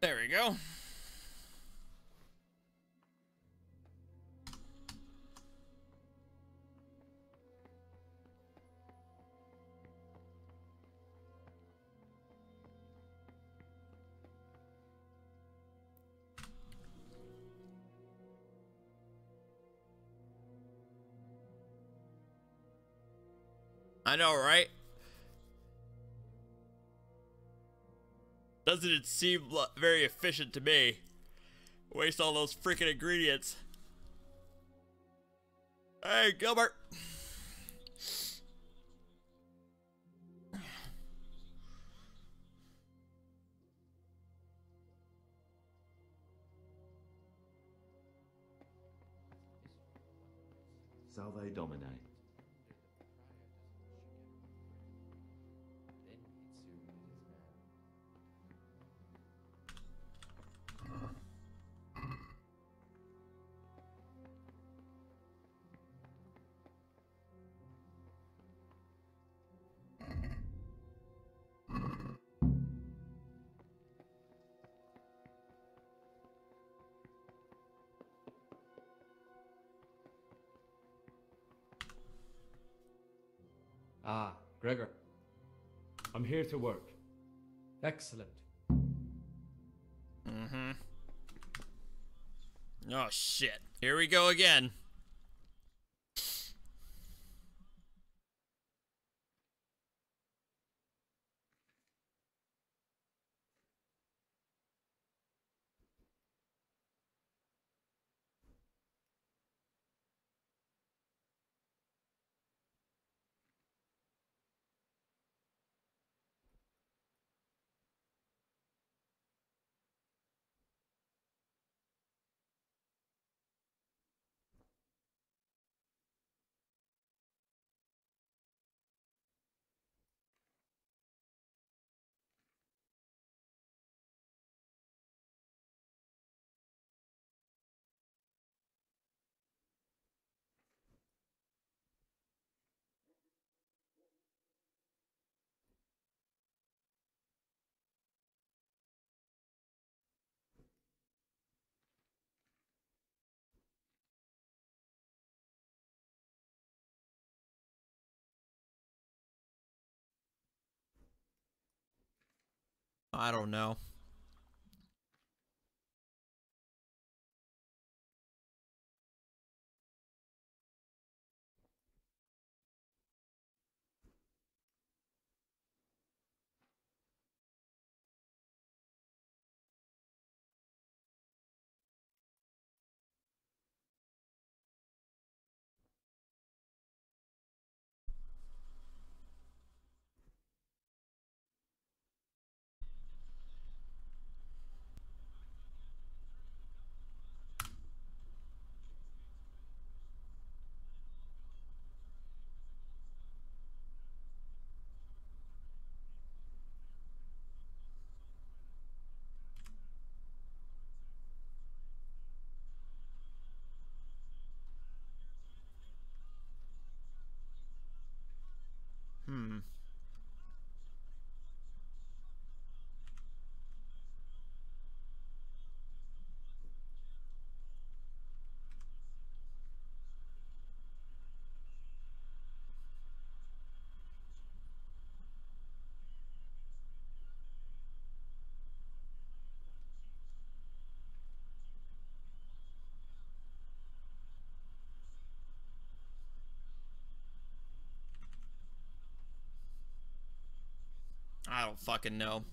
There we go. I know, right? Doesn't seem very efficient to me. Waste all those freaking ingredients. Hey, Gilbert. Salve Domine. Ah, Gregor. I'm here to work. Excellent. Mm-hmm. Oh, shit. Here we go again. I don't know. I don't fucking know.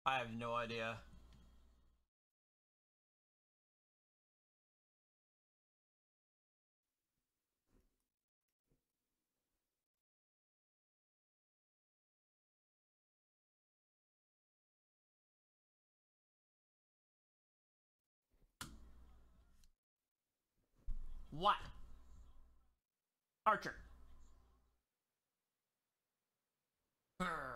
I have no idea. What? Archer. Brr.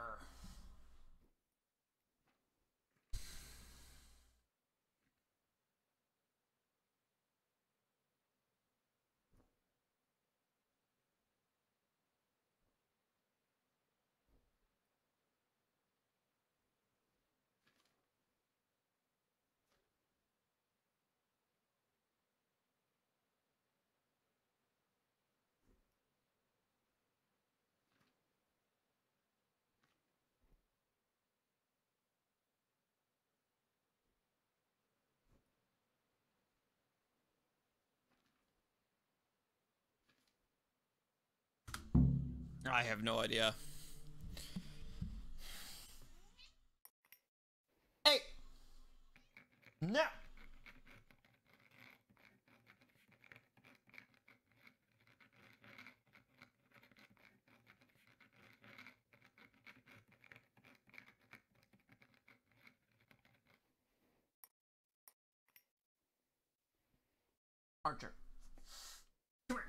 I have no idea. Hey! No! Archer. Come here.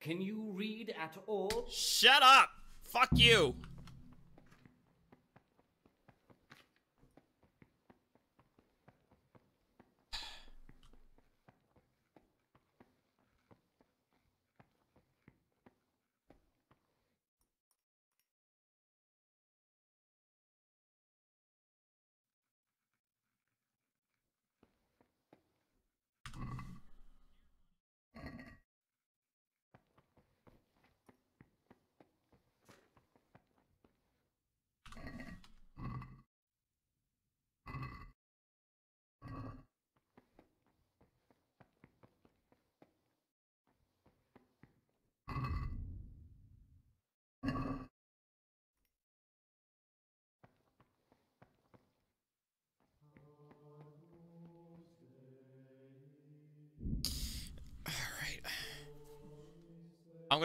Can you read at all? Shut up! Fuck you! I'm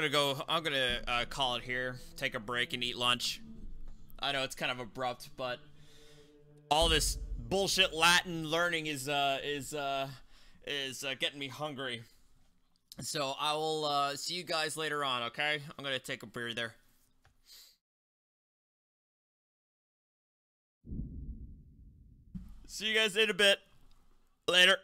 gonna call it here, take a break and eat lunch. I know it's kind of abrupt, but all this bullshit Latin learning is getting me hungry. So I will see you guys later on, okay? I'm gonna take a breather. See you guys in a bit. Later.